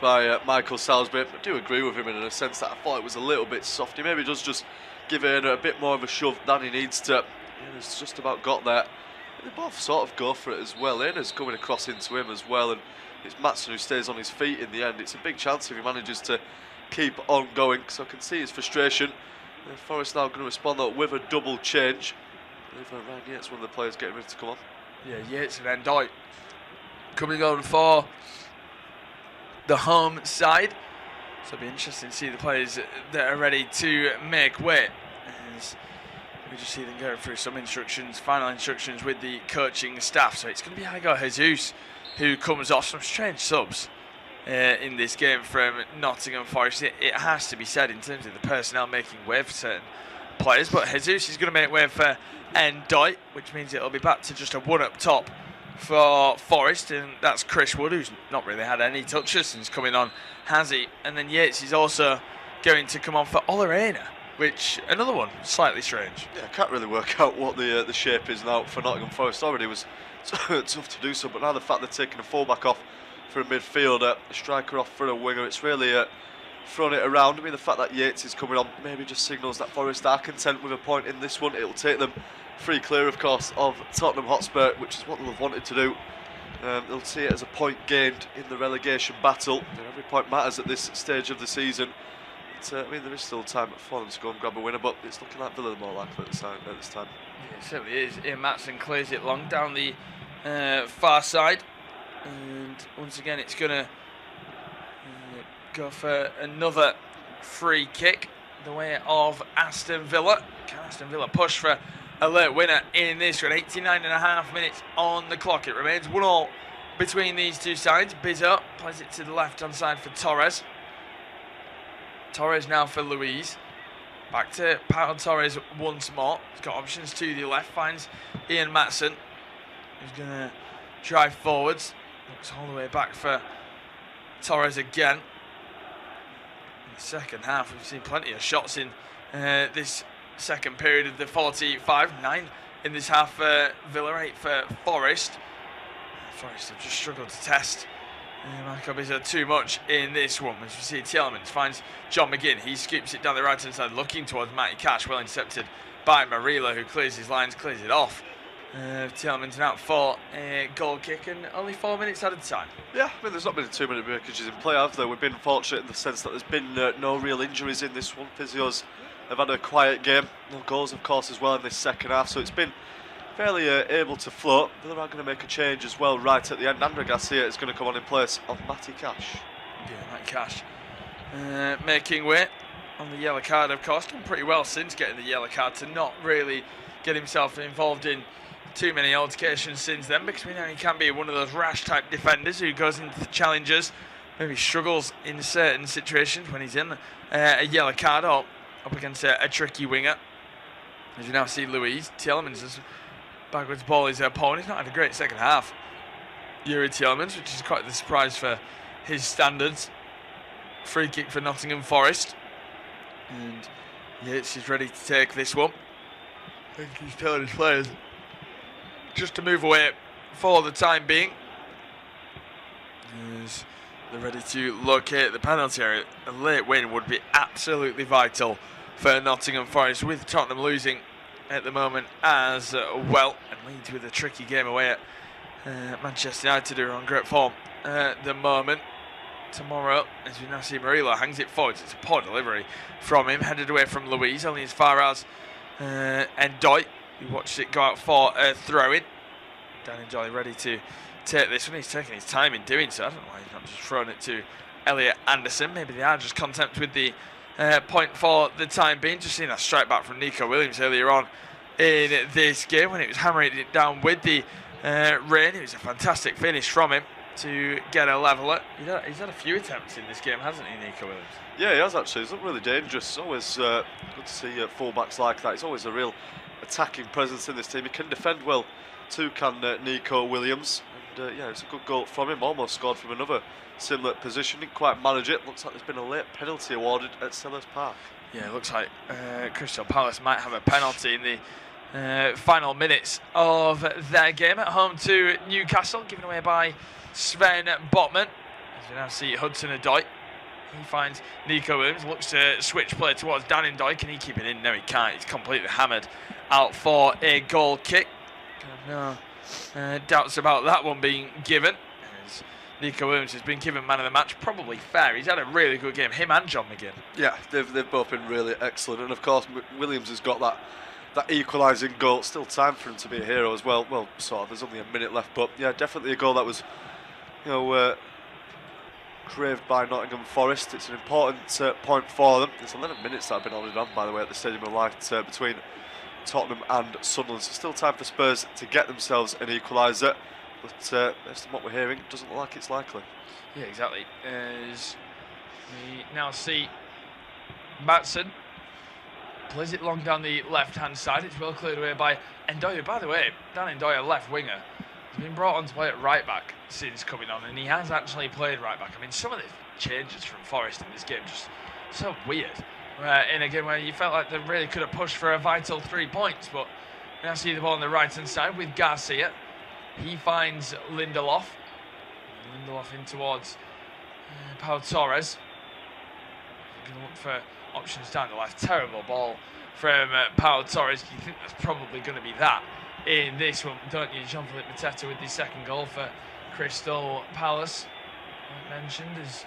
by Michael Salisbury. I do agree with him in a sense that I thought it was a little bit soft. He maybe does just give Erna a bit more of a shove than he needs to. Yeah, he's just about got there. They both sort of go for it as well. Erna's coming across into him as well, and it's Matson who stays on his feet in the end. It's a big chance if he manages to keep on going, so I can see his frustration. Forest now going to respond though with a double change. I believe Ryan Yates, one of the players getting ready to come on. Yeah, Yates and Endoy coming on for the home side. So it'll be interesting to see the players that are ready to make way. As we just see them going through some instructions, final instructions with the coaching staff. So it's going to be Igor Jesus who comes off. Some strange subs in this game from Nottingham Forest. It has to be said in terms of the personnel making way for certain players, but Jesus is going to make way for Endoy, which means it'll be back to just a one up top for Forest, and that's Chris Wood, who's not really had any touches since coming on, has he? And then Yates is also going to come on for Olarena, which another one slightly strange. Yeah, I can't really work out what the shape is now for Nottingham Forest. Already was tough to do so, but now the fact they're taking a fullback off for a midfielder, a striker off for a winger, it's really thrown it around. I mean, the fact that Yates is coming on maybe just signals that Forest are content with a point in this one. It'll take them free clear, of course, of Tottenham Hotspur, which is what they'll have wanted to do. They'll see it as a point gained in the relegation battle. Every point matters at this stage of the season. But, I mean, there is still time for them to go and grab a winner, but it's looking like Villa more likely at this time. Yeah, it certainly is. Ian Matson clears it long down the far side, and once again it's going to go for another free kick the way of Aston Villa. Can Aston Villa push for a late winner in this one? 89.5 minutes on the clock. It remains 1-1 between these two sides. Bizzo plays it to the left hand side for Torres. Torres now for Luiz. Back to Pau Torres once more. He's got options to the left. Finds Ian Matson, who's going to drive forwards. Looks all the way back for Torres again. In the second half, we've seen plenty of shots in this second period of the 45. 9 in this half for Villa, 8 for Forest. Forest have just struggled to test Michael Bizzo too much in this one. As we see, Tielemans finds John McGinn. He scoops it down the right hand side, looking towards Matty Cash. Well intercepted by Murillo, who clears his lines, clears it off. Tielemans out for a goal kick and only 4 minutes added time. Yeah, I mean, there's not been 2 minute breakages in play, have there? We've been fortunate in the sense that there's been no real injuries in this one. Physios have had a quiet game. No goals, of course, as well in this second half, so it's been fairly able to float. But they are going to make a change as well right at the end. Andre Garcia is going to come on in place of Matty Cash. Yeah, Matty Cash making way on the yellow card, of course. Done pretty well since getting the yellow card to not really get himself involved in too many altercations since then, because we know he can be one of those rash type defenders who goes into the challenges, maybe struggles in certain situations when he's in a yellow card or up against a tricky winger. As you now see Louise Tielemans has backwards ball his opponent. He's not had a great second half, Yuri Tielemans, which is quite the surprise for his standards. Free kick for Nottingham Forest, and Yates is ready to take this one. I think he's telling his players just to move away for the time being, as they're ready to locate the penalty area. A late win would be absolutely vital for Nottingham Forest, with Tottenham losing at the moment as well, and Leeds with a tricky game away at Manchester United, who are on great form at the moment. Tomorrow, as we now see Murillo hangs it forwards. It's a poor delivery from him, headed away from Louise, only as far as Ndoye, who watched it go out for a throw-in. Dan Ndoye ready to take this one. He's taking his time in doing so. I don't know why he's not just throwing it to Elliot Anderson. Maybe they are just content with the point for the time being. Just seeing that strike back from Nico Williams earlier on in this game when it was hammering it down with the rain. It was a fantastic finish from him to get a leveller. He's had a few attempts in this game, hasn't he, Nico Williams? Yeah, he has actually. He's looked really dangerous. It's always good to see fullbacks like that. He's always a real attacking presence in this team. He can defend well too, can Nico Williams. And yeah, it's a good goal from him. Almost scored from another similar position. Didn't quite manage it. Looks like there's been a late penalty awarded at Sellers Park. Yeah, it looks like Crystal Palace might have a penalty in the final minutes of their game at home to Newcastle, given away by Sven Botman. As we now see Hudson-Odoi. He finds Nico Williams, looks to switch play towards Dan Ndoye. Can he keep it in? No, he can't. He's completely hammered out for a goal kick. No doubts about that one being given, as Nico Williams has been given man of the match. Probably fair. He's had a really good game, him and John McGinn. Yeah, they've both been really excellent. And of course, Williams has got that equalising goal. Still time for him to be a hero as well. Well, sort of. There's only a minute left, but yeah, definitely a goal that was, craved by Nottingham Forest. It's an important point for them. There's 11 minutes that have been added on, by the way, at the Stadium of Light between Tottenham and Sunderland. So still time for Spurs to get themselves an equaliser. But based on what we're hearing, it doesn't look like it's likely. Yeah, exactly. As we now see Matson plays it long down the left-hand side. It's well cleared away by Ndoye. By the way, Dan Ndoye, a left winger, has been brought on to play at right back since coming on, and he has actually played right back. I mean, some of the changes from Forest in this game just so weird. In a game where you felt like they really could have pushed for a vital 3 points, but now see the ball on the right-hand side with Garcia. He finds Lindelof. Lindelof in towards Pau Torres. Going to look for options down the left. Terrible ball from Pau Torres. You think that's probably going to be that in this one, don't you? Jean-Philippe Mateta with the second goal for Crystal Palace. Like mentioned, as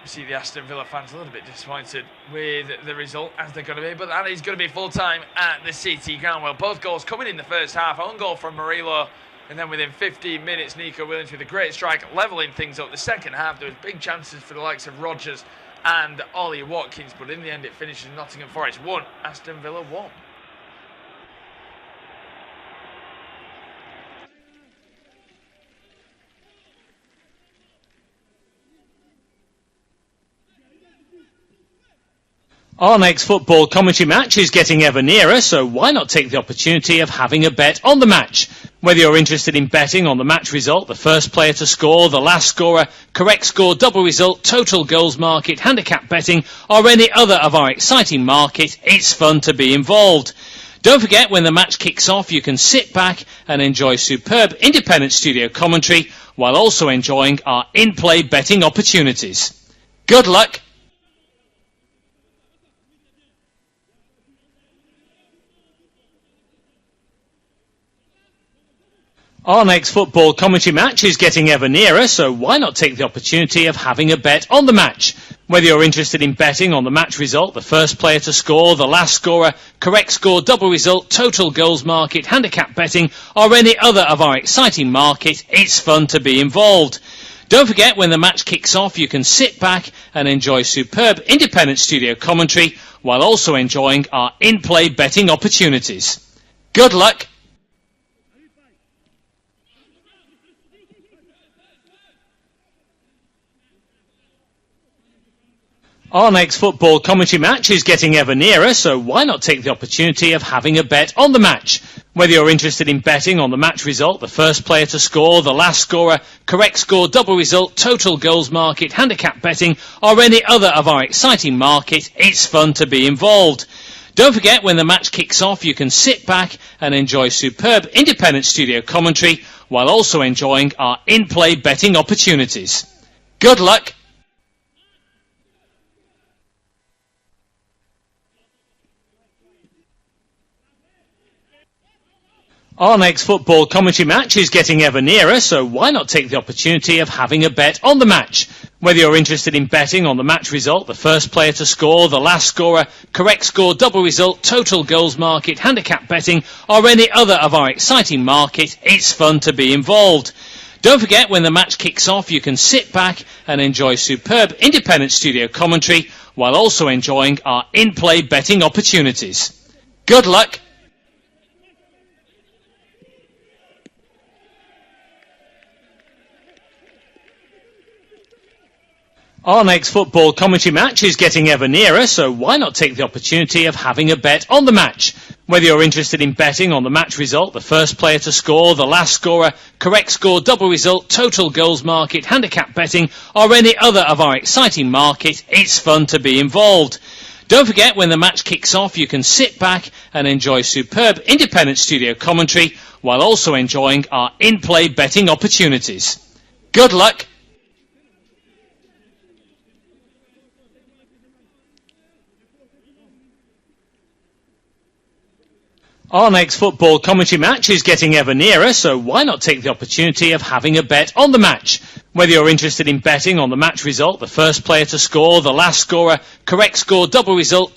we see the Aston Villa fans a little bit disappointed with the result, as they're going to be, but that is going to be full time at the City Ground. Well, both goals coming in the first half. Own goal from Murillo, and then within 15 minutes, Nico Williams with a great strike, levelling things up. The second half, there was big chances for the likes of Rodgers and Ollie Watkins, but in the end, it finishes Nottingham Forest 1, Aston Villa 1. Our next football commentary match is getting ever nearer, so why not take the opportunity of having a bet on the match? Whether you're interested in betting on the match result, the first player to score, the last scorer, correct score, double result, total goals market, handicap betting, or any other of our exciting market, it's fun to be involved. Don't forget, when the match kicks off, you can sit back and enjoy superb independent studio commentary while also enjoying our in-play betting opportunities. Good luck! Our next football commentary match is getting ever nearer, so why not take the opportunity of having a bet on the match? Whether you're interested in betting on the match result, the first player to score, the last scorer, correct score, double result, total goals market, handicap betting, or any other of our exciting markets, it's fun to be involved. Don't forget, when the match kicks off, you can sit back and enjoy superb independent studio commentary while also enjoying our in-play betting opportunities. Good luck! Our next football commentary match is getting ever nearer, so why not take the opportunity of having a bet on the match? Whether you're interested in betting on the match result, the first player to score, the last scorer, correct score, double result, total goals market, handicap betting, or any other of our exciting markets, it's fun to be involved. Don't forget, when the match kicks off, you can sit back and enjoy superb independent studio commentary while also enjoying our in-play betting opportunities. Good luck! Our next football commentary match is getting ever nearer, so why not take the opportunity of having a bet on the match? Whether you're interested in betting on the match result, the first player to score, the last scorer, correct score, double result, total goals market, handicap betting, or any other of our exciting markets, it's fun to be involved. Don't forget, when the match kicks off, you can sit back and enjoy superb independent studio commentary while also enjoying our in-play betting opportunities. Good luck! Our next football commentary match is getting ever nearer, so why not take the opportunity of having a bet on the match? Whether you're interested in betting on the match result, the first player to score, the last scorer, correct score, double result, total goals market, handicap betting, or any other of our exciting markets, it's fun to be involved. Don't forget, when the match kicks off, you can sit back and enjoy superb independent studio commentary while also enjoying our in-play betting opportunities. Good luck! Our next football commentary match is getting ever nearer, so why not take the opportunity of having a bet on the match? Whether you're interested in betting on the match result, the first player to score, the last scorer, correct score, double result,